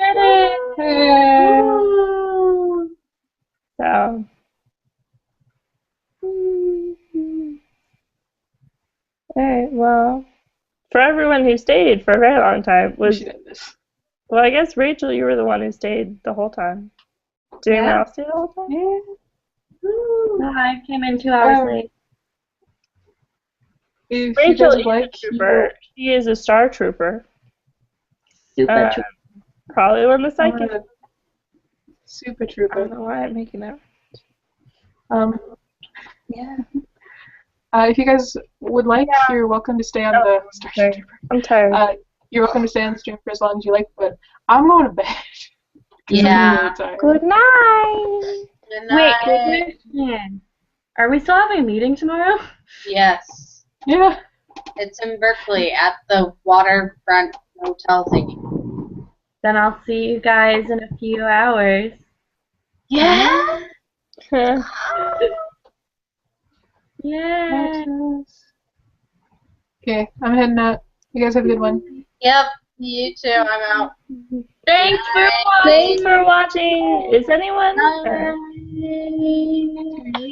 So. Alright, well, for everyone who stayed for a very long time We was, should end this. well, I guess Rachel, you were the one who stayed the whole time. Doing Yeah. mouse the whole time? Yeah. No, I came in 2 hours Um, late. If you Rachel guys is would like, a trooper. She is a star trooper. Super Uh, Probably one of the I'm psychics. a super I don't trooper. know why I'm making that. Yeah. If you guys would like, you're welcome to stay on Oh, the Starship sorry. Trooper. I'm tired. You're welcome to stay on the stream for as long as you like, but I'm going to bed. 'Cause I'm Yeah. really tired. Good night. Good Wait, night. question. Are we still having a meeting tomorrow? Yes. Yeah. It's in Berkeley at the waterfront hotel thingy. Then I'll see you guys in a few hours. Yeah. Yay! Okay, I'm heading out. You guys have a good one. Yep. You too. I'm out. Thanks for Bye. watching! Thanks for watching. Is anyone? Bye.